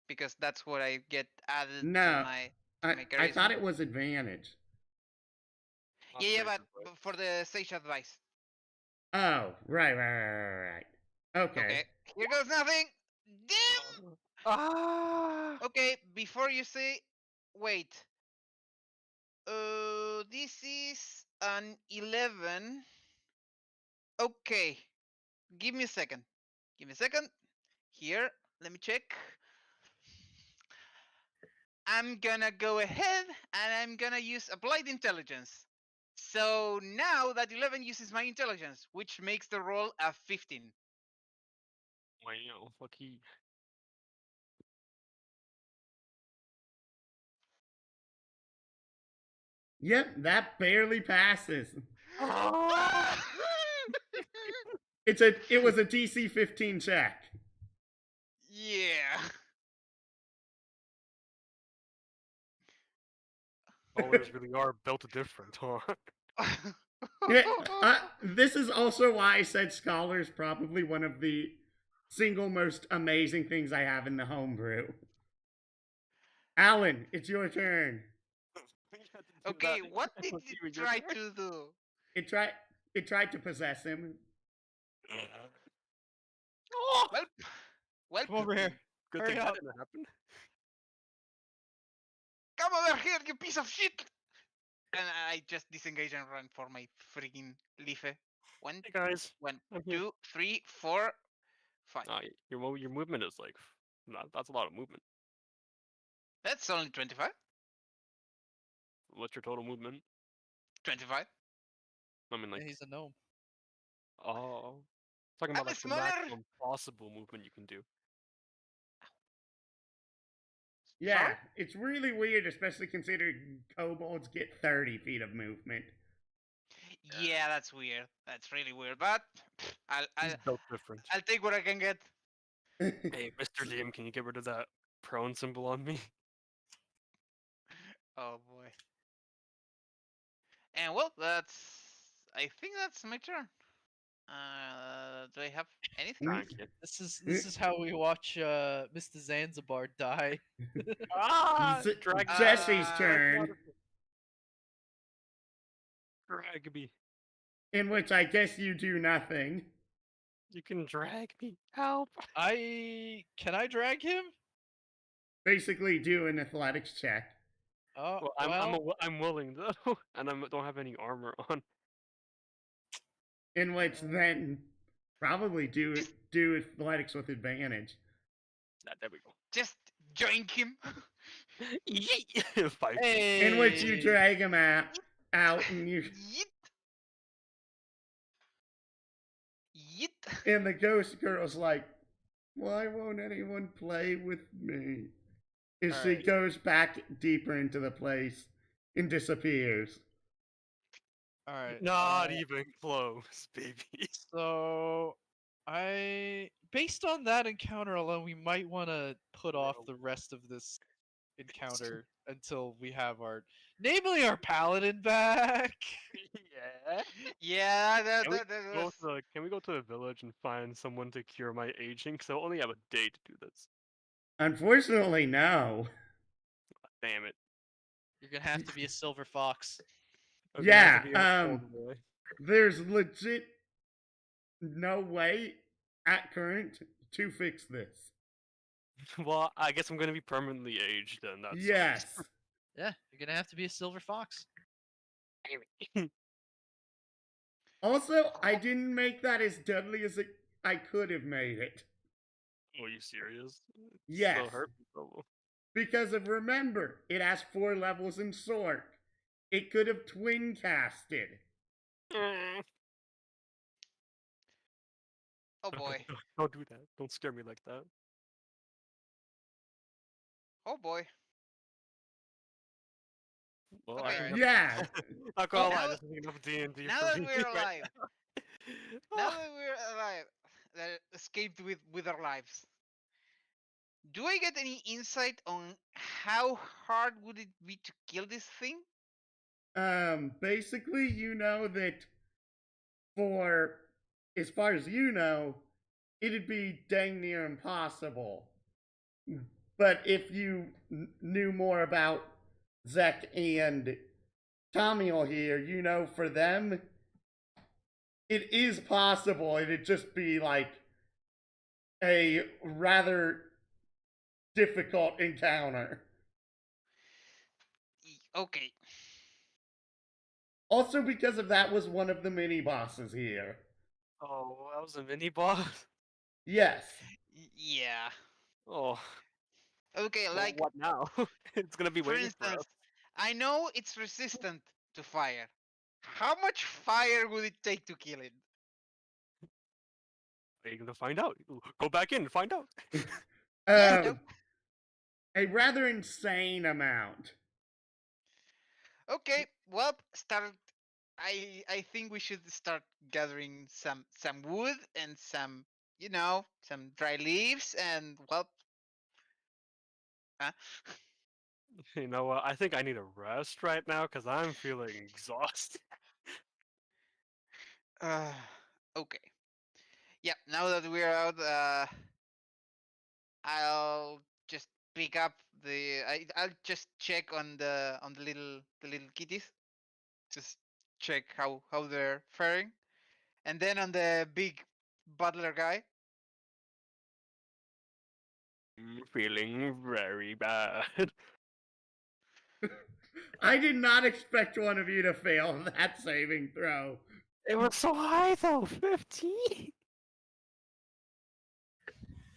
because that's what I get added to No. my I charisma. thought it was advantage. Not Yeah, safe but advice. for the sage advice. Oh, right. Okay. Okay, here goes nothing. Damn. Ah! Okay, before you say, wait. This is an 11. Okay, give me a second. Give me a second. Here, let me check. I'm gonna go ahead and I'm gonna use applied intelligence. So now that 11 uses my intelligence, which makes the roll a 15. Wow, lucky. Yep, that barely passes. It was a DC 15 check. Yeah. Scholars really are built different, huh? Yeah, this is also why I said Scholar's probably one of the single most amazing things I have in the homebrew. Alan, it's your turn. Okay, what did it try to do? It tried to possess him. Well, well, Come over here. Good Hurry thing up. that didn't happen. come over here, you piece of shit! And I just disengage and run for my freaking leaf. One, Hey guys. one, I'm here. 2, 3, 4, 5. Your movement is like that's a lot of movement. That's only 25. What's your total movement? 25. I mean, like, He's a gnome. oh, talking I'm about like the smaller. maximum possible movement you can do. Yeah, Sorry? it's really weird, especially considering kobolds get 30 feet of movement. Yeah, that's weird. That's really weird. But I'll He's built different. I'll take what I can get. Hey, Mr. DM, can you get rid of that prone symbol on me? Oh boy. And well, I think that's my turn. Do I have anything? Thank you. This is how we watch Mr. Zanzibar die. Drag Jesse's Uh, turn, Drag me. in which I guess you do nothing. You can drag me. Help. Can I drag him? Basically, do an athletics check. Oh, Well, I'm willing though, and I don't have any armor on. In which then probably do athletics with advantage. There we go. just join him. Yeet! 5 feet. hey. In which you drag him out and you Yeet. Yeet. and the ghost girl's like, why won't anyone play with me? And she Alright. goes back deeper into the place and disappears. All right. Not even close, baby. So based on that encounter alone, we might want to put off Bro. the rest of this encounter until we have namely our paladin back. Yeah. Yeah, Can we go was. to can we go to the village and find someone to cure my aging? Because I only have a day to do this. Unfortunately, no. Damn it. You're gonna have to be a silver fox. I'm gonna have to Yeah, be an old boy. there's legit no way at current to fix this. Well, I guess I'm gonna be permanently aged then. That Yes. sucks. Yeah, you're gonna have to be a silver fox. Also, I didn't make that as deadly as I could have made it. Are you serious? Yes. Still hurt people. Because of remember, it has 4 levels in Sork. It could have twin casted. Oh boy. Don't do that. Don't scare me like that. Oh boy. Well, Okay. I think Yeah. not gonna lie, Now- this is enough D&D Now for that me we're right alive, now. now that we're alive, that escaped with our lives. Do I get any insight on how hard would it be to kill this thing? Basically, you know that for as far as you know, it'd be dang near impossible. But if you knew more about Zek and Tommy'll here, you know for them, it is possible. It'd just be like a rather difficult encounter. Okay. Also, because of that was one of the mini bosses here. Oh, that was a mini boss. Yes. Yeah. Oh, Okay, well, like what now? It's gonna be for waiting for instance, us. I know it's resistant to fire. How much fire would it take to kill it? Are you gonna find out? Go back in and find out. Yeah, nope. A rather insane amount. Okay, well, start. I think we should start gathering some wood and some dry leaves and well. Huh? You know what? I think I need a rest right now because I'm feeling exhausted. Uh, okay. Yeah. Now that we're out, I'll just pick up I'll just check on the little kitties. Just check how they're faring, and then on the big butler guy. I'm feeling very bad. I did not expect one of you to fail that saving throw. It was so high though, 15.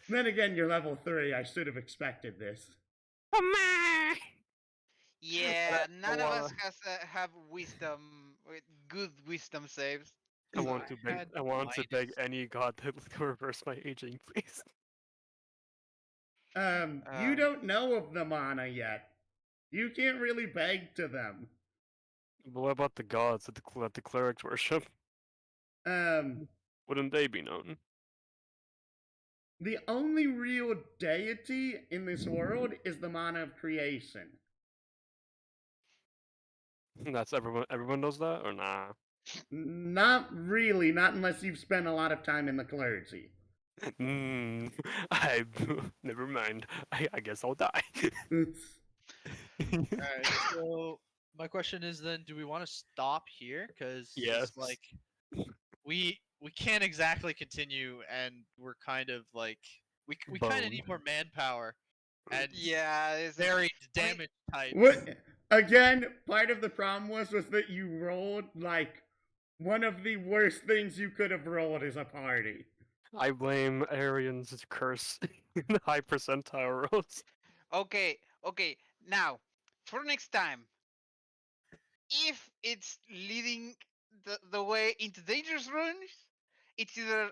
Then again, you're level 3. I should have expected this. Yeah, none of us wanna- has have wisdom, good wisdom saves. I want to beg. had I want to beg minus. any god to reverse my aging, please. You Uh. don't know of the mana yet. You can't really beg to them. But what about the gods that the clerics worship? Um, Wouldn't they be known? the only real deity in this world is the mana of creation. That's everyone. Everyone knows that, or nah? Not really, not unless you've spent a lot of time in the clergy. I never mind. I guess I'll die. Alright, so my question is then, do we want to stop here? Because Yes. like we can't exactly continue, and we're kind of like we kind of Boned. need more manpower and Yeah, varied damage types. What? Again, part of the problem was that you rolled like one of the worst things you could have rolled as a party. I blame Arian's curse in high percentile rolls. Okay, okay. Now, for next time, if it's leading the way into dangerous ruins, it's either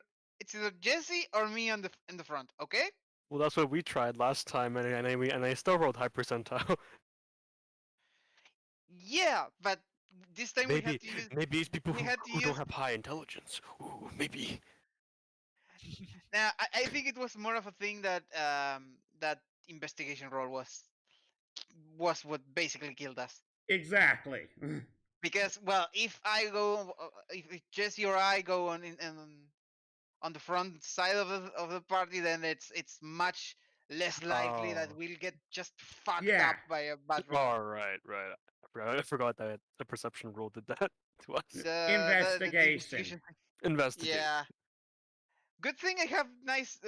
Jesse or me on the in the front. Okay? Well, that's what we tried last time, and I still rolled high percentile. Yeah, but this time we maybe had to use. maybe it's people we had to who don't use- have high intelligence. Ooh, maybe. Now, I think it was more of a thing that that investigation role was what basically killed us. Exactly. Because well, if I go, if Jesse or I go on the front side of the party, then it's much less likely that Oh. we'll get just fucked Yeah. up by a bad roll. All right. I forgot that the perception rule did that to us. The Investigation. Investigate. Yeah. Good thing I have nice,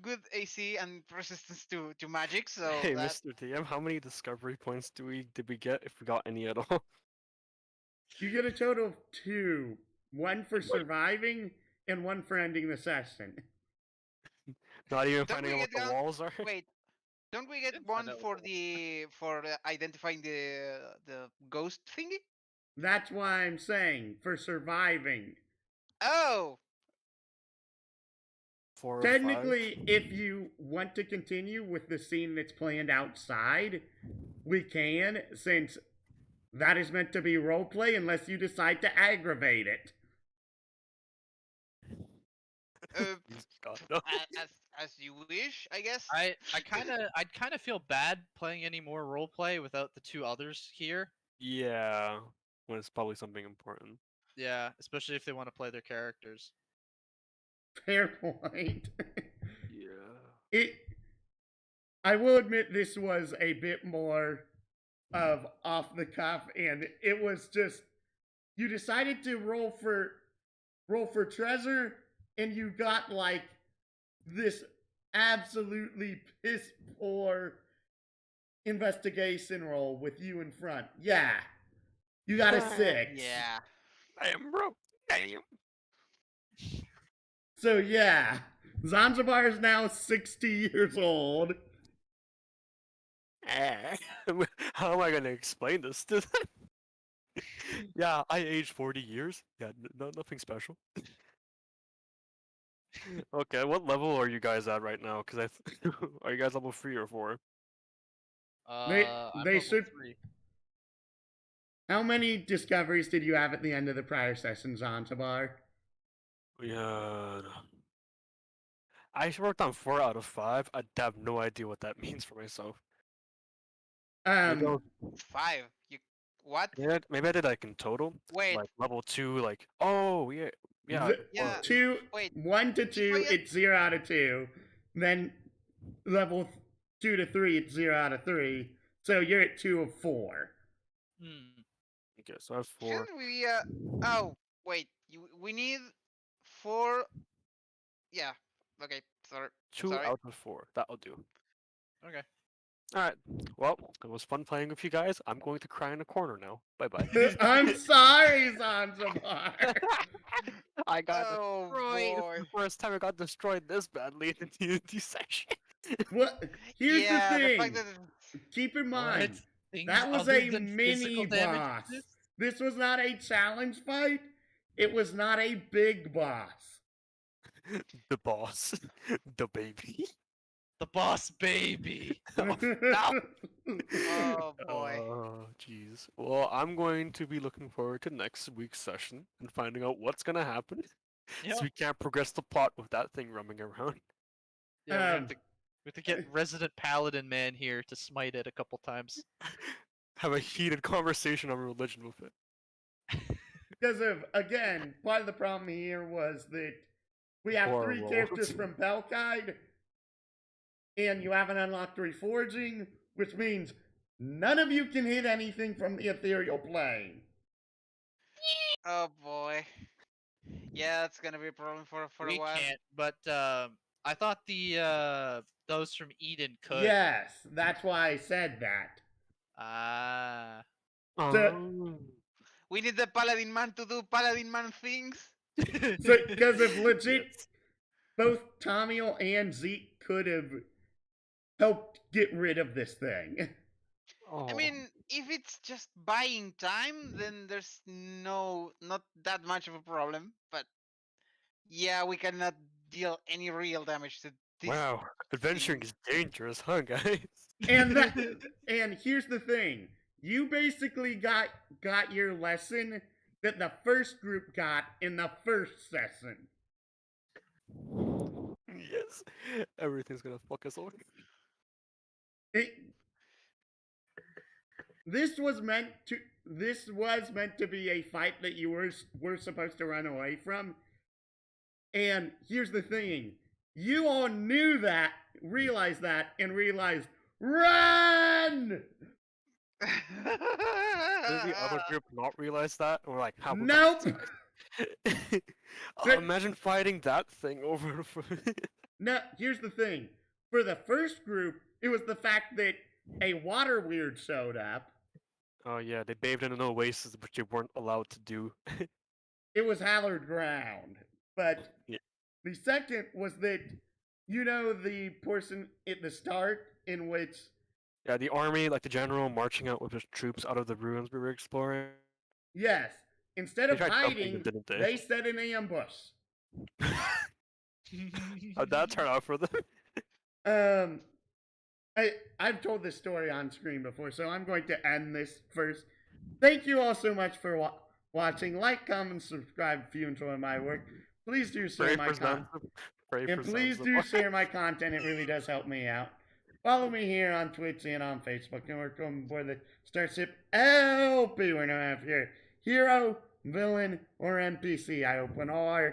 good AC and resistance to magic. So Hey, that Mr. DM, how many discovery points did we get if we got any at all? You get a total of 2. 1 for surviving and 1 for ending the session. Not even Don't finding we out what get the down- walls are. wait. Don't we get Didn't find one out for what identifying the ghost thingy? That's why I'm saying for surviving. Oh, 4 or 5. Technically, if you want to continue with the scene that's planned outside, we can, since that is meant to be roleplay unless you decide to aggravate it. God, no. as you wish, I guess. I'd kind of feel bad playing any more roleplay without the 2 others here. Yeah, when it's probably something important. Yeah, especially if they want to play their characters. Fair point. Yeah. I will admit this was a bit more of off the cuff, and it was just you decided to roll for treasure, and you got like this absolutely piss poor investigation roll with you in front. Yeah, you got a 6. Yeah. Damn, bro. Damn. So yeah, Zanzibar is now 60 years old. How am I gonna explain this to them? Yeah, I aged 40 years. Yeah, nothing special. Okay, what level are you guys at right now? Because are you guys level 3 or 4? I'm They level should. 3. How many discoveries did you have at the end of the prior session, Zanzibar? Yeah. I worked on 4 out of 5. I have no idea what that means for myself. Maybe, Um, 5. You what? maybe I did like in total. Wait. Like level 2, like, oh, yeah. Yeah. Yeah. or- 2, Wait. 1 to 2, I- it's 0 out of 2. Then level 2 to 3, it's 0 out of 3. So you're at 2 of 4. Hmm. Okay, so that's 4. Shouldn't we? Oh, wait. We need 4. Yeah. Okay. Sorry. 2 Sorry. out of 4. That'll do. Okay. Alright. Well, it was fun playing with you guys. I'm going to cry in a corner now. Bye bye. I'm sorry, Zanzibar. I got Oh destroyed. boy. It's the first time I got destroyed this badly in the D&D section. What? Here's Yeah, the the thing. fact that Keep in mind, What? Things that was other a than mini physical damage boss. exist? This was not a challenge fight. It was not a big boss. The boss. The baby. The boss baby. oh boy. Oh, jeez. Well, I'm going to be looking forward to next week's session and finding out what's going to happen. Yeah. So we can't progress the plot with that thing roaming around. Yeah, we Um, have to get resident paladin man here to smite it a couple times. Have a heated conversation on religion with it. Because of, again, part of the problem here was that we have Poor 3 rolls. characters from Belkide, and you haven't unlocked Reforging, which means none of you can hit anything from the ethereal plane. Oh boy. Yeah, that's gonna be a problem for a We while. can't, but I thought the those from Eden could. Yes, that's why I said that. Ah. Oh. We need the paladin man to do paladin man things. So, because of legit, Yes. both Tamil and Zeke could have helped get rid of this thing. Oh. I mean, if it's just buying time, then there's not that much of a problem. But yeah, we cannot deal any real damage to this. Wow, adventuring thing. is dangerous, huh, guys? And and here's the thing: you basically got your lesson that the first group got in the first session. Yes, everything's gonna fuck us over. It, this was meant to be a fight that you were supposed to run away from. And here's the thing. You all knew that, realized that, and realized, run! Did the other group not realize that? Or like, how about Nope! imagine fighting that thing over. No, here's the thing. For the first group, it was the fact that a water weird showed up. Oh yeah, they bathed in an oasis, which they weren't allowed to do. It was hallowed ground. But Yeah. the second was that, you know, the portion at the start in which, Yeah, the army, like the general, marching out with his troops out of the ruins we were exploring. yes, instead They of tried jumping hiding, them, didn't they? they set an ambush. How'd that turn out for them? I've told this story on screen before, so I'm going to end this first. Thank you all so much for watching. Like, comment, subscribe if you enjoy my work. Please do share my content. And please do share my content. It really does help me out. Follow me here on Twitch and on Facebook. And we're coming for the Starship LP. We're going to have here hero, villain, or NPC. I open all our